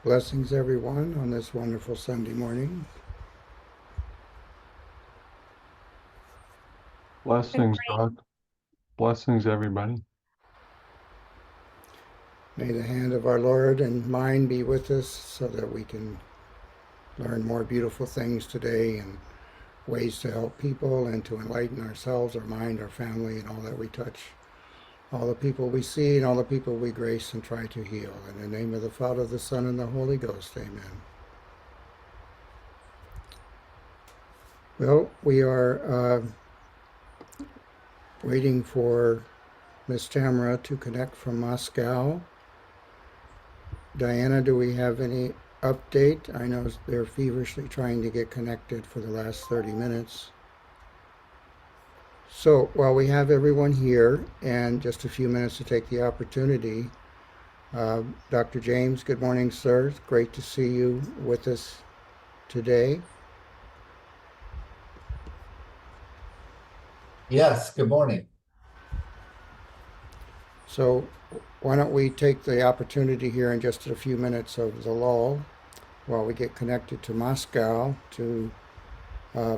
Blessings, everyone, on this wonderful Sunday morning. Blessings, Doc. Blessings, everybody. May the hand of our Lord and mine be with us so that we can learn more beautiful things today and ways to help people and to enlighten ourselves, our mind, our family, and all that we touch, all the people we see and all the people we grace and try to heal. In the name of the Father, the Son, and the Holy Ghost, amen. Well, we are waiting for Miss Tamara to connect from Moscow. Diana, do we have any update? I know they're feverishly trying to get connected for the last 30 minutes. So while we have everyone here and just a few minutes to take the opportunity, Dr. James, good morning, sir. It's great to see you with us today. Yes, good morning. So why don't we take the opportunity here in just a few minutes of the lull while we get connected to Moscow to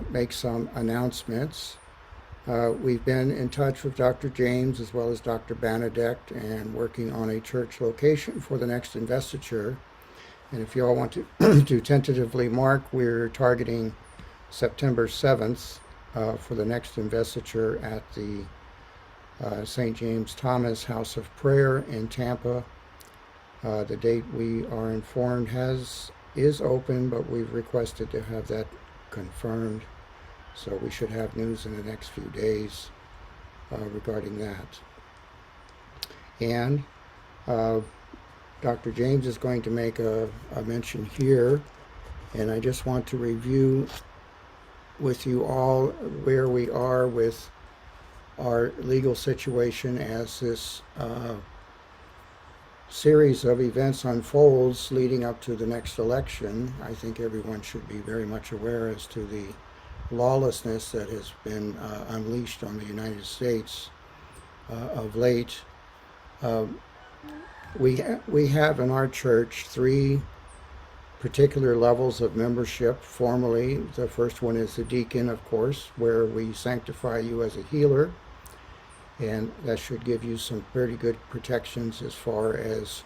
make some announcements. We've been in touch with Dr. James as well as Dr. Benedict and working on a church location for the next investiture. And if you all want to, to tentatively mark, we're targeting September 7th for the next investiture at the St. James Thomas House of Prayer in Tampa. The date we are informed is open, but we've requested to have that confirmed. So we should have news in the next few days regarding that. And Dr. James is going to make a mention here, and I just want to review with you all where we are with our legal situation as this series of events unfolds leading up to the next election. I think everyone should be very much aware as to the lawlessness that has been unleashed on the United States of late. We have in our church three particular levels of membership formally. The first one is the deacon, of course, where we sanctify you as a healer, and that should give you some pretty good protections as far as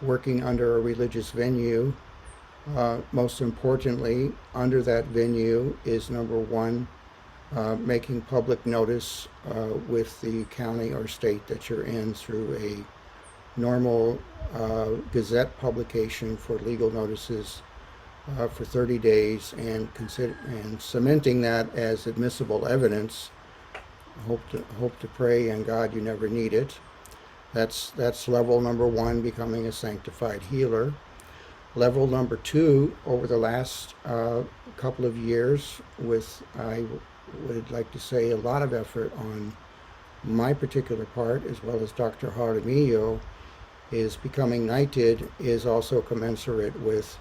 working under a religious venue. Most importantly, under that venue is number one, making public notice with the county or state that you're in through a normal Gazette publication for legal notices for 30 days and cementing that as admissible evidence. Hope to pray and God you never need it. That's level number one, becoming a sanctified healer. Level number two, over the last couple of years, with, I would like to say, a lot of effort on my particular part, as well as Dr. Jaramillo, is becoming knighted, is also commensurate with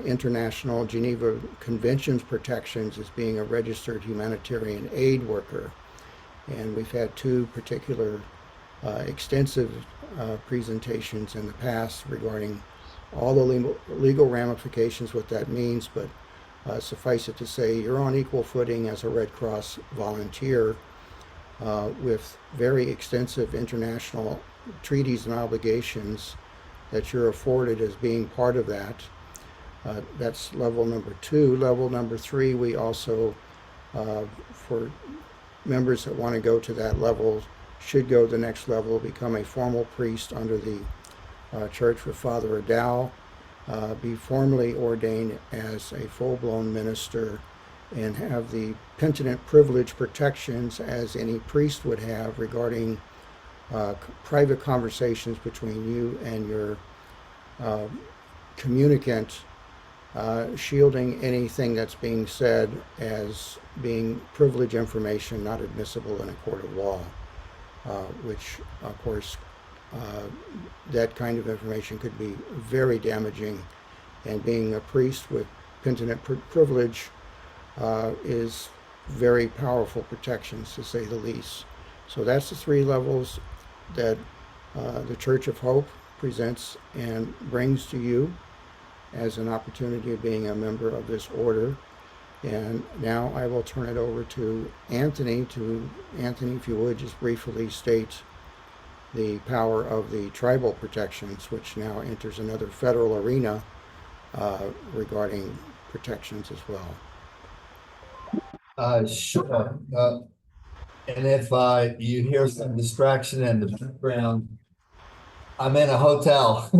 International Geneva Convention's protections as being a registered humanitarian aid worker. And we've had two particular extensive presentations in the past regarding all the legal ramifications, what that means, but suffice it to say, you're on equal footing as a Red Cross volunteer with very extensive international treaties and obligations that you're afforded as being part of that. That's level number two. Level number three, we also, for members that want to go to that level, should go to the next level, become a formal priest under the Church with Father Adao, be formally ordained as a full-blown minister, and have the penitent privilege protections as any priest would have regarding private conversations between you and your communicant, shielding anything that's being said as being privileged information not admissible in a court of law, which, of course, that kind of information could be very damaging, and being a priest with penitent privilege is very powerful protections, to say the least. So that's the three levels that the Church of Hope presents and brings to you. as an opportunity of being a member of this order. And now I will turn it over to Anthony. Anthony, if you would, just briefly state the power of the tribal protections, which now enters another federal arena regarding protections as well. Sure. And if you hear some distraction in the background, I'm in a hotel.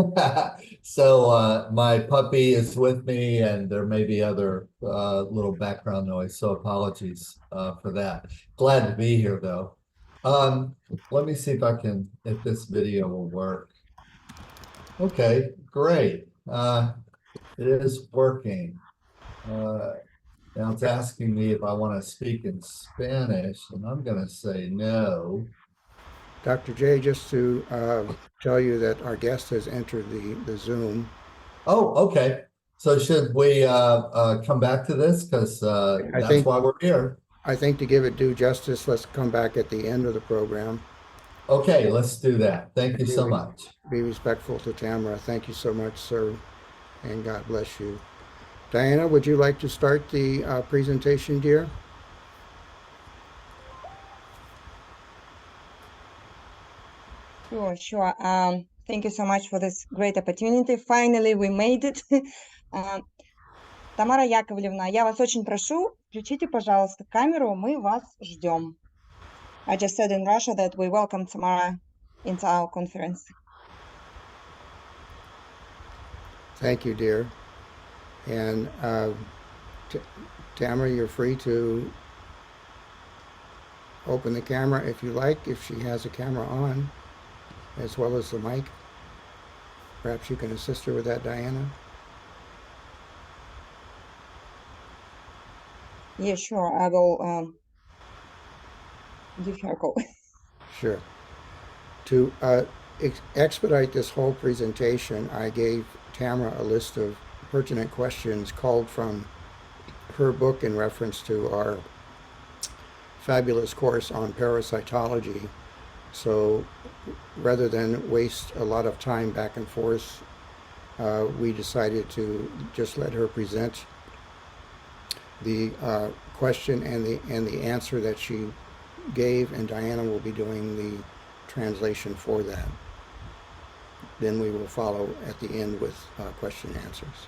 So my puppy is with me, and there may be other little background noise. So apologies for that. Glad to be here, though. Let me see if this video will work. Okay, great. It is working. Now it's asking me if I want to speak in Spanish, and I'm going to say no. Dr. J, just to tell you that our guest has entered the Zoom. Oh, okay. So should we come back to this? Because that's why we're here. I think to give it due justice, let's come back at the end of the program. Okay, let's do that. Thank you so much. Be respectful to Tamara. Thank you so much, sir, and God bless you. Diana, would you like to start the presentation, dear? Sure. Thank you so much for this great opportunity. Finally, we made it. Тамара Яковлевна, я вас очень прошу, включите, пожалуйста, камеру, мы вас ждем. I just said in Russia that we welcome Tamara into our conference. Thank you, dear. And Tamara, you're free to open the camera if you like, if she has a camera on, as well as the mic. Perhaps you can assist her with that, Diana. Yeah, sure. I will give her a call. Sure. To expedite this whole presentation, I gave Tamara a list of pertinent questions culled from her book in reference to our fabulous course on parasitology. So rather than waste a lot of time back and forth, we decided to just let her present the question and the answer that she gave, and Diana will be doing the translation for that. Then we will follow at the end with question and answers.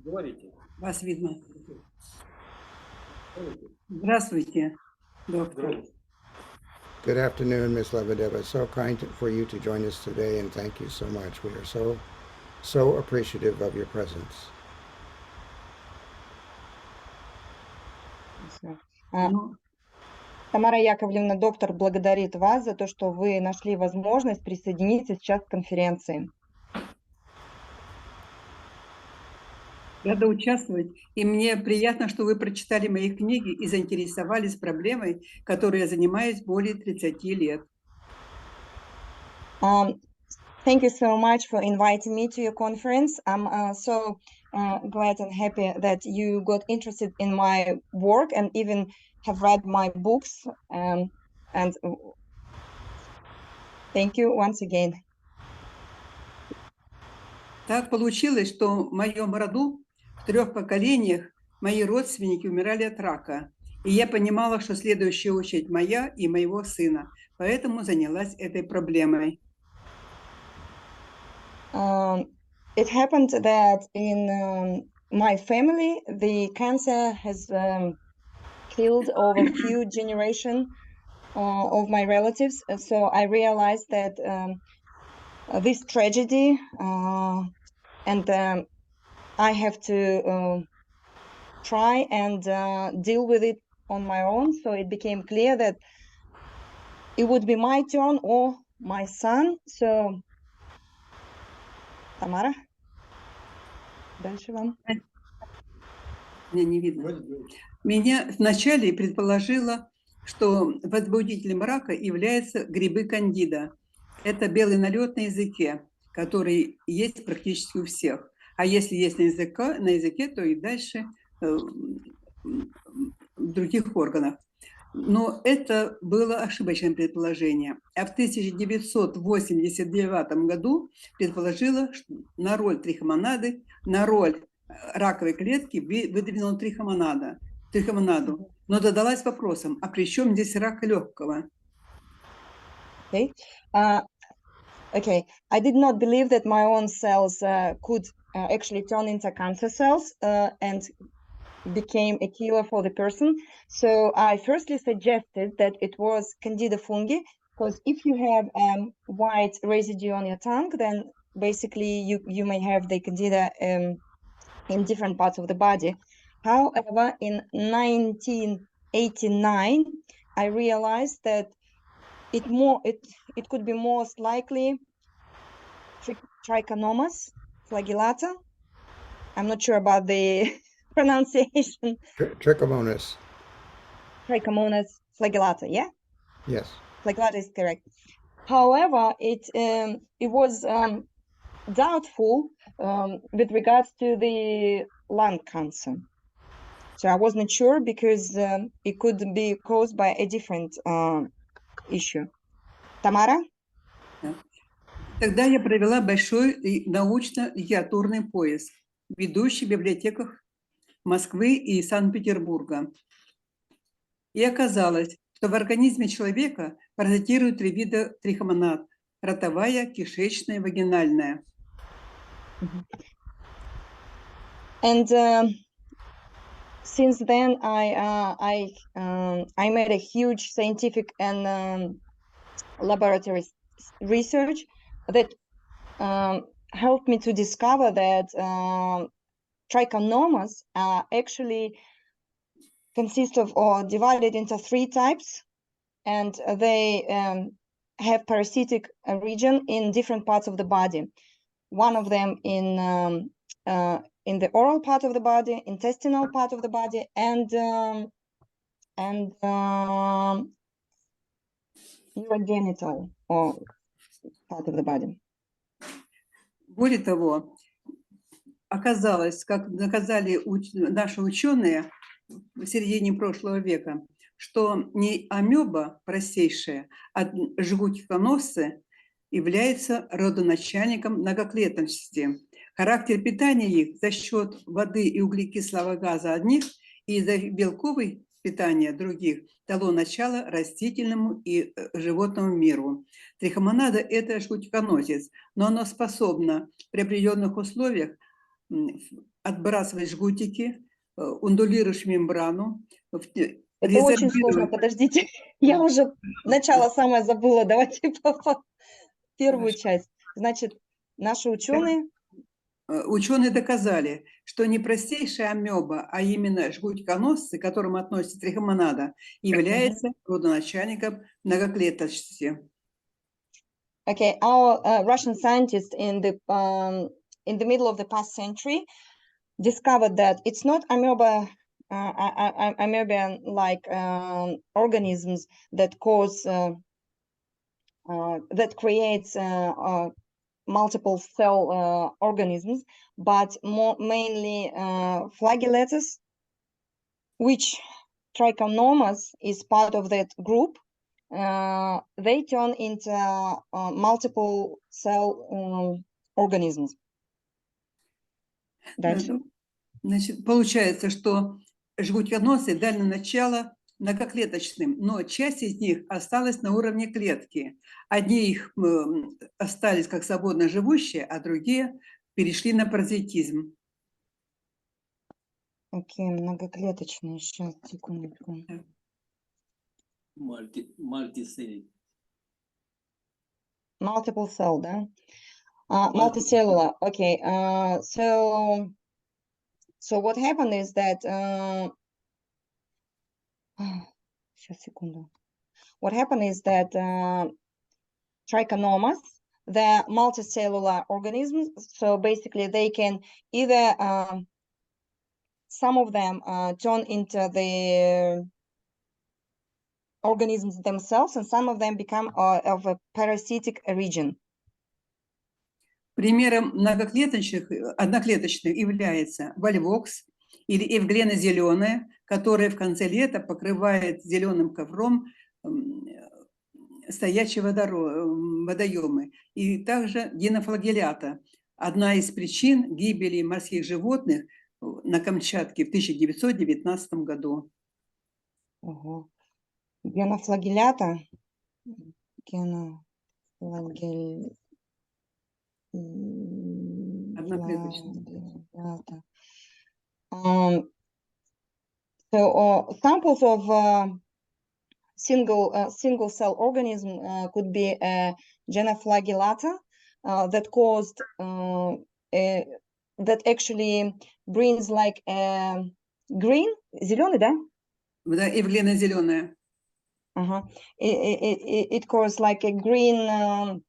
Говорите. Вас видно. Здравствуйте, доктор. Good afternoon, Ms. Lebedewa. So kind for you to join us today, and thank you so much. We are so appreciative of your presence. Тамара Яковлевна, доктор благодарит вас за то, что вы нашли возможность присоединиться сейчас к конференции. Рада участвовать, и мне приятно, что вы прочитали мои книги и заинтересовались проблемой, которой я занимаюсь более 30 лет. Thank you so much for inviting me to your conference. I'm so glad and happy that you got interested in my work and even have read my books. And thank you once again. Так получилось, что в моем роду в 3 поколениях мои родственники умирали от рака. И я понимала, что следующая очередь моя и моего сына. Поэтому занялась этой проблемой. It happened that in my family, the cancer has killed over a few generations of my relatives. So I realized that this tragedy and I have to try and deal with it on my own. So it became clear that it would be my turn or my son. So, Tamara, дальше вам. Меня не видно. Меня вначале предположила, что возбудителем рака являются грибы кандида. Это белый налет на языке, который есть практически у всех. А если есть на языке, то и дальше в других органах. Но это было ошибочное предположение. А в 1989 году предположила, что на роль трихомонады, на роль раковой клетки выдвинула трихомонаду. Но задалась вопросом, а при чем здесь рак легкого? Okay. Okay. I did not believe that my own cells could actually turn into cancer cells and became a killer for the person. So I firstly suggested that it was Candida fungi, because if you have white residue on your tongue, then basically you may have the Candida in different parts of the body. However, in 1989, I realized that it could be most likely Trichomonas flagellata. I'm not sure about the pronunciation. Trichomonas. Trichomonas flagellata, yeah? Yes. Flagellata is correct. However, it was doubtful with regards to the lung cancer. So I wasn't sure because it could be caused by a different issue. Tamara? Тогда я провела большой научно-литературный поиск, ведущий в библиотеках Москвы и Санкт-Петербурга. И оказалось, что в организме человека паразитируют 3 вида трихомонад – ротовая, кишечная, вагинальная. And since then, I made a huge scientific and laboratory research that helped me to discover that trichomonas actually consist of or divided into 3 types, and they have parasitic region in different parts of the body. One of them in the oral part of the body, intestinal part of the body, and urogenital or part of the body. Более того, оказалось, как доказали наши ученые в середине прошлого века, что не амеба простейшая, а жгутиконосцы является родоначальником многоклеточности. Характер питания их за счет воды и углекислого газа одних и за белковое питание других дало начало растительному и животному миру. Трихомонада – это жгутиконосец, но она способна при определенных условиях отбрасывать жгутики, ундулируешь мембрану. Это очень сложно, подождите. Я уже начало самое забыла. Давайте первую часть. Значит, наши ученые... Ученые доказали, что не простейшая амеба, а именно жгутиконосцы, к которым относится трихомонада, является родоначальником многоклеточности. Okay, our Russian scientists in the middle of the past century discovered that it's not amoeba, amoebian-like organisms that cause that creates multiple cell organisms, but mainly flagellatus, which trichomonas is part of that group. They turn into multiple cell organisms. Дальше. Значит, получается, что жгутиконосы дали начало многоклеточным, но часть из них осталась на уровне клетки. Одни их остались как свободно живущие, а другие перешли на паразитизм. Окей, многоклеточные, сейчас, секундочку. Multiple cell, да? Multicellular, okay. So what happened is that, сейчас, секунду. What happened is that trichomonas, they're multicellular organisms, so basically they can either, some of them turn into the organisms themselves, and some of them become of a parasitic region. Примером одноклеточных является вольвокс или эвглена зеленая, которая в конце лета покрывает зеленым ковром стоячие водоемы. И также динофлагеллята. Одна из причин гибели морских животных на Камчатке в 1919 году. Ого. Генофлагеллята. Генофлагеллята. Одноклеточные. So samples of single cell organism could be Genoflagellata that caused that actually brings like green, зеленый, да? Да, эвглена зеленая. It caused like a green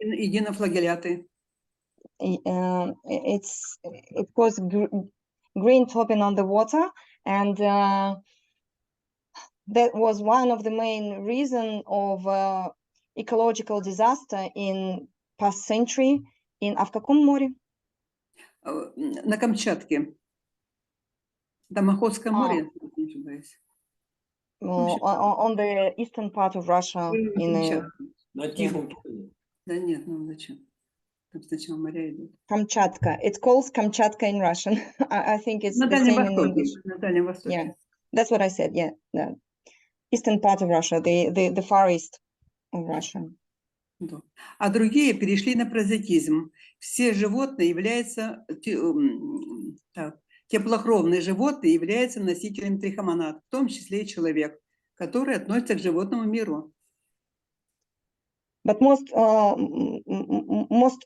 И динофлагелляты. it caused green topping on the water, and that was one of the main reason of ecological disaster in past century. А в каком море? На Камчатке. Там Охотское море, не ошибаюсь. On the eastern part of Russia. На Тихом. Да нет, ну зачем? Там сначала моря идут. Kamchatka. It's called Kamchatka in Russian. I think it's На the Дальнем same in English. Востоке. На Дальнем Востоке. Yeah, that's what I said. Yeah, the eastern part of Russia, the far east of Russia. Да. А другие перешли на паразитизм. Все животные являются теплокровные животные являются носителем трихомонад, в том числе и человек, который относится к животному миру. But most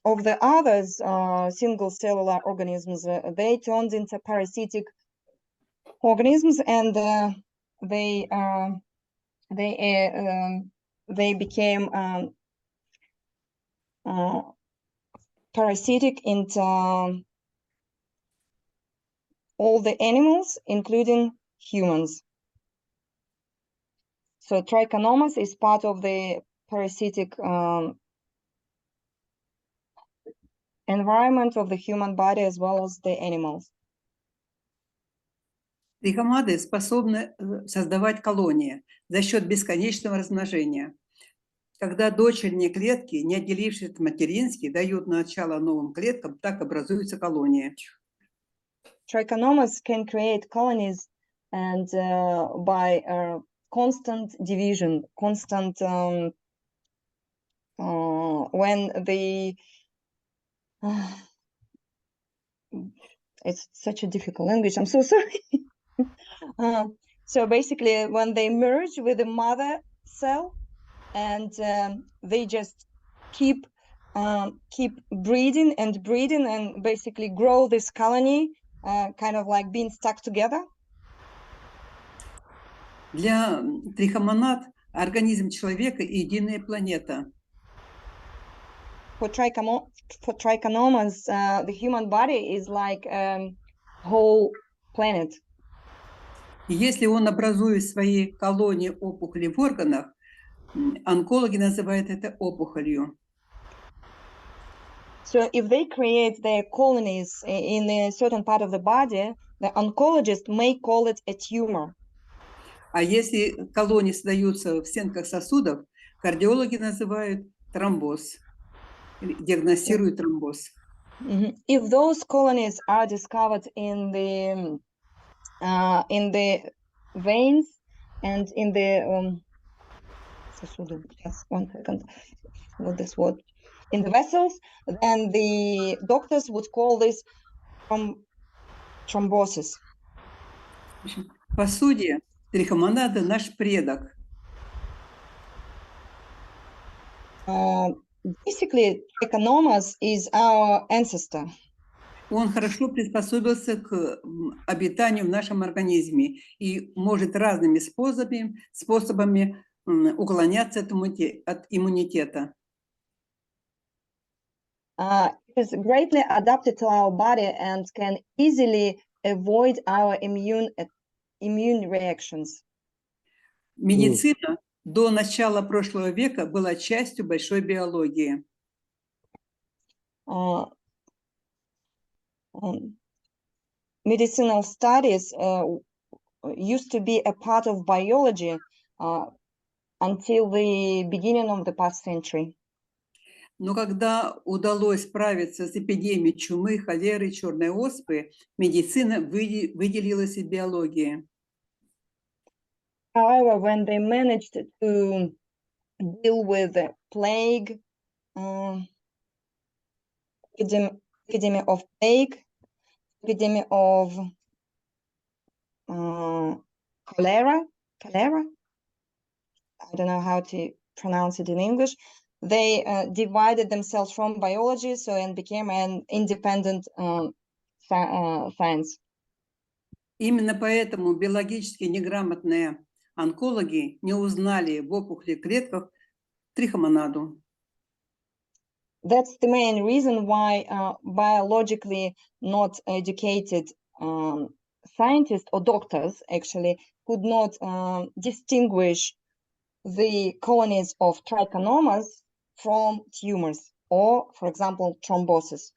of the others single cellular organisms they turned into parasitic organisms, and they became parasitic into all the animals, including humans. So trichomonas is part of the parasitic environment of the human body as well as the animals. Трихомоны способны создавать колонии за счет бесконечного размножения. Когда дочерние клетки, не отделившись от материнских, дают начало новым клеткам, так образуются колонии. Trichomonas can create colonies, and by constant division, constant when the it's such a difficult language. I'm so sorry. So basically, when they merge with the mother cell, and they just keep breeding and breeding, and basically grow this colony, kind of like being stuck together. Для трихомонад организм человека единая планета. For trichomonas, the human body is like a whole planet. И если он образует свои колонии опухолей в органах, онкологи называют это опухолью. So if they create their colonies in a certain part of the body, the oncologist may call it a tumor. А если колонии создаются в стенках сосудов, кардиологи называют тромбоз, диагностируют тромбоз. If those colonies are discovered in the veins and in the just 1 second, what this word, in the vessels, then the doctors would call this thrombosis. По сути, трихомонада наш предок. Basically, trichomonas is our ancestor. Он хорошо приспособился к обитанию в нашем организме и может разными способами уклоняться от иммунитета. It is greatly adapted to our body and can easily avoid our immune reactions. Медицина до начала прошлого века была частью большой биологии. Medicinal studies used to be a part of biology until the beginning of the past century. Но когда удалось справиться с эпидемией чумы, холеры, черной оспы, медицина выделилась из биологии. However, when they managed to deal with the plague, epidemic of plague, epidemic of cholera, I don't know how to pronounce it in English. They divided themselves from biology, and became an independent science. Именно поэтому биологически неграмотные онкологи не узнали в опухоли клетках трихомонаду. That's the main reason why biologically not educated scientists or doctors actually could not distinguish the colonies of trichomonas from tumors or, for example, thrombosis.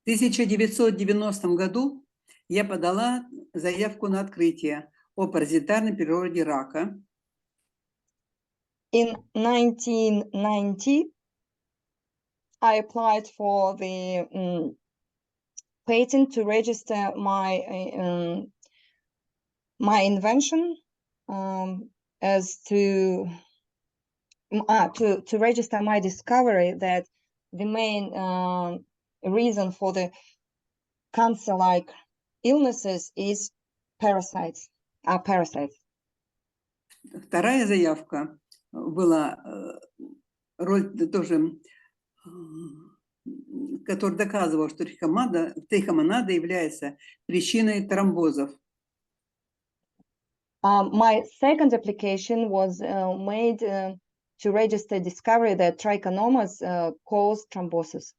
В 1990 году я подала заявку на открытие о паразитарной природе рака. In 1990, I applied for the patent to register my invention as to register my discovery that the main reason for the cancer-like illnesses is parasites. Вторая заявка была роль тоже, который доказывал, что трихомонада является причиной тромбозов. My second application was made to register discovery that trichomonas cause thrombosis.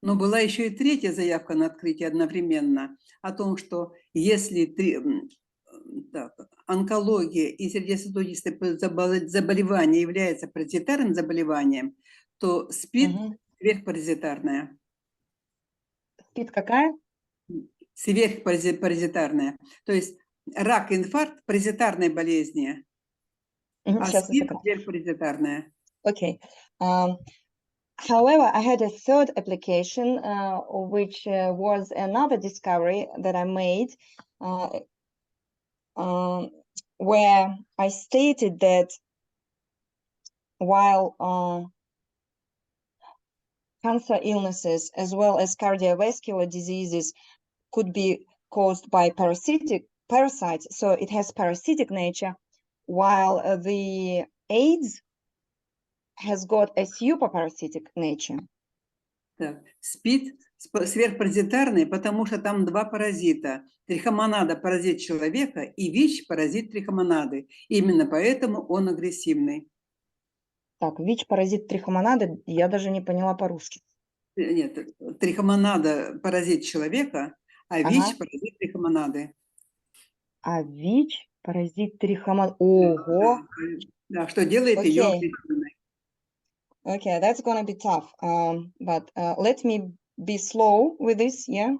Но была еще и третья заявка на открытие одновременно о том, что если онкология и сердечно-сосудистые заболевания являются паразитарным заболеванием, то СПИД сверхпаразитарная. СПИД какая? Сверхпаразитарная. То есть рак, инфаркт – паразитарные болезни, а СПИД – сверхпаразитарная. Okay. However, I had a third application, which was another discovery that I made, where I stated that while cancer illnesses as well as cardiovascular diseases could be caused by parasites, so it has parasitic nature, while the AIDS has got a superparasitic nature. Так, СПИД сверхпаразитарный, потому что там два паразита. Трихомонада – паразит человека, и ВИЧ – паразит трихомонады. Именно поэтому он агрессивный. Так, ВИЧ – паразит трихомонады, я даже не поняла по-русски. Нет, трихомонада – паразит человека, а ВИЧ – паразит трихомонады. А ВИЧ – паразит трихомонады. Ого! Да, что делает ее агрессивной. Okay, that's gonna be tough, but let me be slow with this, yeah?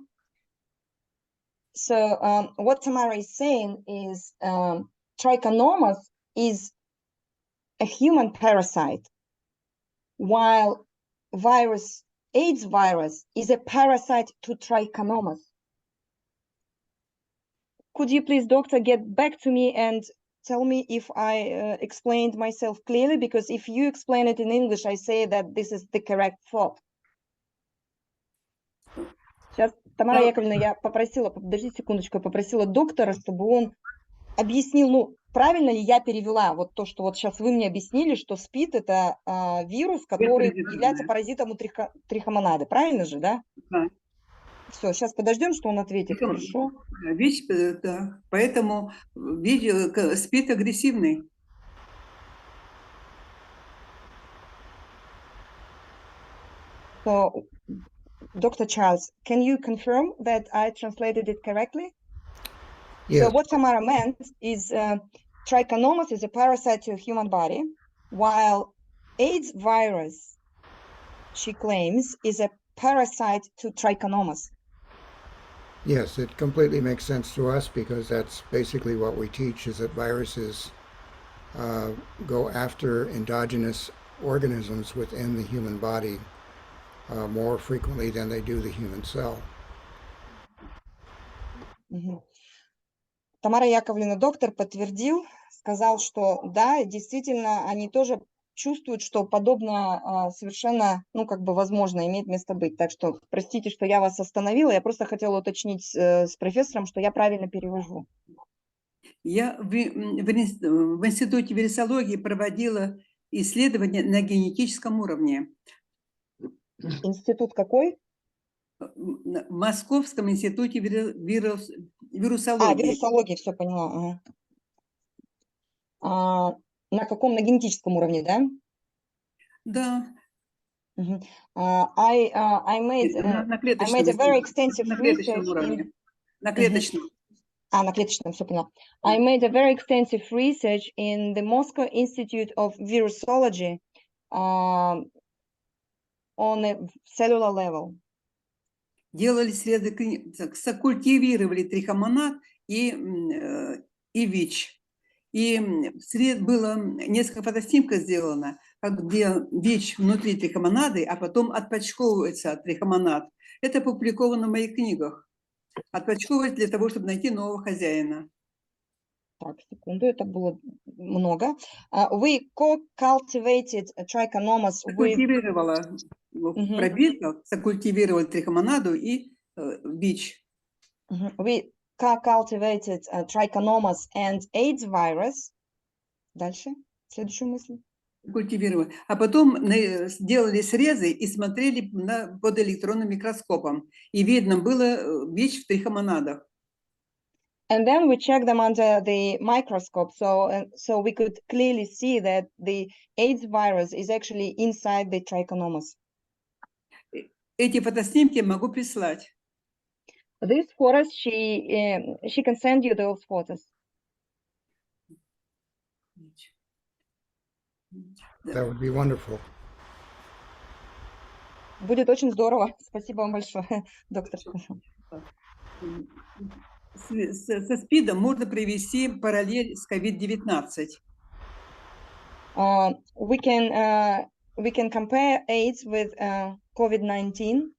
So what Tamara is saying is trichomonas is a human parasite, while AIDS virus is a parasite to trichomonas. Could you please, doctor, get back to me and tell me if I explained myself clearly? Because if you explain it in English, I say that this is the correct thought. Сейчас, Тамара Яковлевна, я попросила, подождите секундочку, я попросила доктора, чтобы он объяснил, ну, правильно ли я перевела вот то, что вот сейчас вы мне объяснили, что СПИД – это вирус, который является паразитом у трихомонады. Правильно же, да? Да. Все, сейчас подождем, что он ответит. Хорошо. ВИЧ, да, поэтому СПИД агрессивный. So, Dr. Charles, can you confirm that I translated it correctly? Yes. So what Tamara meant is trichomonas is a parasite to a human body, while AIDS virus, she claims, is a parasite to trichomonas. Yes, it completely makes sense to us because that's basically what we teach is that viruses go after endogenous organisms within the human body more frequently than they do the human cell. Тамара Яковлевна, доктор, подтвердил, сказал, что да, действительно, они тоже чувствуют, что подобное совершенно, ну, как бы возможно, имеет место быть. Так что, простите, что я вас остановила, я просто хотела уточнить с профессором, что я правильно перевожу. Я в институте вирусологии проводила исследования на генетическом уровне. Институт какой? В Московском институте вирусологии. Вирусология, все поняла. На каком? На генетическом уровне, да? Да. I made a very extensive research in... На клеточном. На клеточном, все поняла. I made a very extensive research in the Moscow Institute of Virusology on a cellular level. Делали среды, сокультивировали трихомонад и ВИЧ. И было несколько фотоснимков сделано, где ВИЧ внутри трихомонады, а потом отпочковывается от трихомонад. Это опубликовано в моих книгах. Отпочковывать для того, чтобы найти нового хозяина. Так, секунду, это было много. We co-cultivated trichomonas with... Культивировала пробирка, сокультивировали трихомонаду и ВИЧ. We co-cultivated trichomonas and AIDS virus. Дальше, следующую мысль. Культивировали. А потом сделали срезы и смотрели под электронным микроскопом. И видно было ВИЧ в трихомонадах. And then we checked them under the microscope, so we could clearly see that the AIDS virus is actually inside the trichomonas. Эти фотоснимки могу прислать. These photos, she can send you those photos. That would be wonderful. Будет очень здорово. Спасибо вам большое, доктор. Со СПИДом можно привести параллель с COVID-19. We can compare AIDS with COVID-19.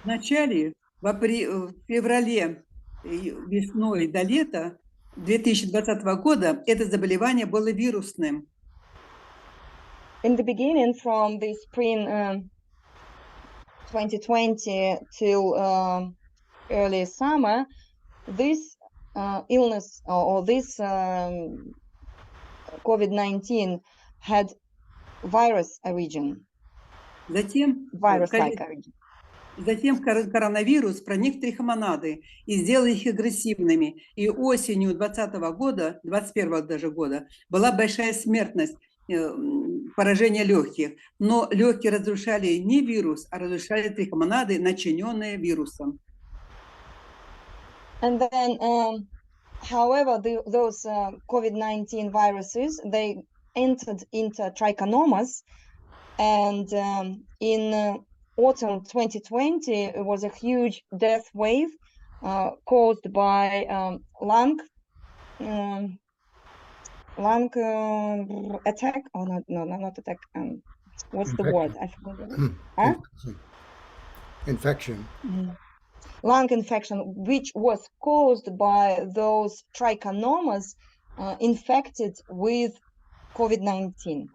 В начале, в феврале, весной до лета 2020 года это заболевание было вирусным. In the beginning, from the spring 2020 till early summer, this illness or this COVID-19 had virus origin. Затем Virus-like origin. Затем коронавирус проник в трихомонады и сделал их агрессивными. И осенью 2020 года, 2021 даже года, была большая смертность, поражение легких. Но легкие разрушали не вирус, а разрушали трихомонады, начиненные вирусом. And then, however, those COVID-19 viruses, they entered into trichomonas, and in autumn 2020, it was a huge death wave caused by lung attack. Oh, no, not attack. What's Infection. the word? I forgot. Infection. Lung infection, which was caused by those trichomonas infected with COVID-19.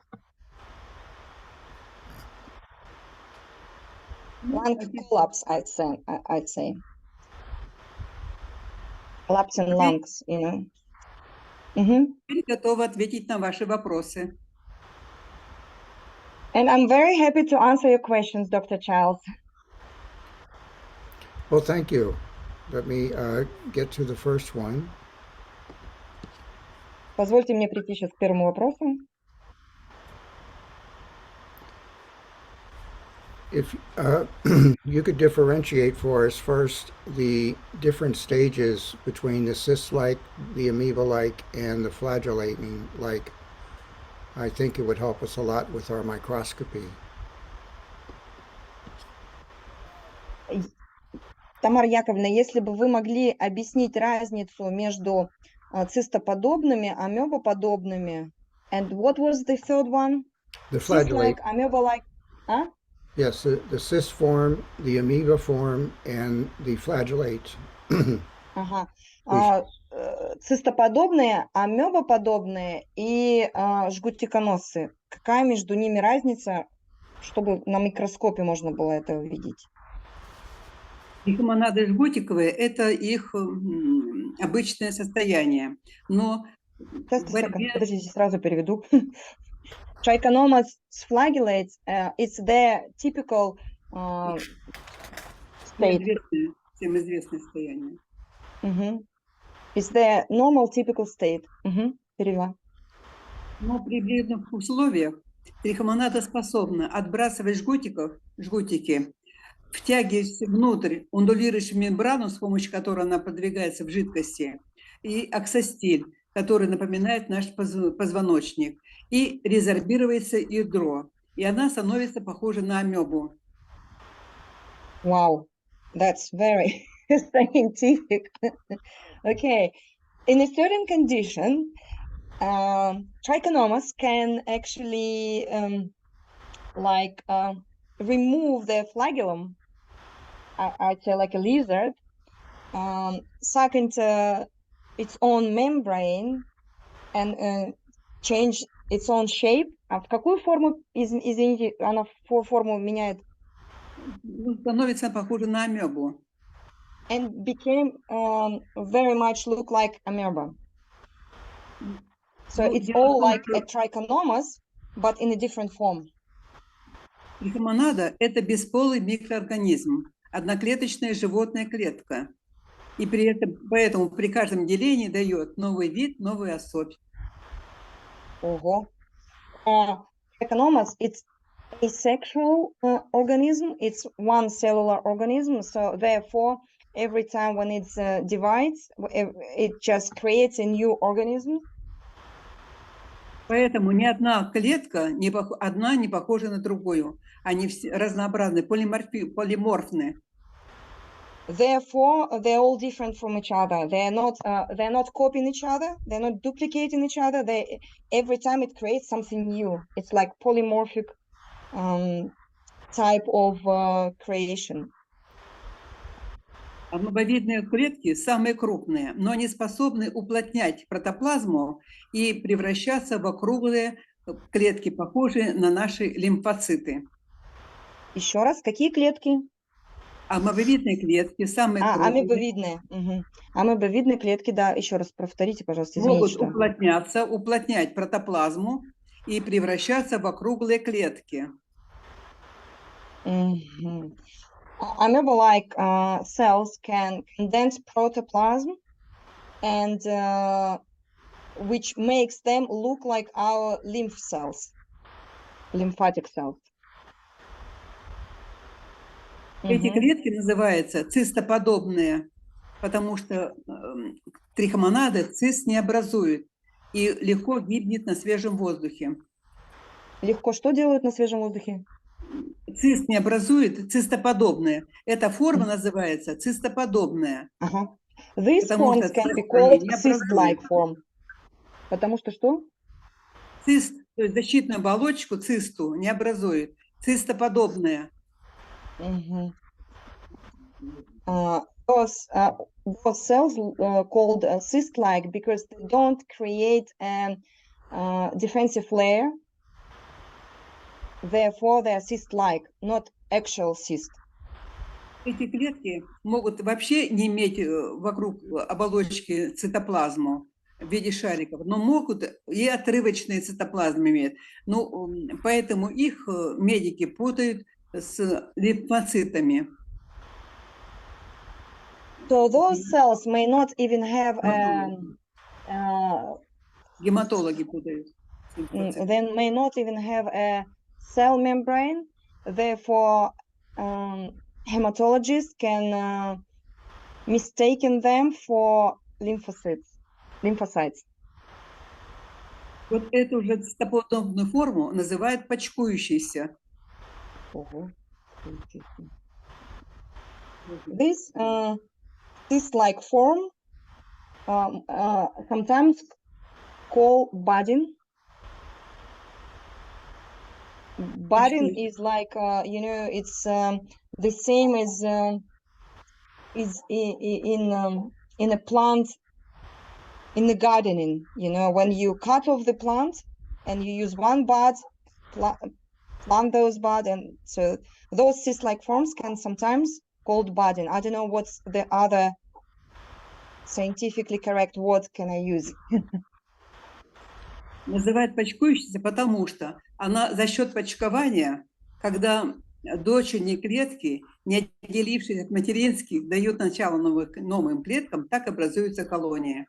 Lung collapse, I'd say. Collapse in lungs, you know. Теперь готова ответить на ваши вопросы. And I'm very happy to answer your questions, Dr. Childs. Well, thank you. Let me get to the first one. Позвольте мне прийти сейчас к первому вопросу. If you could differentiate for us first the different stages between the cyst-like, the amoeba-like, and the flagellating-like, I think it would help us a lot with our microscopy. Тамара Яковлевна, если бы вы могли объяснить разницу между цистоподобными, амебоподобными, and what was the third one? The Cyst-like, flagellate, amoeba-like, а? yes, the cyst form, the amoeba form, and the flagellate. Ага. Цистоподобные, амебоподобные и жгутиконосцы. Какая между ними разница, чтобы на микроскопе можно было это увидеть? Трихомонады жгутиковые – это их обычное состояние. Но в борьбе... Подождите, сразу переведу. Trichomonas flagellates, it's their typical state. Всем известное состояние. It's their normal typical state. Перевела. Но при вредных условиях трихомонада способна отбрасывать жгутики, втягиваясь внутрь ундулирующую мембрану, с помощью которой она подвигается в жидкости, и аксостиль, который напоминает наш позвоночник, и резорбируется ядро, и она становится похожа на амебу. Wow, that's very scientific. Okay, in a certain condition, trichomonas can actually remove their flagellum. I'd say like a lizard, suck into its own membrane and change its own shape. А в какую форму, извините, она форму меняет? Становится похожа на амебу. And became very much look like amoeba. So it's all like a trichomonas, but in a different form. Трихомонада – это бесполый микроорганизм, одноклеточная животная клетка. И поэтому при каждом делении дает новый вид, новую особь. Ого. Trichomonas, it's asexual organism. It's one cellular organism. So therefore, every time when it divides, it just creates a new organism. Поэтому ни одна клетка одна не похожа на другую. Они все разнообразны, полиморфны. Therefore, they're all different from each other. They're not copying each other. They're not duplicating each other. Every time it creates something new. It's like polymorphic type of creation. Амебовидные клетки самые крупные, но они способны уплотнять протоплазму и превращаться в округлые клетки, похожие на наши лимфоциты. Еще раз, какие клетки? Амебовидные клетки самые крупные. Амебовидные. Амебовидные клетки, да. Еще раз повторите, пожалуйста. Извините, могут уплотняться, уплотнять протоплазму и превращаться в округлые клетки. Amoeba-like cells can condense protoplasm, and which makes them look like our lymph cells, lymphatic cells. Эти клетки называются цистоподобные, потому что трихомонады цист не образуют и легко гибнет на свежем воздухе. Легко что делают на свежем воздухе? Цист не образует, цистоподобные. Эта форма называется цистоподобная. These forms can be called cyst-like form. Потому что? Цист, то есть защитную оболочку цисту не образует. Цистоподобная. Those cells called cyst-like because they don't create a defensive layer. Therefore, they are cyst-like, not actual cyst. Эти клетки могут вообще не иметь вокруг оболочки цитоплазму в виде шариков, но могут и отрывочные цитоплазмы иметь. Ну, поэтому их медики путают с лимфоцитами. So those cells may not even have гематологи путают. They may not even have a cell membrane. Therefore, hematologists can mistaken them for lymphocytes. Вот эту же цитоподобную форму называют почкующейся. This cyst-like form sometimes called budding. Budding is like it's the same as is in a plant in the gardening. When you cut off the plant and you use one bud, plant those bud, and so those cyst-like forms can sometimes called budding. I don't know what's the other scientifically correct word can I use. Называют почкующейся, потому что она за счет почкования, когда дочерние клетки, не отделившись от материнских, дают начало новым клеткам, так образуются колонии.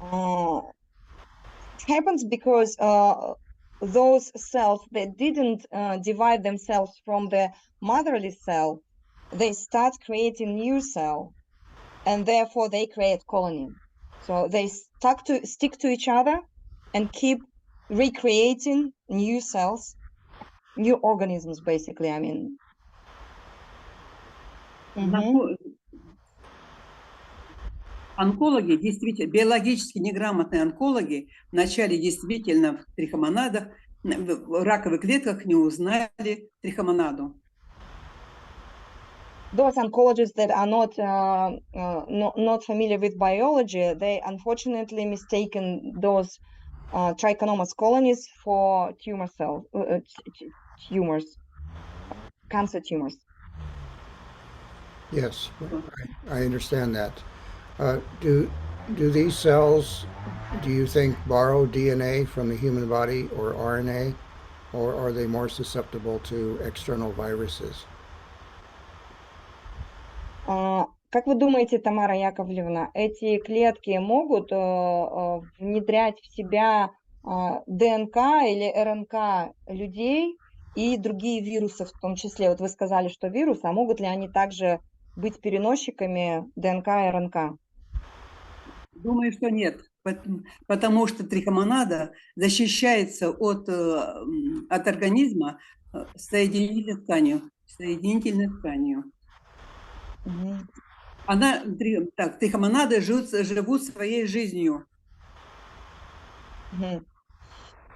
It happens because those cells that didn't divide themselves from the motherly cell, they start creating new cell, and therefore they create colony. So they stick to each other and keep recreating new cells, new organisms, basically. I mean. Онкологи, действительно, биологически неграмотные онкологи вначале действительно в трихомонадах, в раковых клетках не узнали трихомонаду. Those oncologists that are not familiar with biology, they unfortunately mistaken those trichomonas colonies for tumor cells, cancer tumors. Yes, I understand that. Do these cells, do you think, borrow DNA from the human body or RNA, or are they more susceptible to external viruses? Как вы думаете, Тамара Яковлевна, эти клетки могут внедрять в себя ДНК или РНК людей и другие вирусы в том числе? Вот вы сказали, что вирусы, а могут ли они также быть переносчиками ДНК и РНК? Думаю, что нет, потому что трихомонада защищается от организма соединительной тканью. Трихомонады живут своей жизнью.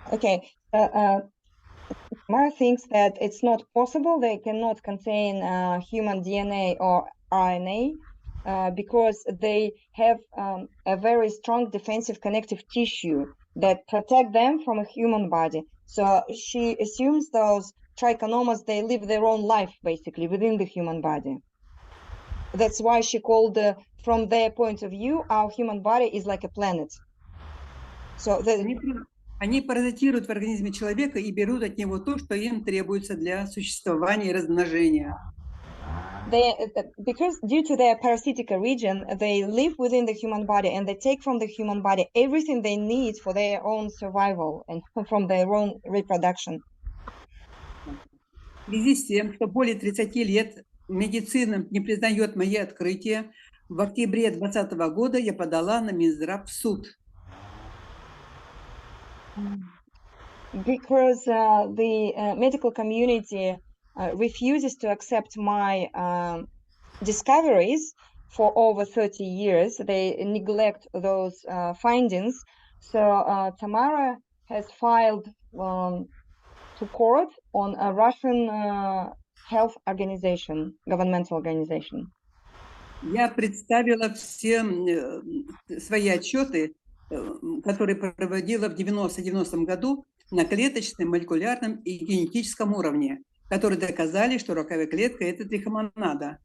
Okay. Tamara thinks that it's not possible. They cannot contain human DNA or RNA because they have a very strong defensive connective tissue that protect them from a human body. So she assumes those trichomonas, they live their own life basically within the human body. That's why she called, from their point of view, our human body is like a planet. So Они паразитируют в организме человека и берут от него то, что им требуется для существования и размножения. Because due to their parasitic origin, they live within the human body and they take from the human body everything they need for their own survival and from their own reproduction. В связи с тем, что более 30 лет медицина не признает мои открытия, в октябре 2020 года я подала на Минздрав в суд. Because the medical community refuses to accept my discoveries for over 30 years. They neglect those findings. So Tamara has filed to court on a Russian health organization, governmental organization. Я представила все свои отчеты, которые проводила в 90-90 году на клеточном, молекулярном и генетическом уровне, которые доказали, что раковая клетка – это трихомонада.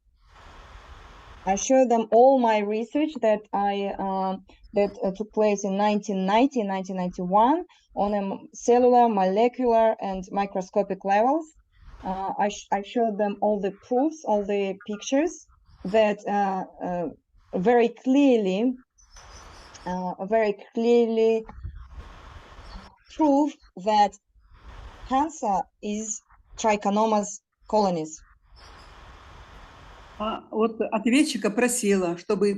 I showed them all my research that took place in 1990 and 1991 on a cellular, molecular, and microscopic levels. I showed them all the proofs, all the pictures that very clearly prove that cancer is trichomonas colonies. А вот ответчика просила, чтобы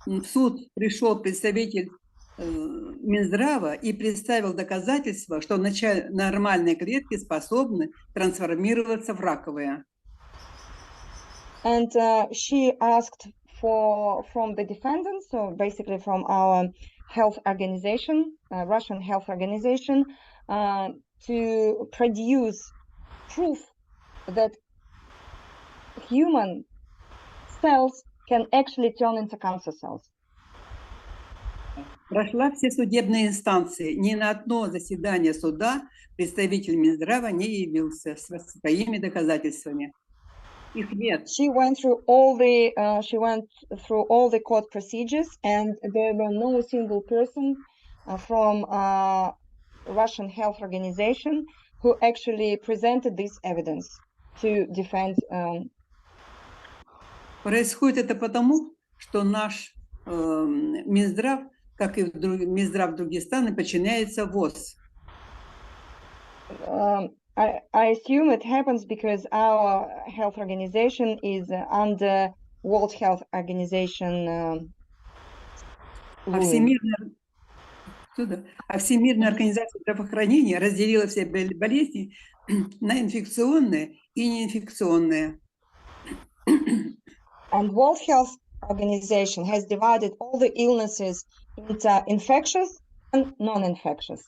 в суд пришел представитель Минздрава и представил доказательства, что нормальные клетки способны трансформироваться в раковые. And she asked from the defendants, so basically from our health organization, Russian health organization, to produce proof that human cells can actually turn into cancer cells. Прошла все судебные инстанции. Ни на одно заседание суда представитель Минздрава не явился со своими доказательствами. Их нет. She went through all the court procedures, and there were no single person from Russian health organization who actually presented this evidence to defend. Происходит это потому, что наш Минздрав, как и Минздрав других стран, подчиняется ВОЗ. I assume it happens because our health organization is under World Health Organization. Всемирная организация здравоохранения разделила все болезни на инфекционные и неинфекционные. And World Health Organization has divided all the illnesses into infectious and non-infectious.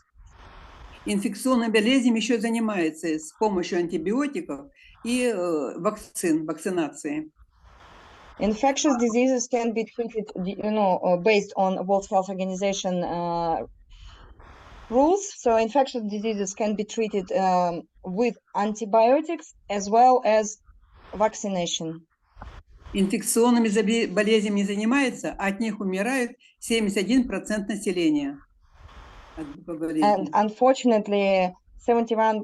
Инфекционными болезнями еще занимается с помощью антибиотиков и вакцинации. Infectious diseases can be treated, based on World Health Organization rules. So infectious diseases can be treated with antibiotics as well as vaccination. Инфекционными болезнями занимается, от них умирает 71% населения. And unfortunately, 71%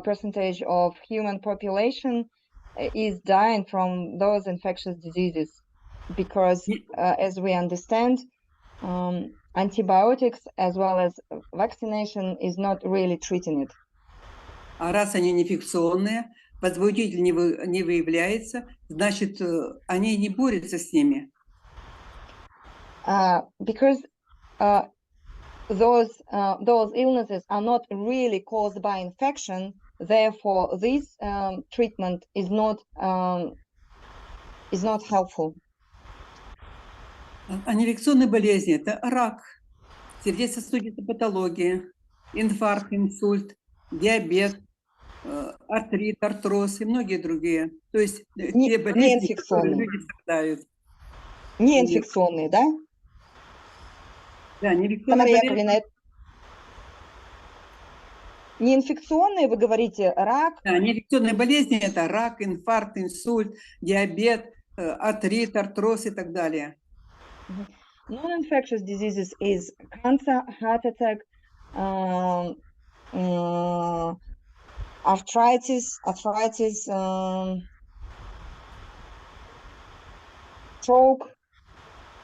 percentage of human population is dying from those infectious diseases because, as we understand, antibiotics as well as vaccination is not really treating it. А раз они неинфекционные, возбудитель не выявляется, значит, они не борются с ними. Because those illnesses are not really caused by infection, therefore this treatment is not helpful. А неинфекционные болезни – это рак, сердечно-сосудистая патология, инфаркт, инсульт, диабет, артрит, артроз и многие другие. То есть те болезни, которые люди страдают. Неинфекционные, да? Да, Тамара Яковлевна, неинфекционные, вы говорите, рак? Да, неинфекционные болезни – это рак, инфаркт, инсульт, диабет, артрит, артроз и так далее. Non-infectious diseases is cancer, heart attack, arthritis, stroke,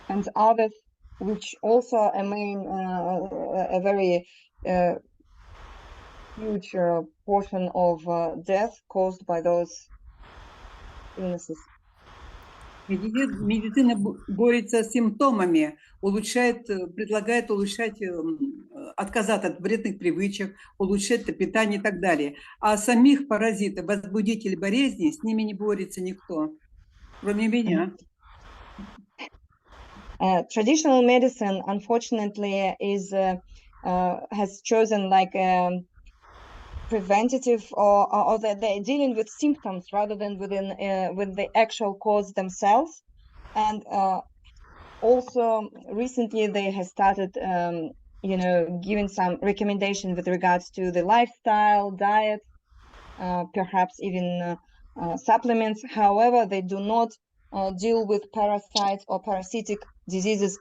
and others, which also a very huge portion of death caused by those illnesses. Медицина борется с симптомами, предлагает улучшать, отказаться от вредных привычек, улучшать питание и так далее. А самих паразитов, возбудителей болезней, с ними не борется никто, кроме меня. Traditional medicine, unfortunately, has chosen like preventative or they're dealing with symptoms rather than with the actual cause themselves. And also recently they have started giving some recommendation with regards to the lifestyle, diet, perhaps even supplements. However, they do not deal with parasites or parasitic diseases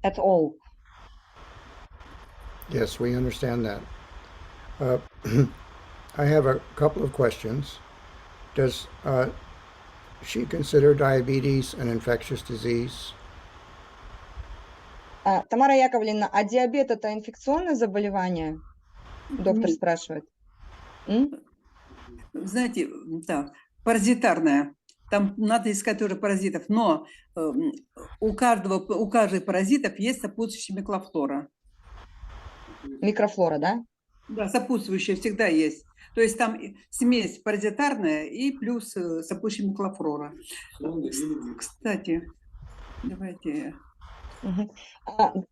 at all. Yes, we understand that. I have a couple of questions. Does she consider diabetes an infectious disease? Тамара Яковлевна, а диабет это инфекционное заболевание? Доктор спрашивает. Знаете, так, паразитарная. Там надо искать тоже паразитов, но у каждых паразитов есть сопутствующая микрофлора. Микрофлора, да? Да, сопутствующая всегда есть. То есть там смесь паразитарная и плюс сопутствующая микрофлора. Кстати, давайте.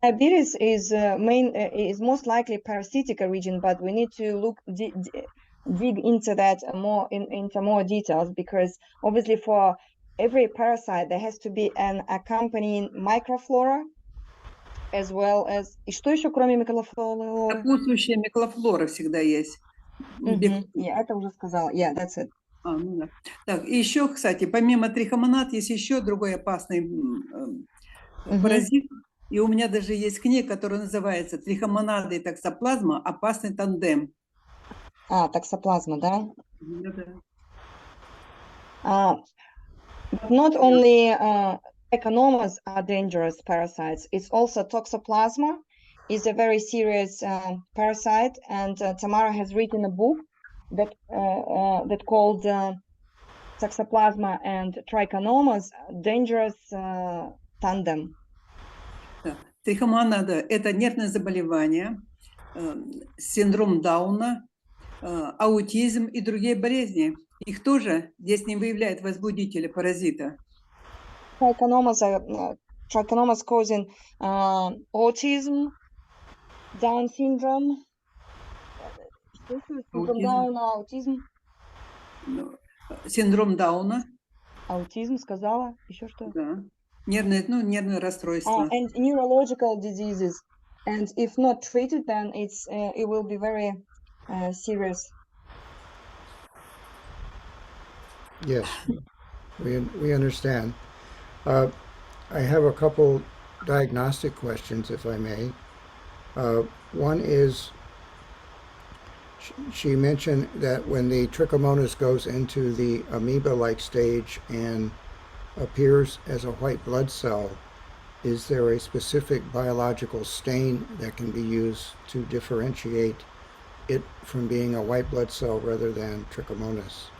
Diabetes is is most likely parasitic origin, but we need to look dig into that more into more details, because obviously for every parasite there has to be an accompanying microflora as well as. И что еще кроме микрофлоры? Сопутствующая микрофлора всегда есть. Я это уже сказала. Yeah, that's it. Ну да. Так, и еще, кстати, помимо трихомонад есть еще другой опасный паразит. И у меня даже есть книга, которая называется «Трихомонады и токсоплазма. Опасный тандем». Токсоплазма, да? Да. But not only trichomonas are dangerous parasites, it's also toxoplasma is a very serious parasite, and Tamara has written a book that called Toxoplasma and Trichomonas Dangerous Tandem. Трихомонада – это нервное заболевание, синдром Дауна, аутизм и другие болезни. Их тоже здесь не выявляют возбудители паразита. Trichomonas causing autism, Down syndrome, аутизм. Синдром Дауна. Аутизм сказала, еще что? Да. Нервное расстройство. And neurological diseases. And if not treated, then it will be very serious. Yes, we understand. I have a couple diagnostic questions, if I may. One is, she mentioned that when the trichomonas goes into the amoeba-like stage and appears as a white blood cell, is there a specific biological stain that can be used to differentiate it from being a white blood cell rather than trichomonas?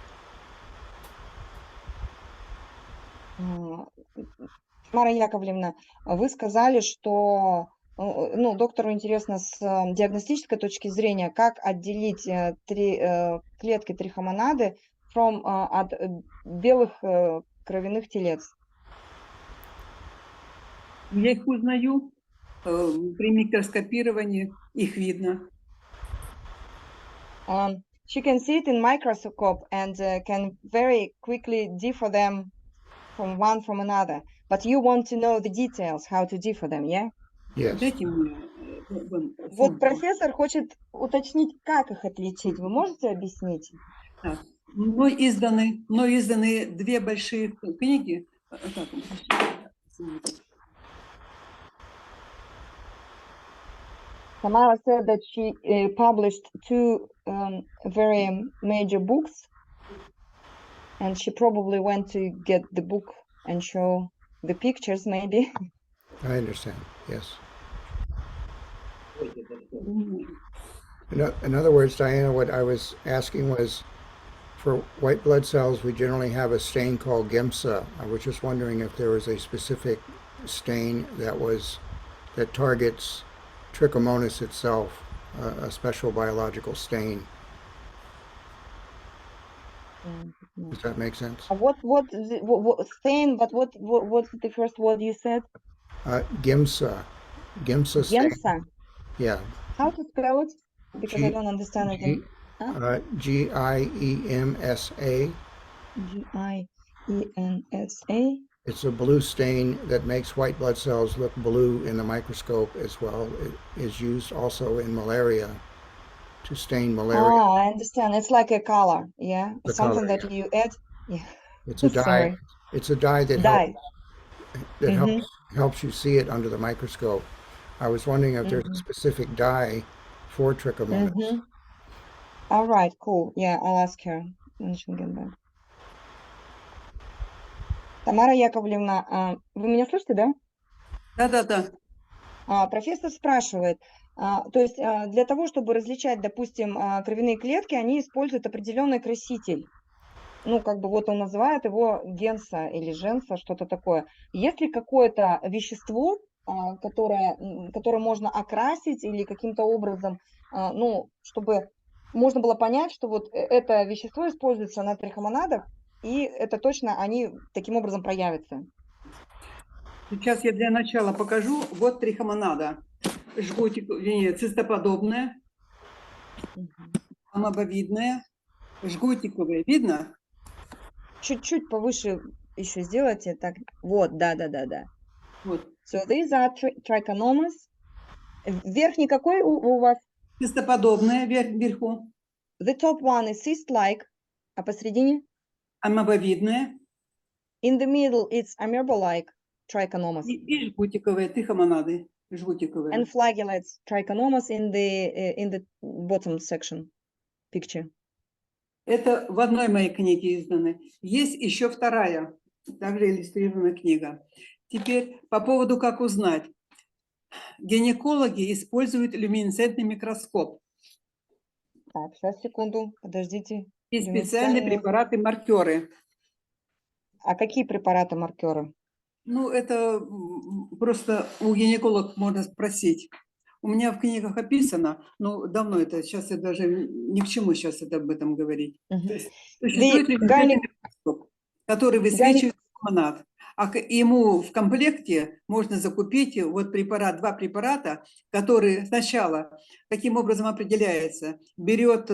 Тамара Яковлевна, вы сказали, что доктору интересно с диагностической точки зрения, как отделить клетки трихомонады от белых кровяных телец. Я их узнаю при микроскопировании, их видно. She can see it in microscope and can very quickly differ them from one from another. But you want to know the details, how to differ them, yeah? Yes. Вот профессор хочет уточнить, как их отличить. Вы можете объяснить? Мной изданы две большие книги. Tamara said that she published two very major books, and she probably went to get the book and show the pictures, maybe. I understand, yes. In other words, Diana, what I was asking was, for white blood cells, we generally have a stain called GIMSA. I was just wondering if there was a specific stain that targets trichomonas itself, a special biological stain. Does that make sense? What stain? But what's the first word you said? GIMSA. GIMSA stain. GIMSA. Yeah. How to spell it? Because I don't understand it. GIEMSA. GIEMSA. It's a blue stain that makes white blood cells look blue in the microscope as well. It is used also in malaria to stain malaria. I understand. It's like a color, yeah? Something color, that you add. Yeah. It's a dye. Sorry. It's a dye that helps you see it under the microscope. I was wondering if there's a specific dye for trichomonas. All right, cool. Yeah, I'll ask her when she get back. Тамара Яковлевна, вы меня слышите, да? Да. Профессор спрашивает, То есть для того, чтобы различать, допустим, кровяные клетки, они используют определенный краситель. Ну, как бы вот он называет его генса или женса, что-то такое. Есть ли какое-то вещество, которое можно окрасить или каким-то образом, ну, чтобы можно было понять, что вот это вещество используется на трихомонадах, и это точно они таким образом проявятся? Сейчас я для начала покажу. Вот трихомонада. Жгутик, цистоподобная, амебовидная, жгутиковая. Видно? Чуть-чуть повыше еще сделайте. Так, вот, да. Вот. So these are trichomonas. Верхний какой у вас? Цистоподобная вверху, The top one is cyst-like, а посередине? амебовидная In the middle, it's amoeba-like trichomonas. и жгутиковая, трихомонады. Жгутиковая. And flagellates trichomonas in the bottom section picture. Это в одной моей книге изданы. Есть еще вторая, также иллюстрированная книга. Теперь по поводу, как узнать. Гинекологи используют люминесцентный микроскоп Так, сейчас, секунду, подождите. и специальные препараты-маркеры. А какие препараты-маркеры? Ну, это просто у гинекологов можно спросить. У меня в книгах описано, но давно это, сейчас я даже ни к чему сейчас это об этом говорить. Существует люминесцентный микроскоп, который высвечивает гормонат. А ему в комплекте можно закупить вот препарат, два препарата, которые сначала, каким образом определяется, берет,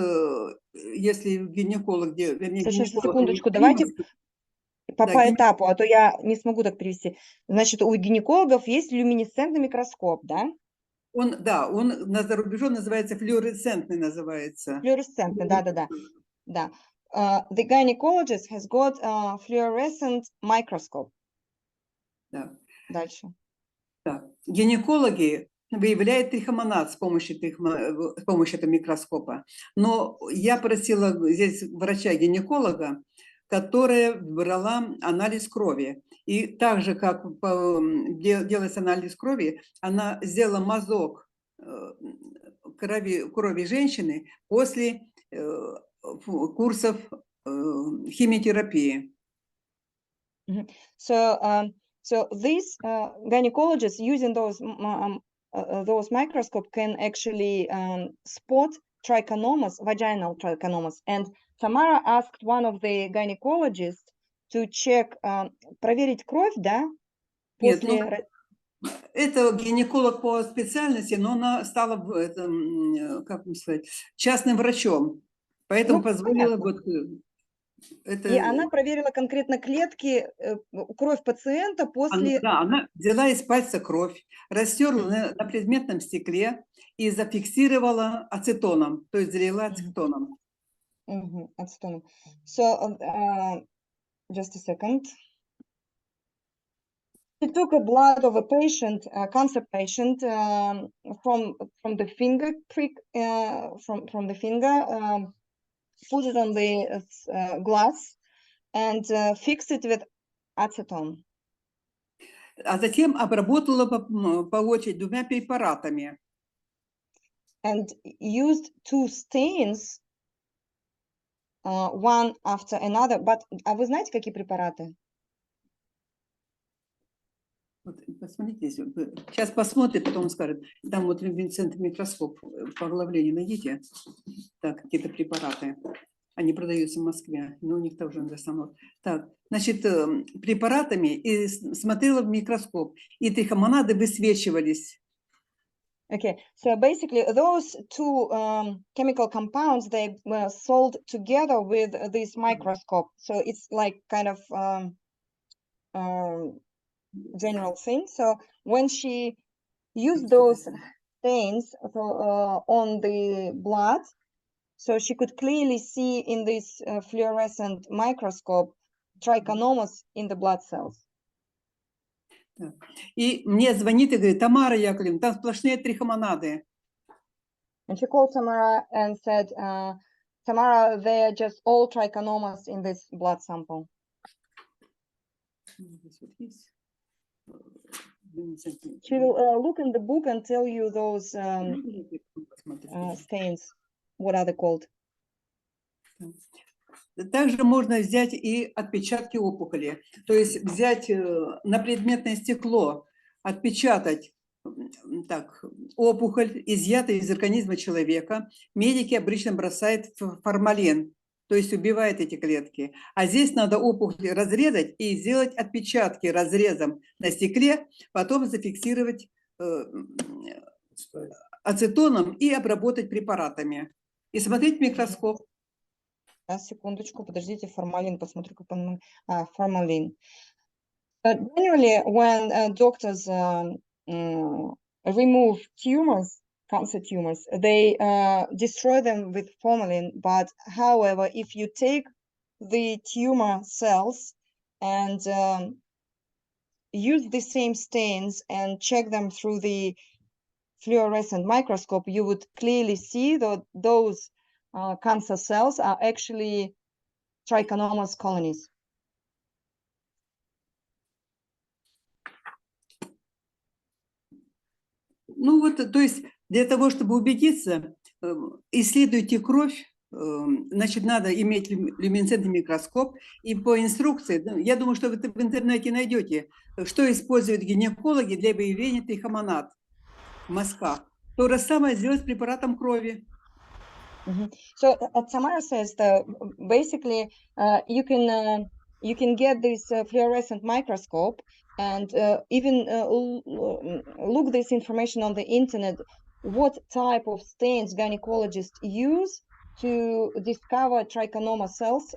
если гинеколог, вернее, Сейчас, гинеколог, секундочку, давайте по этапу, а то я не смогу так перевести. Значит, у гинекологов есть люминесцентный микроскоп, да? Он за рубежом называется флуоресцентный, называется. Флуоресцентный, да. The gynecologist has got a fluorescent microscope. Да. Дальше. Так. Гинекологи выявляют трихомонад с помощью этого микроскопа. Но я просила здесь врача-гинеколога, которая брала анализ крови. И так же, как делается анализ крови, она сделала мазок крови женщины после курсов химиотерапии. So these gynecologists using those microscope can actually spot trichomonas, vaginal trichomonas. And Tamara asked one of the gynecologists to check, проверить кровь, да? После... Это гинеколог по специальности, но она стала, как вам сказать, частным врачом. Поэтому позволила вот это... И она проверила конкретно клетки, кровь пациента после... Она взяла из пальца кровь, растерла на предметном стекле и зафиксировала ацетоном, то есть залила ацетоном. Ацетоном. So, just a second. She took a blood of a patient, a cancer patient, from the finger prick, from the finger, put it on the glass and fixed it with acetone. А затем обработала по очереди двумя препаратами. And used two stains, one after another. But, а вы знаете, какие препараты? Вот, посмотрите, сейчас посмотрит, потом скажет. Там вот люминесцентный микроскоп по оглавлению найдите. Так, какие-то препараты. Они продаются в Москве, но у них тоже достанут. Так, значит, препаратами и смотрела в микроскоп, и трихомонады высвечивались. Okay, so basically those two chemical compounds, they were sold together with this microscope. So it's like kind of general thing. So when she used those stains on the blood, so she could clearly see in this fluorescent microscope trichomonas in the blood cells. И мне звонит и говорит: Тамара Яковлевна, там сплошные трихомонады. And she called Tamara and said, Tamara, they are just all trichomonas in this blood sample. She will look in the book and tell you those stains. What are they called? Также можно взять и отпечатки опухоли, то есть взять на предметное стекло, отпечатать так, опухоль, изъятая из организма человека. Медики обычно бросают формалин, то есть убивает эти клетки. А здесь надо опухоль разрезать и сделать отпечатки разрезом на стекле, потом зафиксировать ацетоном и обработать препаратами. И смотреть в микроскоп. Секундочку, подождите, формалин, посмотрю, как он... формалин. Generally, when doctors remove tumors, cancer tumors, they destroy them with formalin. But however, if you take the tumor cells and use the same stains and check them through the fluorescent microscope, you would clearly see that those cancer cells are actually trichomonas colonies. Ну вот, то есть для того, чтобы убедиться, исследуйте кровь, значит, надо иметь люминесцентный микроскоп, и по инструкции, я думаю, что вы в интернете найдете, что используют гинекологи для выявления трихомонад в мазках. То же самое сделать с препаратом крови. So Tamara says that basically you can get this fluorescent microscope and even look this information on the internet, what type of stains gynecologists use to discover trichinoma cells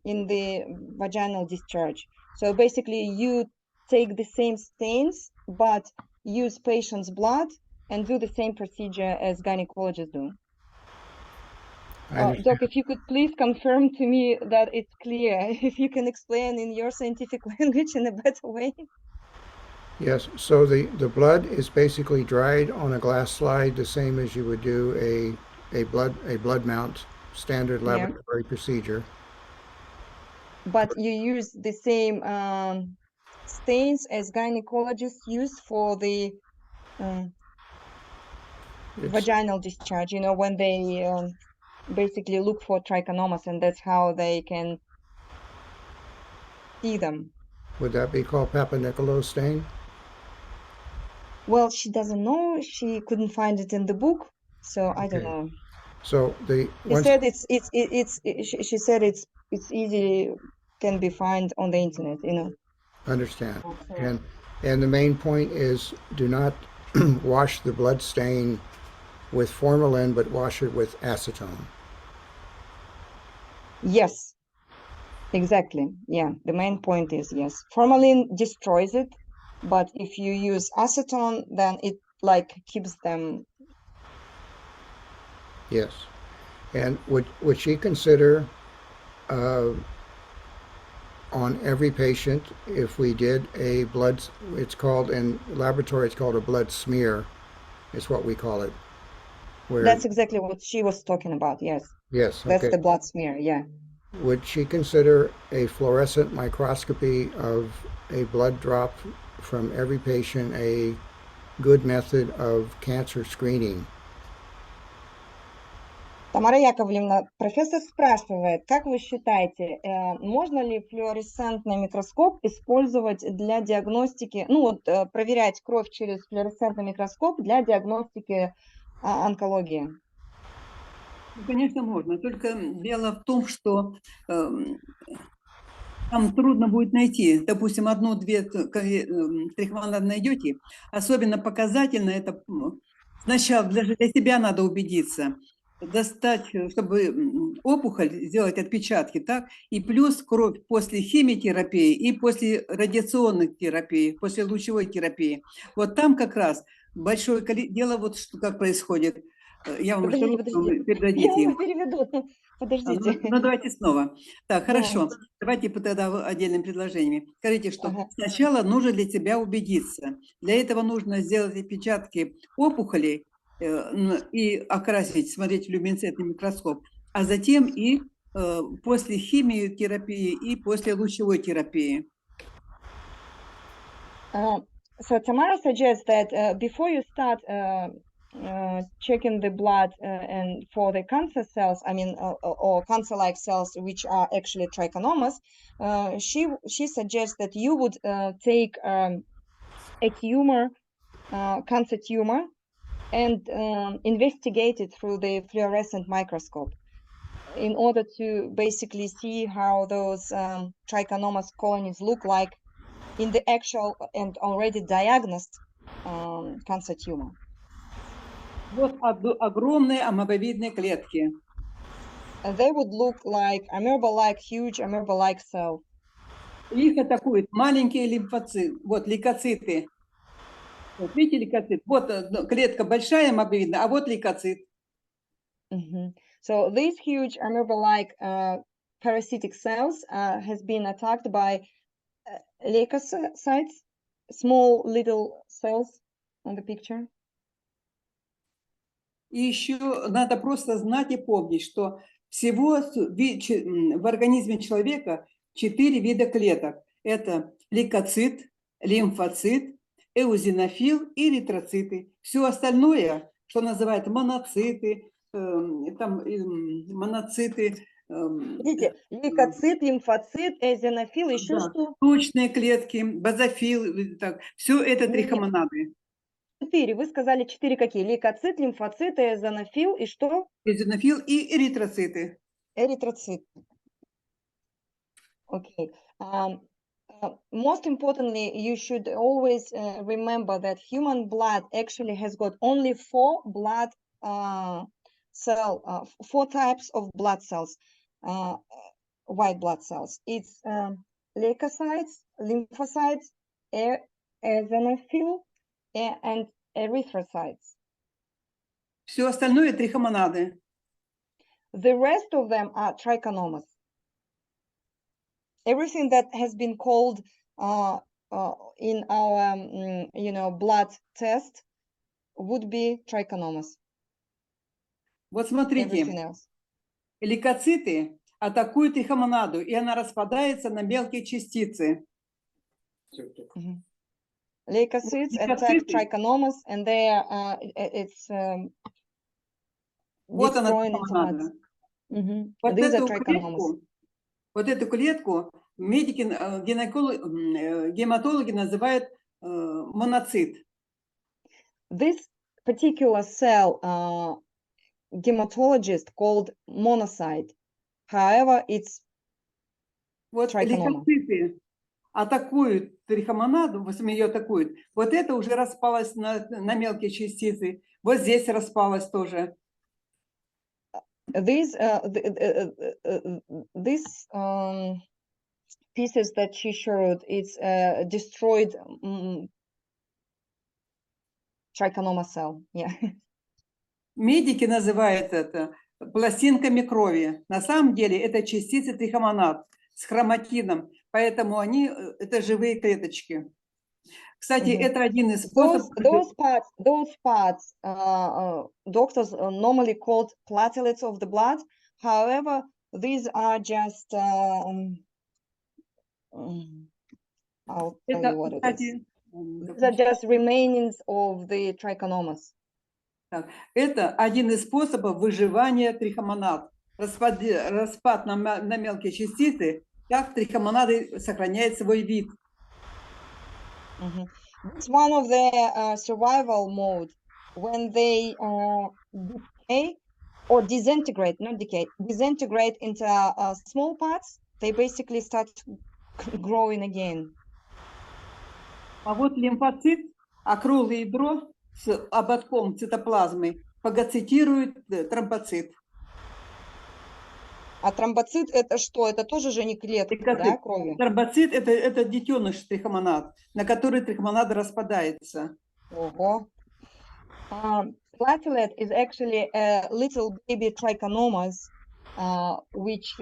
in the vaginal discharge. So basically you take the same stains but use patient's blood and do the same procedure as gynecologists do. Doc, if you could please confirm to me that it's clear, if you can explain in your scientific language in a better way. Yes, so the blood is basically dried on a glass slide, the same as you would do a blood mount standard laboratory procedure. But you use the same stains as gynecologists use for the vaginal discharge, you know, when they basically look for trichomonas, and that's how they can see them. Would that be called Papa Nicolau stain? Well, she doesn't know. She couldn't find it in the book, so I don't know. So She said she said it's easy, can be found on the internet, you know. Understand. And the main point is, do not wash the blood stain with formalin, but wash it with acetone. Yes, exactly. Yeah, the main point is yes. Formalin destroys it, but if you use acetone, then it like keeps them. Yes. And would she consider on every patient, if we did a blood, it's called in laboratory, it's called a blood smear, is what we call it. That's exactly what she was talking about. Yes. Yes. That's the blood smear. Yeah. Would she consider a fluorescent microscopy of a blood drop from every patient a good method of cancer screening? Тамара Яковлевна, профессор спрашивает, как вы считаете, можно ли флуоресцентный микроскоп использовать для диагностики, ну вот проверять кровь через флуоресцентный микроскоп для диагностики онкологии? Конечно, можно. Только дело в том, что там трудно будет найти. Допустим, одну-две трихомонады найдете. Особенно показательно это сначала даже для себя надо убедиться. Достать, чтобы опухоль, сделать отпечатки, так? И плюс кровь после химиотерапии и после радиационной терапии, после лучевой терапии. Вот там как раз большое дело, вот что как происходит. Я вам передадите. Я вам переведу. Подождите. Ну, давайте снова. Так, хорошо. Давайте тогда отдельными предложениями. Скажите, что сначала нужно для себя убедиться. Для этого нужно сделать отпечатки опухолей и окрасить, смотреть в люминесцентный микроскоп, а затем и после химиотерапии и после лучевой терапии. So Tamara suggests that before you start checking the blood and for the cancer cells, I mean, or cancer-like cells, which are actually trichomonas, she suggests that you would take a tumor, cancer tumor, and investigate it through the fluorescent microscope in order to basically see how those trichomonas colonies look like in the actual and already diagnosed cancer tumor. Вот огромные амебовидные клетки. They would look like amoeba-like, huge amoeba-like cell. Их атакуют маленькие лимфоциты, вот лейкоциты. Вот видите лейкоцит? Вот клетка большая амебовидная, а вот лейкоцит. So these huge amoeba-like parasitic cells has been attacked by leukocytes, small little cells on the picture. И еще надо просто знать и помнить, что всего в организме человека 4 вида клеток. Это лейкоцит, лимфоцит, эозинофил и эритроциты. Все остальное, что называют моноциты, моноциты. Видите, лейкоцит, лимфоцит, эозинофил, еще Да, что? тучные клетки, базофил, так, все это трихомонады. 4. Вы сказали 4 какие? Лейкоцит, лимфоцит, эозинофил и что? Эозинофил и эритроциты. Erythrocyte. Okay. Most importantly, you should always remember that human blood actually has got only 4 blood four types of blood cells, white blood cells. It's leukocytes, lymphocytes, eosinophil, and erythrocytes. Все остальное трихомонады. The rest of them are trichomonas. Everything that has been called in our blood test would be trichomonas. Вот смотрите, Everything else. лейкоциты атакуют трихомонаду, и она распадается на мелкие частицы. Leukocytes attack trichomonas, and they are it's Вот она destroying into трихомонада. mass. Вот These are trichomonas. эту клетку медики, гематологи называют моноцит. This particular cell, hematologist called monocyte. However, it's Вот trichomona. лейкоциты атакуют трихомонаду, ее атакуют. Вот это уже распалось на мелкие частицы. Вот здесь распалось тоже. These pieces that she showed, it's destroyed trichinoma cell. Yeah. Медики называют это пластинками крови. На самом деле это частицы трихомонад с хроматином, поэтому они это живые клеточки. Кстати, это один из способов. Those parts, doctors normally called platelets of the blood. However, these are just I'll tell you what it is. These are just remainings of the trichomonas. Это один из способов выживания трихомонад. Распад на мелкие частицы, как трихомонады сохраняют свой вид. It's one of their survival mode when they decay or disintegrate, not decay, disintegrate into small parts. They basically start growing again. А вот лимфоцит, округлое ядро с ободком цитоплазмы фагоцитирует тромбоцит. А тромбоцит это что? Это тоже же не клетка, да, крови? Тромбоцит это детеныш трихомонад, на который трихомонада распадается. Ого. Platelet is actually a little baby trichomonas, which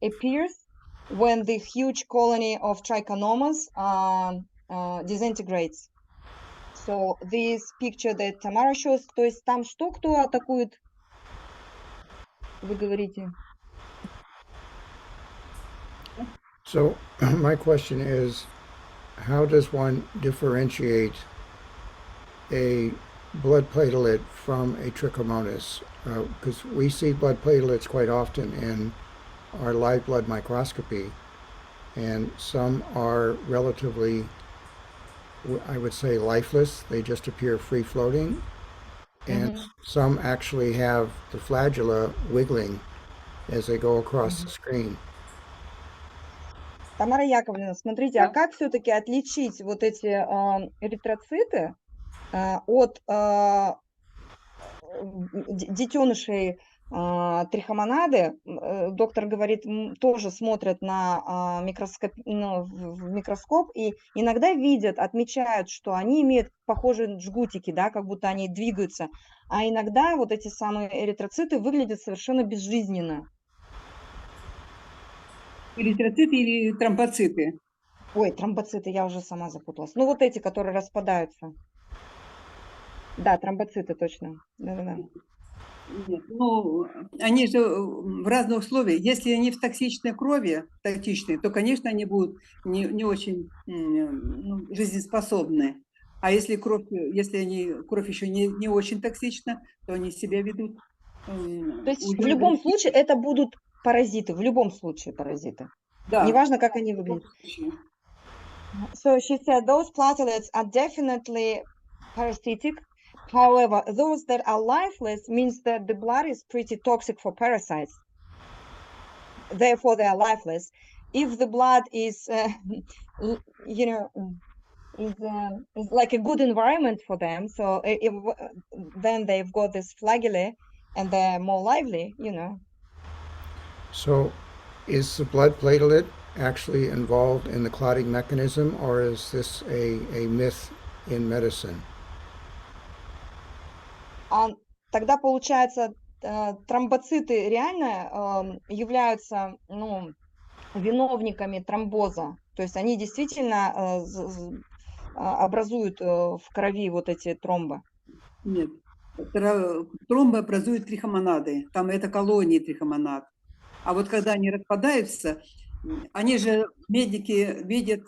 appears when the huge colony of trichomonas disintegrates. So this picture that Tamara shows, то есть там что, кто атакует? Вы говорите. So my question is, how does one differentiate a blood platelet from a trichomonas? Because we see blood platelets quite often in our live blood microscopy, and some are relatively, I would say, lifeless. They just appear free floating, and some actually have the flagella wiggling as they go across the screen. Тамара Яковлевна, смотрите, а как все-таки отличить вот эти эритроциты от детенышей трихомонады? Доктор говорит, тоже смотрят на микроскоп, в микроскоп и иногда видят, отмечают, что они имеют похожие жгутики, да, как будто они двигаются, а иногда вот эти самые эритроциты выглядят совершенно безжизненно. Эритроциты или тромбоциты? Ой, тромбоциты, я уже сама запуталась. Ну, вот эти, которые распадаются. Да, тромбоциты, точно. Да-да-да. Нет, ну, они же в разных условиях. Если они в токсичной крови, токсичные, то, конечно, они будут не очень жизнеспособны. А если кровь еще не очень токсична, то они себя ведут. То есть в любом случае это будут паразиты, в любом случае паразиты. Да. Неважно, как они выглядят. So she said those platelets are definitely parasitic. However, those that are lifeless means that the blood is pretty toxic for parasites. Therefore, they are lifeless. If the blood is, is like a good environment for them, so then they've got this flagellae and they're more lively, So, is the blood platelet actually involved in the clotting mechanism, or is this a myth in medicine? Тогда получается, тромбоциты реально являются, виновниками тромбоза. То есть они действительно образуют в крови вот эти тромбы. Нет. Тромбы образуют трихомонады. Там это колонии трихомонад. А вот когда они распадаются, они же, медики, видят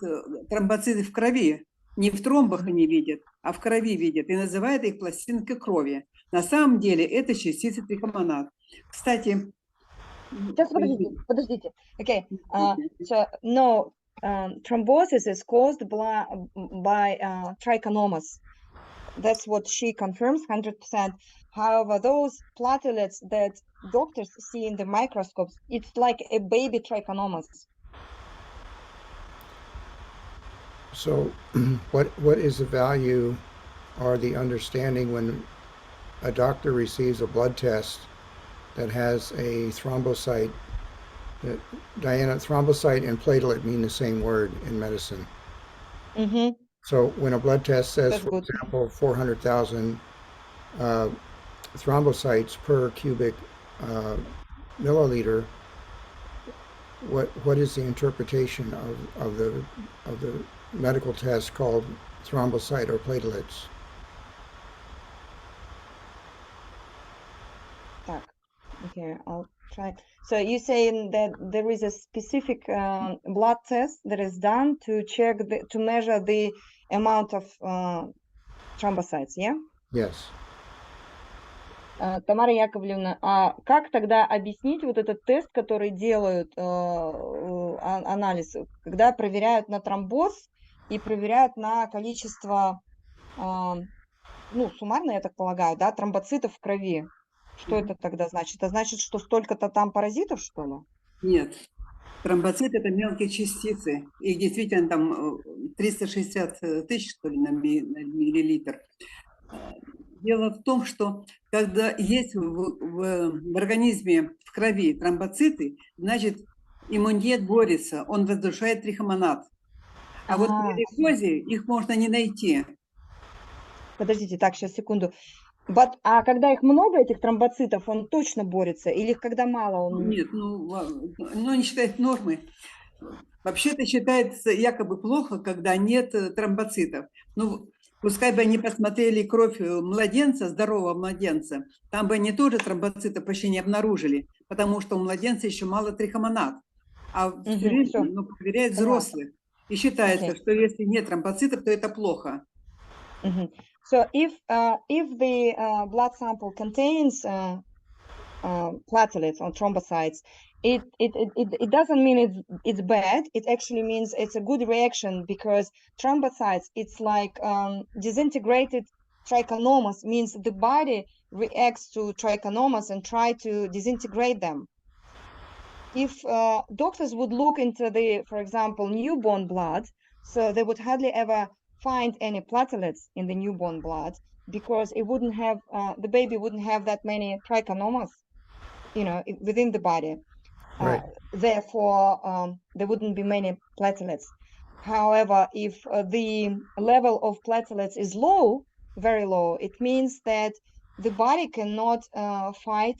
тромбоциты в крови. Не в тромбах они видят, а в крови видят. И называют их пластинкой крови. На самом деле это частицы трихомонад. Кстати... Сейчас, подождите. Okay. So, no, thrombosis is caused by trichomonas. That's what she confirms 100%. However, those platelets that doctors see in the microscopes, it's like a baby trichomonas. So, what is the value or the understanding when a doctor receives a blood test that has a thrombocyte? Diana, thrombocyte and platelet mean the same word in medicine. So when a blood test says, for example, 400,000 thrombocytes per cubic milliliter, what is the interpretation of the medical test called thrombocyte or platelets? Okay, I'll try. So you're saying that there is a specific blood test that is done to check to measure the amount of thrombocytes, yeah? Yes. Тамара Яковлевна, а как тогда объяснить вот этот тест, который делают анализ, когда проверяют на тромбоз и проверяют на количество, суммарно, я так полагаю, да, тромбоцитов в крови? Что это тогда значит? Это значит, что столько-то там паразитов, что ли? Нет. Тромбоциты – это мелкие частицы. Их действительно там 360 тысяч, что ли, на миллилитр. Дело в том, что когда есть в организме, в крови тромбоциты, значит, иммунитет борется, он разрушает трихомонад. А вот в глюкозе их можно не найти. Подождите, так, сейчас, секунду. А когда их много, этих тромбоцитов, он точно борется? Или когда мало? Он... Нет, не считает нормой. Вообще-то считается якобы плохо, когда нет тромбоцитов. Пускай бы они посмотрели кровь младенца, здорового младенца, там бы они тоже тромбоциты почти не обнаружили, потому что у младенца еще мало трихомонад. А все время проверяют взрослых. И считается, Okay. что если нет тромбоцитов, то это плохо. So if the blood sample contains platelets or thrombocytes, it doesn't mean it's bad. It actually means it's a good reaction, because thrombocytes, it's like disintegrated trichomonas, means the body reacts to trichomonas and try to disintegrate them. If doctors would look into the, for example, newborn blood, so they would hardly ever find any platelets in the newborn blood, because it wouldn't have the baby wouldn't have that many trichomonas, within the body. Right. Therefore, there wouldn't be many platelets. However, if the level of platelets is low, very low, it means that the body cannot fight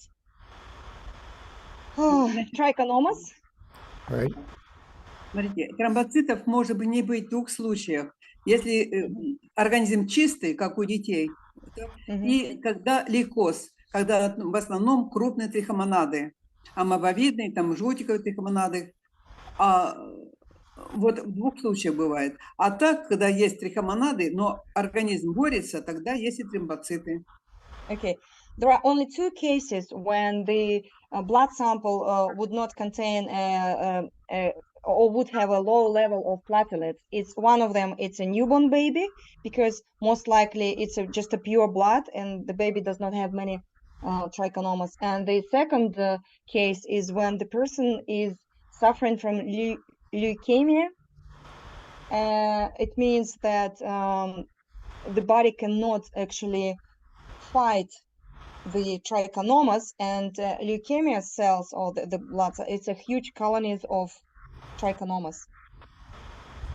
trichomonas. Right. Смотрите, тромбоцитов может не быть в двух случаях. Если организм чистый, как у детей, и когда лейкоз, когда в основном крупные трихомонады, амебовидные, там жгутиковые трихомонады, вот в двух случаях бывает. А так, когда есть трихомонады, но организм борется, тогда есть и тромбоциты. Okay, there are only two cases when the blood sample would not contain or would have a low level of platelets. It's one of them, it's a newborn baby, because most likely it's just a pure blood and the baby does not have many trichomonas. And the second case is when the person is suffering from leukemia. It means that the body cannot actually fight the trichomonas, and leukemia cells, or the blood, it's a huge colonies of trichomonas.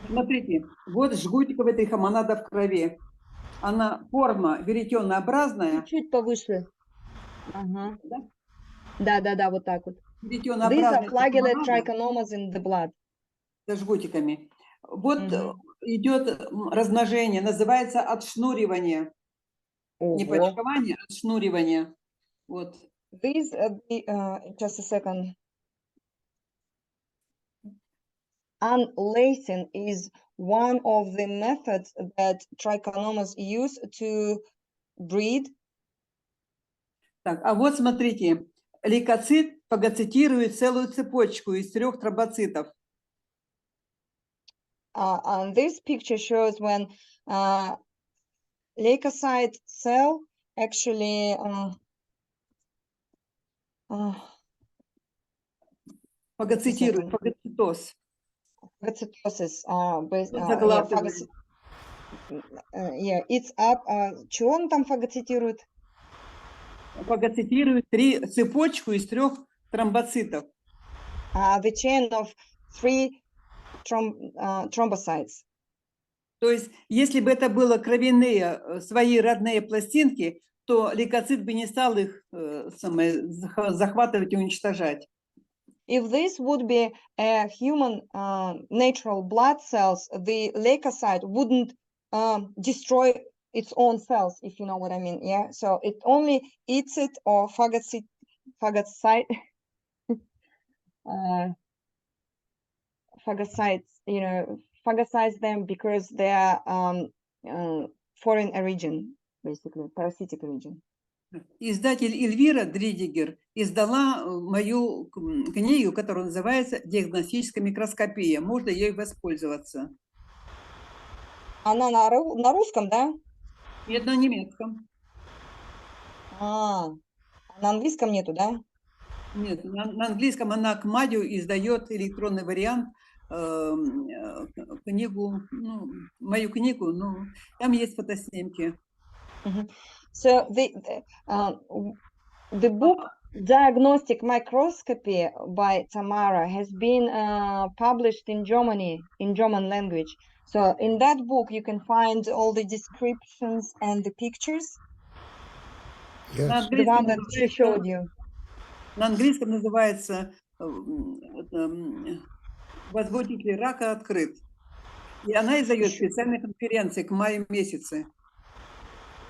Смотрите, вот жгутиковая трихомонада в крови. Она форма веретенообразная. Чуть повыше. Ага. Да, вот так вот. These are Веретенообразная flagellate трихомонада trichomonas in the blood. с жгутиками. Вот идет размножение, называется отшнуривание. Не почкование, а отшнуривание. Вот. These, just a second. Unlacing is one of the methods that trichomonas use to breed. Так, а вот смотрите, лейкоцит фагоцитирует целую цепочку из 3 тромбоцитов. And this picture shows when leukocyte cell actually Фагоцитирует, фагоцитоз. Phagocytosis, it's up. Чего он там фагоцитирует? Фагоцитирует цепочку из 3 тромбоцитов. The chain of 3 thrombocytes. То есть, если бы это было кровяные, свои родные пластинки, то лейкоцит бы не стал их захватывать и уничтожать. If this would be a human natural blood cells, the leukocyte wouldn't destroy its own cells, if you know what I mean. Yeah, so it only eats it or phagocytes phagocytes them because they are foreign origin, basically parasitic origin. Издатель Эльвира Дридигер издала мою книгу, которая называется «Диагностическая микроскопия». Можно ей воспользоваться. Она на русском, да? Нет, на немецком. На английском нету, да? Нет, на английском она к маю издает электронный вариант, книгу, мою книгу, там есть фотоснимки. So the book Diagnostic Microscopy by Tamara has been published in Germany, in German language. So in that book you can find all the descriptions and the pictures. Yes. The one that she showed you. На английском называется «Возбудитель рака открыт». И она издает специальные конференции к маю месяце.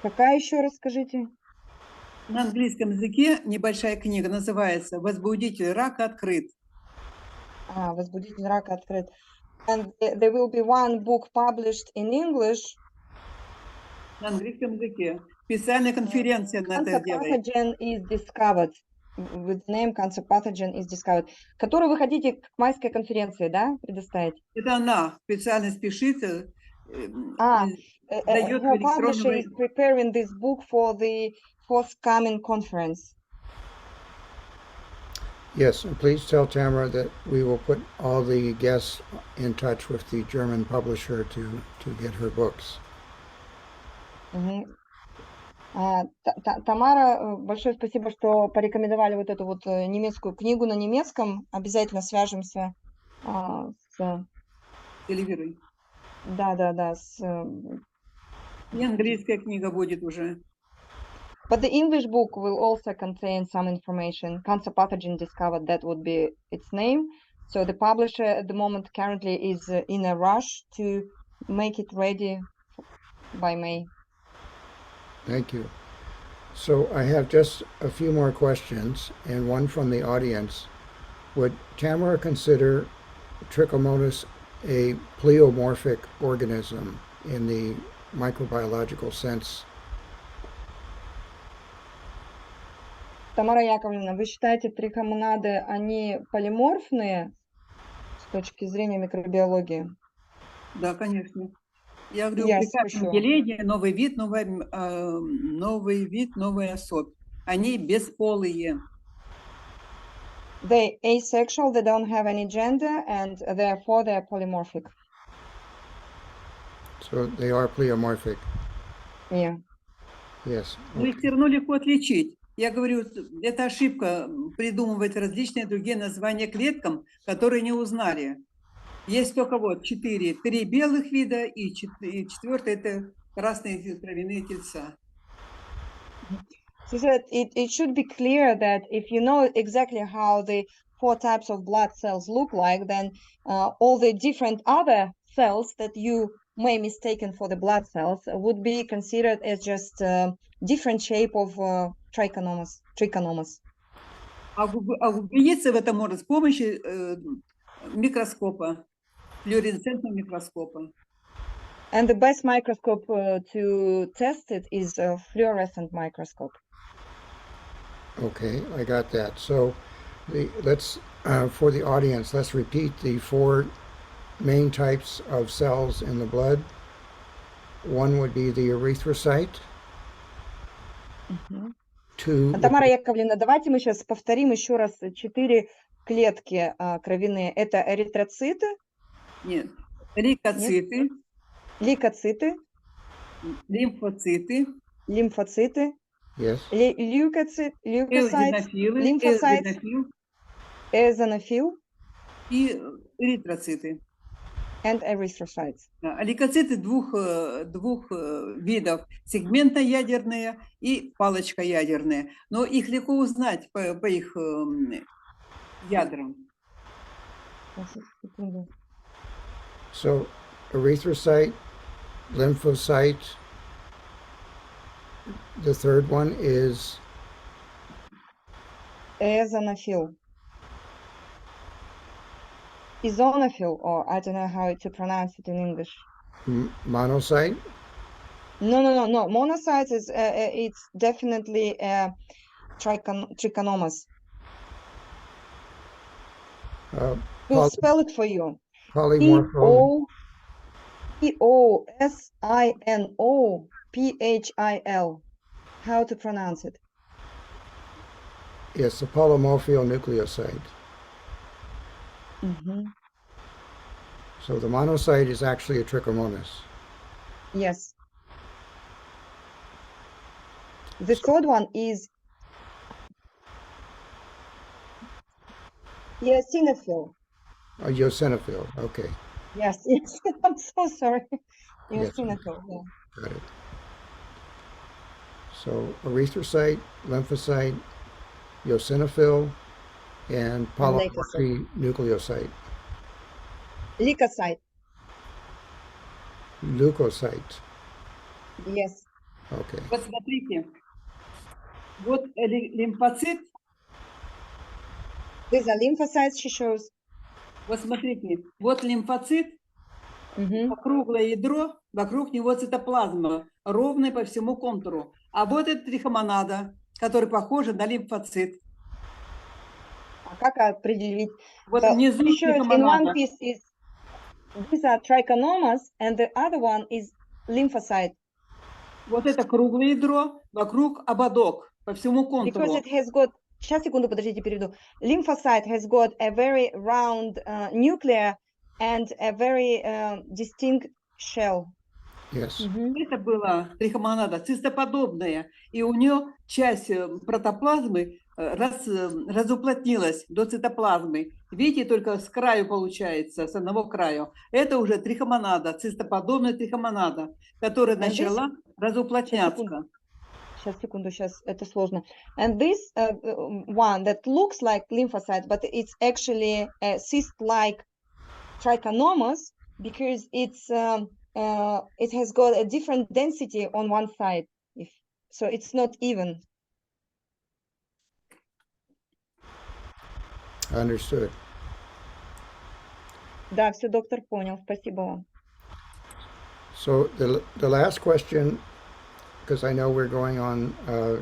Какая еще раз скажите? На английском языке небольшая книга называется «Возбудитель рака открыт». Возбудитель рака открыт. And there will be one book published in English. На английском языке. Специальная конференция на это Cancer делает. pathogen is discovered. With the name cancer pathogen is discovered. Который вы хотите к майской конференции, да, предоставить? Это она специально спешит, дает в Her publisher электронном... is preparing this book for the forthcoming conference. Yes, and please tell Tamara that we will put all the guests in touch with the German publisher to get her books. Тамара, большое спасибо, что порекомендовали вот эту вот немецкую книгу на немецком. Обязательно свяжемся с... Делегируй. Да, с... И английская книга будет уже. But the English book will also contain some information. Cancer pathogen discovered, that would be its name. So the publisher at the moment currently is in a rush to make it ready by May. Thank you. So I have just a few more questions, and one from the audience. Would Tamara consider Trichomonas a pleomorphic organism in the microbiological sense? Тамара Яковлевна, вы считаете, трихомонады, они полиморфные с точки зрения микробиологии? Да, конечно. Я говорю, Yes, при for каждом sure. делении новый вид, новая особь. Они бесполые. They asexual, they don't have any gender, and therefore they're polymorphic. So they are pleomorphic. Yeah. Yes. Но их все равно легко отличить. Я говорю, это ошибка придумывать различные другие названия клеткам, которые не узнали. Есть только вот 3 белых вида, и 4 это красные травяные тельца. So that it should be clear that if you know exactly how the 4 types of blood cells look like, then all the different other cells that you may mistaken for the blood cells would be considered as just different shape of trichomonas. А убедиться в этом можно с помощью микроскопа, флуоресцентного микроскопа. And the best microscope to test it is a fluorescent microscope. Okay, I got that. So let's for the audience, let's repeat the 4 main types of cells in the blood. One would be the erythrocyte. Тамара Яковлевна, давайте мы сейчас повторим еще раз 4 клетки кровяные. Это эритроциты. Нет, лейкоциты. Лейкоциты. Лимфоциты. Лимфоциты. Yes. Лейкоциты. Эозинофилы. Лимфоциты. Эозинофил. И эритроциты. And erythrocytes. А лейкоциты двух видов: сегментно-ядерные и палочкоядерные. Но их легко узнать по их ядрам. So erythrocyte, lymphocyte. The third one is Eosinophil. Eosinophil, or I don't know how to pronounce it in English. monocyte. No. Monocytes is it's definitely trichomonas. We'll spell it for you. Polymorpho. Eosinophil. How to pronounce it? Yes, the polymorphial nucleoside. So the monocyte is actually a trichomonas. Yes. The third one is eosinophil. A eosinophil. Okay, Yes. I'm so sorry. Yes. Eosinophil. Yeah. got it. So erythrocyte, lymphocyte, eosinophil, and polymorphic nucleocyte. Leukocyte. Leukocyte. Yes. Okay. Вот смотрите, вот лимфоцит. These are lymphocytes she shows. Вот смотрите, вот лимфоцит, Мгм. круглое ядро, вокруг него цитоплазма, ровная по всему контуру. А вот это трихомонада, которая похожа на лимфоцит. А как определить? Вот So внизу you showed in one трихомонада. piece is these are trichomonas, and the other one is lymphocyte Вот это круглое ядро, вокруг ободок по всему because контуру. it has got. Сейчас, секунду, подождите, перейду. Lymphocyte has got a very round nuclear and a very distinct shell. Yes. Мгм. Это была трихомонада цистоподобная, и у нее часть протоплазмы разуплотнилась до цитоплазмы. Видите, только с краю получается, с одного краю. Это уже трихомонада, цистоподобная трихомонада, которая And this, начала сейчас, разуплотняться. секунду. Сейчас, секунду, сейчас это сложно. And this one that looks like lymphocyte, but it's actually a cyst-like trichomonas because it has got a different density on one side. So it's not even. Understood. Да, все, доктор понял. Спасибо вам. So the last question, because I know we're going on a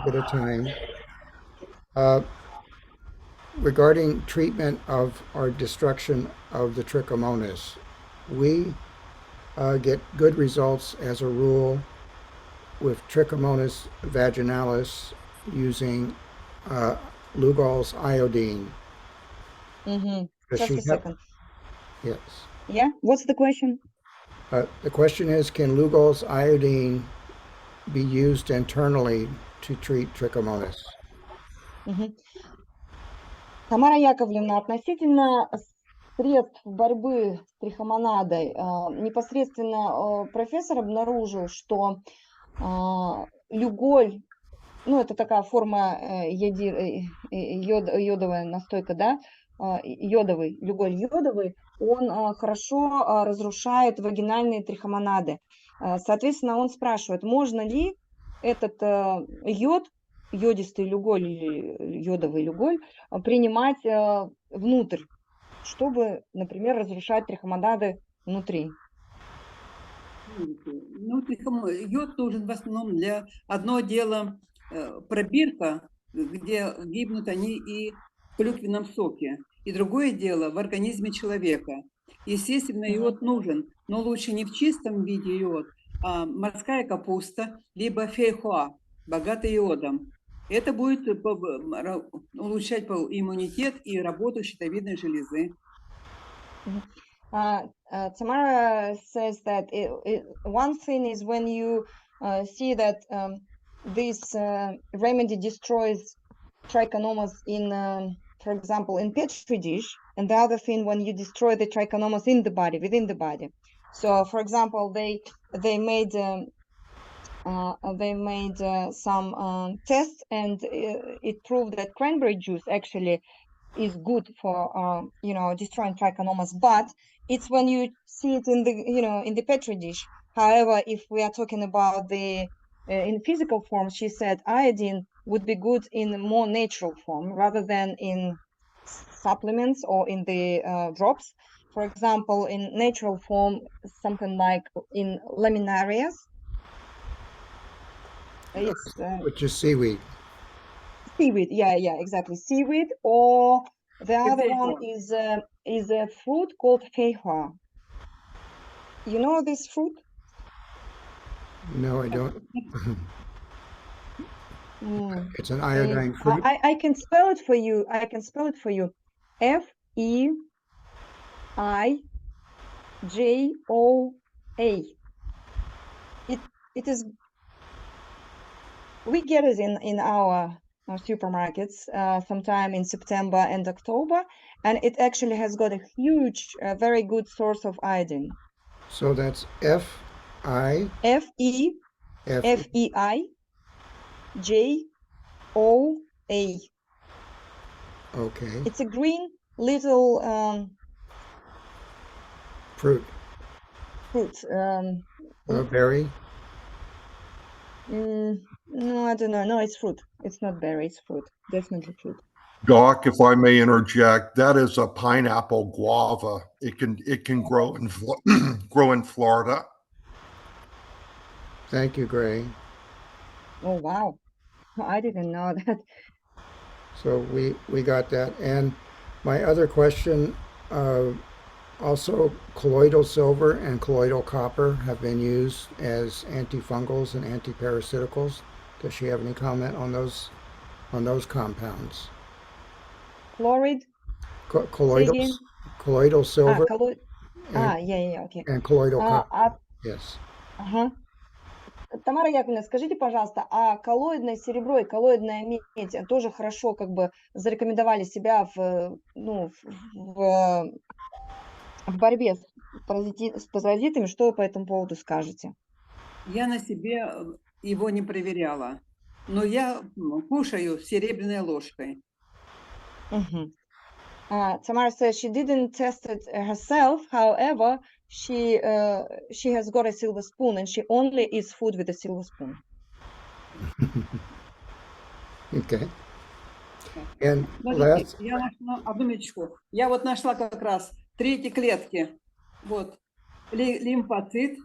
bit of time, regarding treatment of or destruction of the trichomonas, we get good results as a rule with Trichomonas vaginalis using Lugol's iodine. Мгм. Does Just she a have- second. Yes. Yeah, what's the question? The question is, can Lugol's iodine be used internally to treat trichomonas? Мгм. Тамара Яковлевна, относительно средств борьбы с трихомонадой, непосредственно профессор обнаружил, что люголь, ну, это такая форма йодовая настойка, да, йодовый, люголь йодовый, он хорошо разрушает вагинальные трихомонады. Соответственно, он спрашивает, можно ли этот йод, йодистый люголь или йодовый люголь принимать внутрь, чтобы, например, разрушать трихомонады внутри. Ну, йод нужен в основном для одно дело пробирка, где гибнут они и в клюквенном соке, и другое дело в организме человека. Естественно, йод нужен, но лучше не в чистом виде йод, а морская капуста, либо фейхоа, богатый йодом. Это будет улучшать иммунитет и работу щитовидной железы. Tamara says that one thing is when you see that this remedy destroys trichomonas in, for example, in petri dish, and the other thing when you destroy the trichomonas in the body, within the body. So, for example, they made some tests, and it proved that cranberry juice actually is good for destroying trichomonas, but it's when you see it in the in the petri dish. However, if we are talking about the in physical form, she said iodine would be good in more natural form rather than in supplements or in the drops. For example, in natural form, something like in laminarias. It's Which is seaweed. seaweed, yeah, exactly, seaweed, or the other one Feijoa. is a fruit called feijoa. You know this fruit? No, I don't. It's an iodine fruit. I can spell it for you. Feijoa. It is. We get it in our supermarkets sometime in September and October, and it actually has got a huge, very good source of iodine. So that's F-I. Feijoa. Okay. It's a green little Fruit. Berry. No, I don't know. No, it's fruit. It's not berry. It's fruit. Definitely fruit. Doc, if I may interject, that is a pineapple guava. It can grow in grow in Florida. Thank you, Gray. Oh, wow. I didn't know that. So we got that. And my other question, also colloidal silver and colloidal copper have been used as antifungals and antiparasiticals. Does she have any comment on those compounds? Chloride, say Colloidal, again. colloidal silver Colloid. and, Yeah, okay. and colloidal copper. А, Yes. ага. Тамара Яковлевна, скажите, пожалуйста, а коллоидное серебро и коллоидная медь тоже хорошо как бы зарекомендовали себя в борьбе с паразитами? Что вы по этому поводу скажете? Я на себе его не проверяла, но я кушаю серебряной ложкой. Tamara says she didn't test it herself. However, she has got a silver spoon and she only eats food with a silver spoon. Okay. And Смотрите, last, я нашла, одну минуточку, я вот нашла как раз 3 эти клетки. Вот, лимфоцит,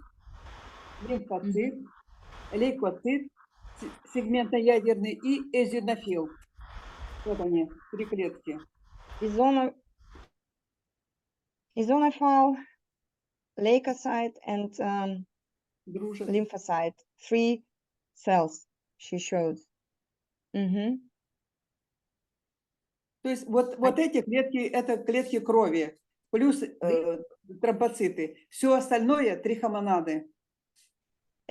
лейкоцит, сегментоядерный и эозинофил. Вот они, 3 клетки. Eosinophil, leukocyte, and Дружат. lymphocyte. 3 cells she showed. То есть вот эти клетки, это клетки крови, плюс тромбоциты. Все остальное трихомонады.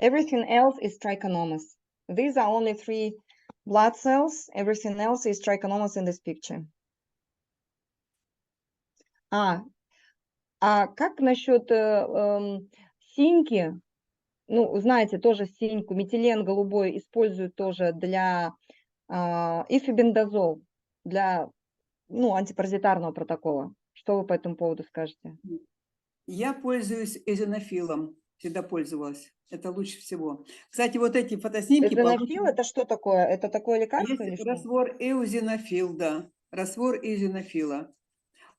Everything else is trichomonas. These are only 3 blood cells. Everything else is trichomonas in this picture. А как насчет синьки? Ну, знаете, тоже синьку, метилен голубой используют тоже для ифибендазол, для антипаразитарного протокола. Что вы по этому поводу скажете? Я пользуюсь эозинофилом, всегда пользовалась. Это лучше всего. Кстати, вот эти фотоснимки... Эозинофил это что такое? Это такое лекарство или Есть что? раствор эозинофил, да. Раствор эозинофила.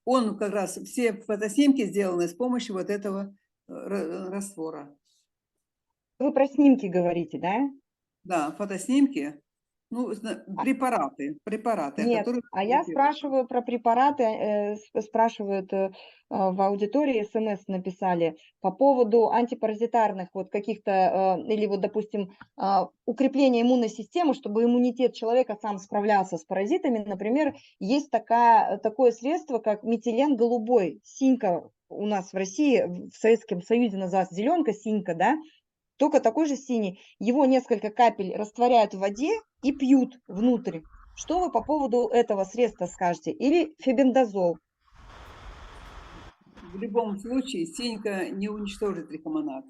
Он как раз, все фотоснимки сделаны с помощью вот этого раствора. Вы про снимки говорите, да? Да, фотоснимки. Ну, препараты, Нет, которые... я спрашиваю про препараты, спрашивают в аудитории, СМС написали по поводу антипаразитарных вот каких-то, или вот, допустим, укрепления иммунной системы, чтобы иммунитет человека сам справлялся с паразитами. Например, есть такое средство, как метилен голубой, синька у нас в России, в Советском Союзе называется зеленка, синька, да? Только такой же синий. Его несколько капель растворяют в воде и пьют внутрь. Что вы по поводу этого средства скажете? Или фебендазол? В любом случае, синька не уничтожит трихомонад.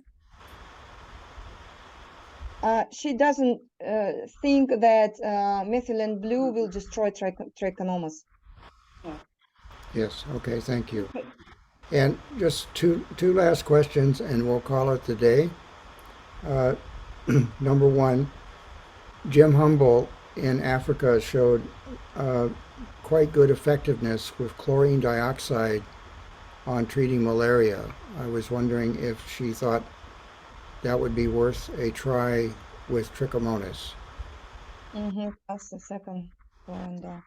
She doesn't think that methylene blue will destroy trichomonas. yes, okay, thank you. And just two last questions and we'll call it the day. Number one, Jim Humboldt in Africa showed quite good effectiveness with chlorine dioxide on treating malaria. I was wondering if she thought that would be worth a try with trichomonas. That's the second one.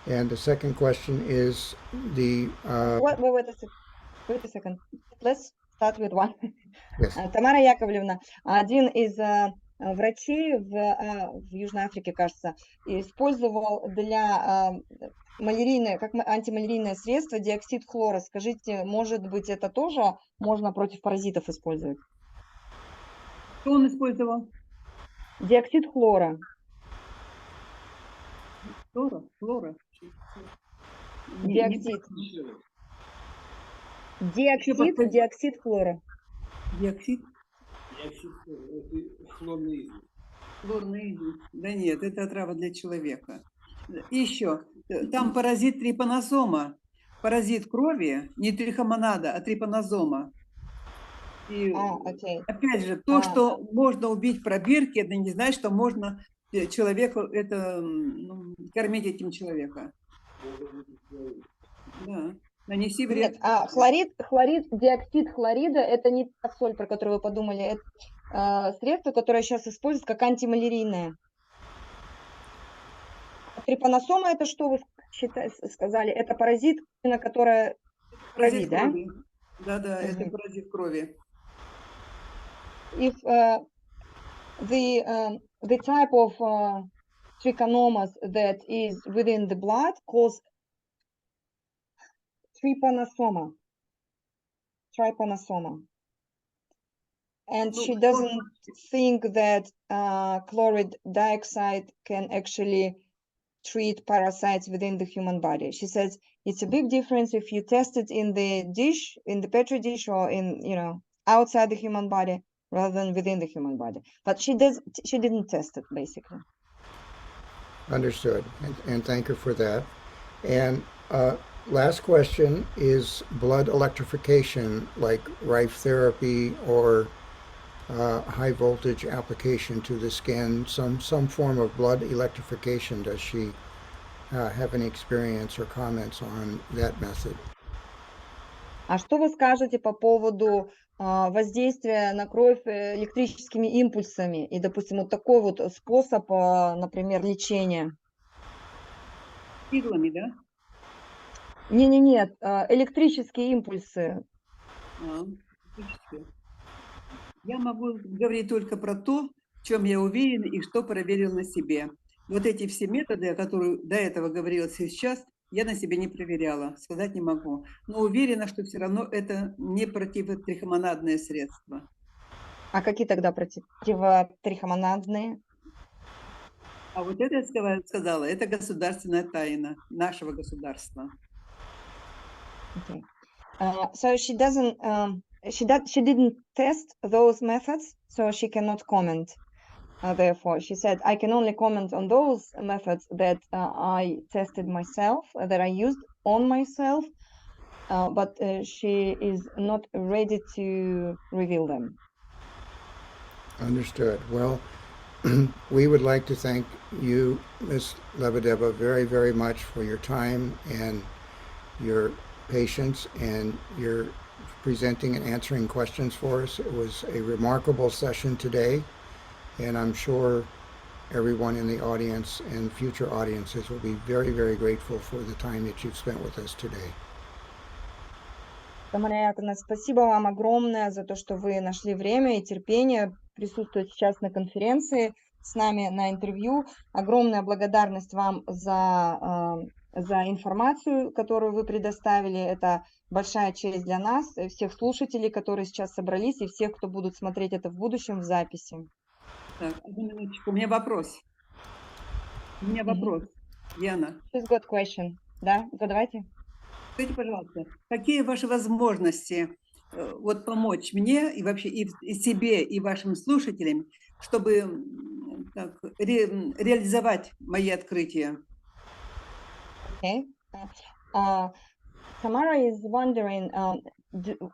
And the second question is the... Wait a second. Let's start with one. Yes. Тамара Яковлевна, один из врачей в Южной Африке, кажется, использовал для малярийное, как антималярийное средство диоксид хлора. Скажите, может быть, это тоже можно против паразитов использовать? Что он использовал? Диоксид хлора. Хлора? Диоксид. Диоксид хлора. Диоксид? Хлорный изюм. Да нет, это отрава для человека. И еще, там паразит трипанозома. Паразит крови, не трихомонада, а трипанозома. И опять же, то, что можно убить пробирки, это не значит, что можно человеку это кормить этим человека. Да. Нанеси Нет, вред. диоксид хлорида, это не та соль, про которую вы подумали. Это средство, которое сейчас используют как антималярийное. А трипаносома это что вы сказали? Это паразит, на которое Паразит крови, да? крови. Да, это Мгм. паразит крови. If the type of trichomonas that is within the blood calls trypanosoma. And Ну, she doesn't think that chloride dioxide can actually treat parasites within the human body. She says it's a big difference if you test it in the dish, in the petri dish, or in outside the human body rather than within the human body. But she didn't test it basically. Understood, and thank her for that. And last question is blood electrification, like Rife therapy or high voltage application to the skin, some form of blood electrification. Does she have any experience or comments on that method? А что вы скажете по поводу воздействия на кровь электрическими импульсами и, допустим, вот такой вот способ, например, лечения? Иглами, да? Нет, электрические импульсы. Электрические. Я могу говорить только про то, в чем я уверена и что проверил на себе. Вот эти все методы, о которых до этого говорила сейчас, я на себе не проверяла, сказать не могу. Но уверена, что все равно это не противотрихомонадное средство. А какие тогда противотрихомонадные? А вот это я сказала, это государственная тайна нашего государства. Okay. So she didn't test those methods, so she cannot comment. Therefore, she said, I can only comment on those methods that I tested myself, that I used on myself, but she is not ready to reveal them. Understood. Well, we would like to thank you, Ms. Lebedewa, very, very much for your time and your patience and your presenting and answering questions for us. It was a remarkable session today, and I'm sure everyone in the audience and future audiences will be very, very grateful for the time that you've spent with us today. Тамара Яковлевна, спасибо вам огромное за то, что вы нашли время и терпение присутствовать сейчас на конференции с нами на интервью. Огромная благодарность вам за информацию, которую вы предоставили. Это большая честь для нас, всех слушателей, которые сейчас собрались, и всех, кто будут смотреть это в будущем в записи. Так, одну минуточку. У меня вопрос. Яна. She's got question. Да, задавайте. Скажите, пожалуйста, какие ваши возможности вот помочь мне и вообще и себе, и вашим слушателям, чтобы так, реализовать мои открытия? Okay. Tamara is wondering,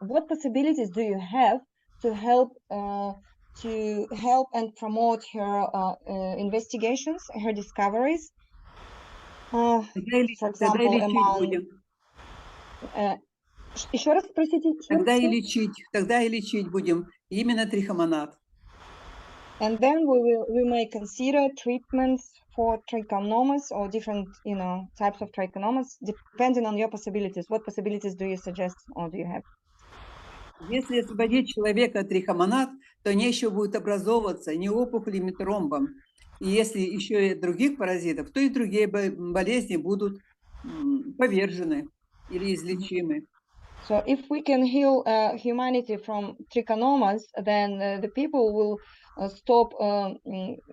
what possibilities do you have to help and promote her investigations, her discoveries? For example, among... Еще раз спросите. Тогда и лечить будем именно трихомонад. And then we may consider treatments for trichomonas or different, types of trichomonas, depending on your possibilities. What possibilities do you suggest or do you have? Если освободить человека от трихомонад, то они еще будут образовываться не опухолем, не тромбом. И если еще и других паразитов, то и другие болезни будут повержены или излечимы. So if we can heal humanity from trichomonas, then the people will stop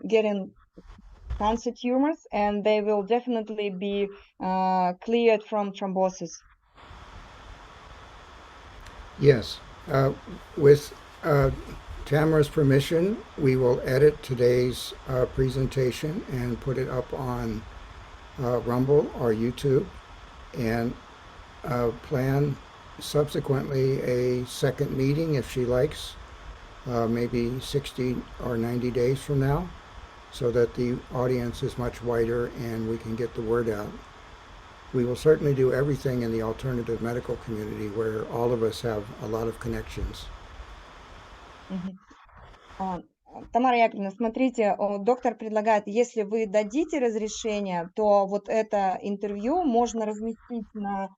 getting cancer tumors, and they will definitely be cleared from thrombosis. Yes. With Tamara's permission, we will edit today's presentation and put it up on Rumble or YouTube, and plan subsequently a second meeting if she likes, maybe 60 or 90 days from now, so that the audience is much wider and we can get the word out. we will certainly do everything in the alternative medical community where all of us have a lot of connections. Мгм. Тамара Яковлевна, смотрите, доктор предлагает, если вы дадите разрешение, то вот это интервью можно разместить на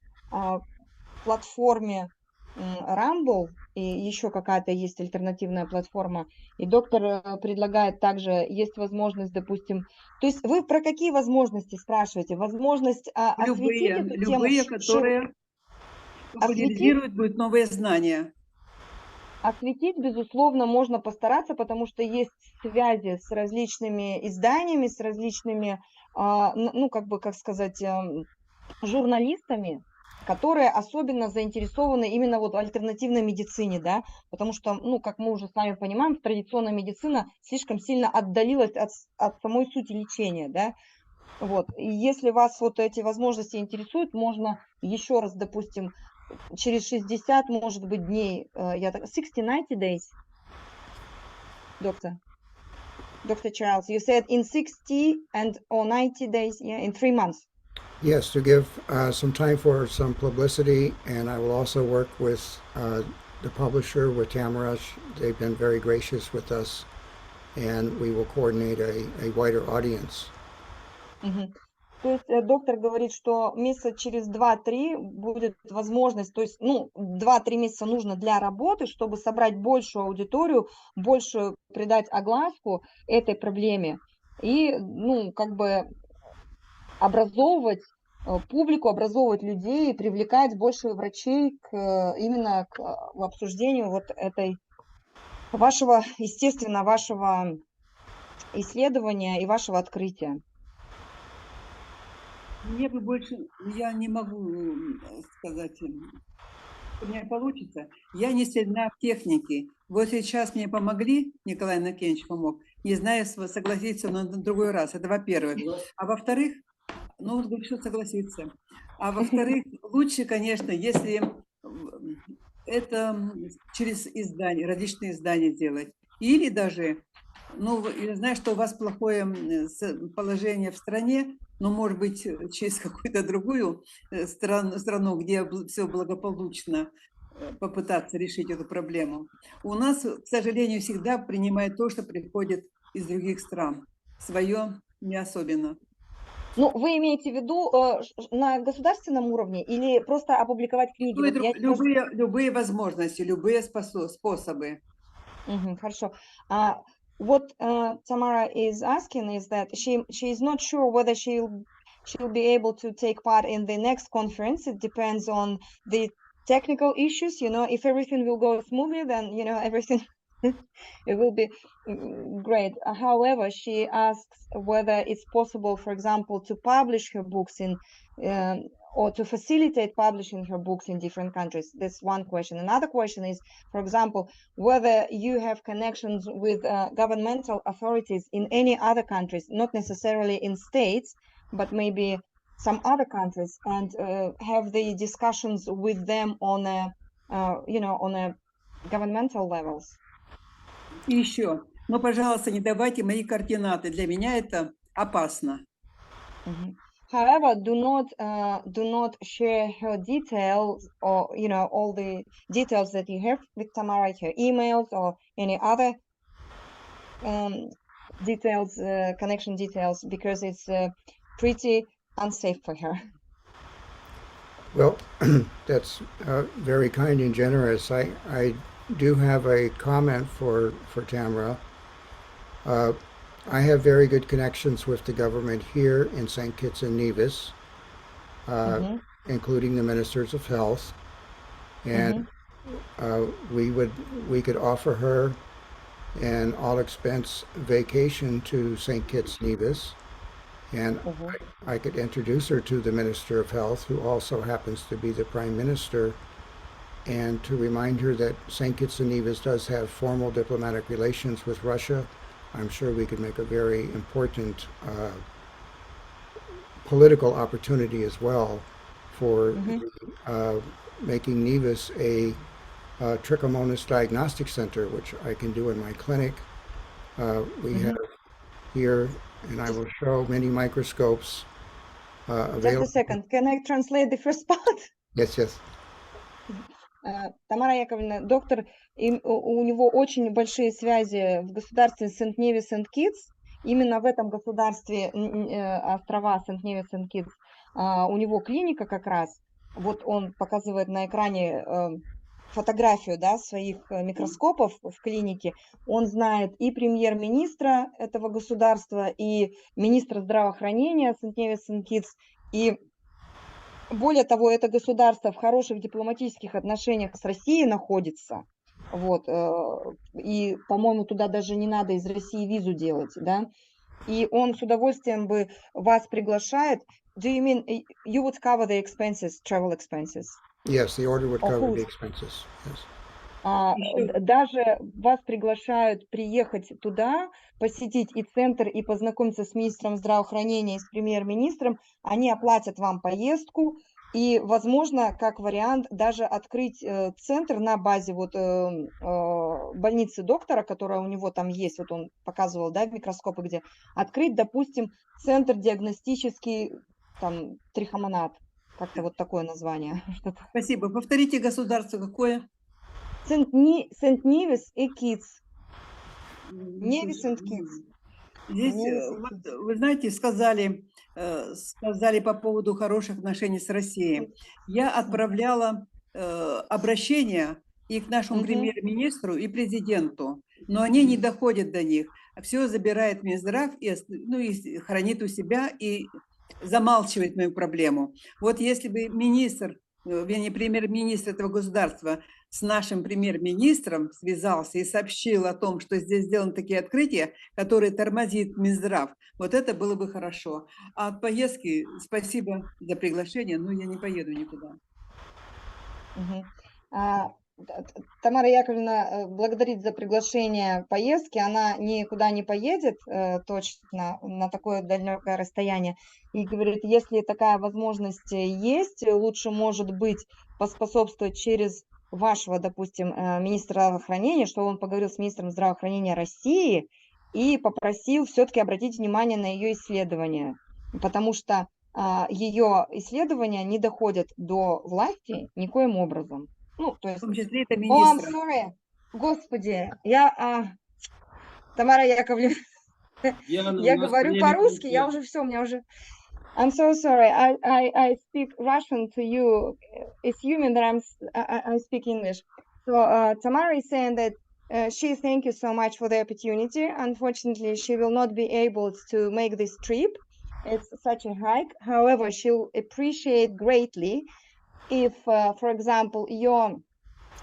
платформе Rumble, и еще какая-то есть альтернативная платформа. И доктор предлагает также, есть возможность, допустим, то есть вы про какие возможности спрашиваете? Возможность осветить эту тему, Любые, которые популяризируют будут новые знания. осветить, безусловно, можно постараться, потому что есть связи с различными изданиями, с различными, ну, как бы, как сказать, журналистами, которые особенно заинтересованы именно вот в альтернативной медицине, да, потому что, ну, как мы уже с вами понимаем, традиционная медицина слишком сильно отдалилась от самой сути лечения, да, вот. И если вас вот эти возможности интересуют, можно еще раз, допустим, через 60, может быть, дней, 60-90 days, Dr. Charles, you said in 60 or 90 days, yeah, in 3 months. Yes, to give some time for some publicity, and I will also work with the publisher, with Tamara. They've been very gracious with us, and we will coordinate a wider audience. То есть доктор говорит, что месяца через 2-3 будет возможность, то есть, ну, 2-3 месяца нужно для работы, чтобы собрать большую аудиторию, больше придать огласку этой проблеме и, ну, как бы образовывать публику, образовывать людей, привлекать больше врачей именно к обсуждению вот этой вашего, естественно, вашего исследования и вашего открытия. Мне бы больше, я не могу сказать, у меня получится. Я не сильна в технике. Вот сейчас мне помогли, Николай Накенович помог, не знаю, согласиться на другой раз. Это во-первых. А во-вторых, ну, вот говорю, что согласиться. А во-вторых, лучше, конечно, если это через издания, различные издания делать. Или даже, ну, я знаю, что у вас плохое положение в стране, но, может быть, через какую-то другую страну, где все благополучно, попытаться решить эту проблему. У нас, к сожалению, всегда принимают то, что приходит из других стран. Свое не особенно. Ну, вы имеете в виду на государственном уровне или просто опубликовать книги? Вот Любые возможности, любые способы. Хорошо. What Tamara is asking is that she is not sure whether she'll be able to take part in the next conference. It depends on the technical issues. You know, if everything will go smoothly, then you know everything it will be great. However, she asks whether it's possible, for example, to publish her books in or to facilitate publishing her books in different countries. That's one question. Another question is, for example, whether you have connections with governmental authorities in any other countries, not necessarily in states, but maybe some other countries, and have the discussions with them on a, on a governmental levels. И еще, но, пожалуйста, не давайте мои координаты. Для меня это опасно. However, do not share her details or all the details that you have with Tamara, her emails or any other details, connection details, because it's pretty unsafe for her. Well, that's very kind and generous. I do have a comment for Tamara. I have very good connections with the government here in St. Kitts and Nevis, including the ministers of health, and we could offer her an all-expense vacation to St. Kitts Nevis, and I could introduce her to the Minister of Health, who also happens to be the Prime Minister, and to remind her that St. Kitts and Nevis does have formal diplomatic relations with Russia. I'm sure we could make a very important political opportunity as well for making Nevis a trichomonas diagnostic center, which I can do in my clinic. We have here, and I will show many microscopes Just a available. second. Can I translate the first part? Yes, yes. Тамара Яковлевна, доктор, у него очень большие связи в государстве Сент-Невис энд Китс. Именно в этом государстве острова Сент-Невис энд Китс у него клиника как раз. Вот он показывает на экране фотографию, да, своих микроскопов в клинике. Он знает и премьер-министра этого государства, и министра здравоохранения Сент-Невис энд Китс, и более того, это государство в хороших дипломатических отношениях с Россией находится. Вот, и, по-моему, туда даже не надо из России визу делать, да. И он с удовольствием бы вас приглашает. Do you mean you would cover the expenses, travel expenses? Yes, the order would Of cover the course. expenses. Yes. Даже вас приглашают приехать туда, посетить и центр, и познакомиться с министром здравоохранения и с премьер-министром. Они оплатят вам поездку, и, возможно, как вариант, даже открыть центр на базе вот больницы доктора, которая у него там есть, вот он показывал, да, в микроскопы, где открыть, допустим, центр диагностический, там, трихомонад, как-то вот такое название. Спасибо. Повторите государство какое? Сент-Невис и Китс. Невис и Китс. Здесь, вот, вы знаете, сказали по поводу хороших отношений с Россией. Я отправляла обращения и к нашему премьер-министру, и президенту, но они не доходят до них. Все забирает Минздрав и хранит у себя и замалчивает мою проблему. Вот если бы министр, вернее, премьер-министр этого государства с нашим премьер-министром связался и сообщил о том, что здесь сделаны такие открытия, которые тормозит Минздрав, вот это было бы хорошо. А от поездки спасибо за приглашение, но я не поеду никуда. Тамара Яковлевна благодарит за приглашение поездки. Она никуда не поедет точно на такое далекое расстояние. И говорит, если такая возможность есть, лучше, может быть, поспособствовать через вашего, допустим, министра здравоохранения, что он поговорил с министром здравоохранения России и попросил все-таки обратить внимание на ее исследования, потому что ее исследования не доходят до власти никоим образом. Ну, то есть... В том числе это I'm министра. sorry. Господи, Тамара Яковлевна, я говорю по-русски, я уже все, у меня уже... I'm so sorry. I speak Russian to you, assuming that I speak English. So Tamara is saying that she thank you so much for the opportunity. Unfortunately, she will not be able to make this trip. It's such a hike. However, she'll appreciate greatly if, for example, your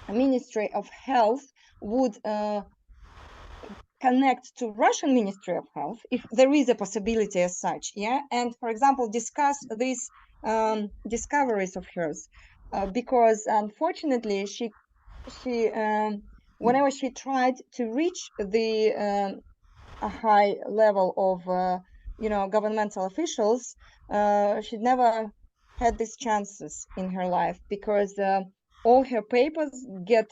Ministry of Health would connect to Russian Ministry of Health if there is a possibility as such, yeah, and for example discuss these discoveries of hers, because unfortunately she whenever she tried to reach the a high level of governmental officials, she never had these chances in her life because all her papers get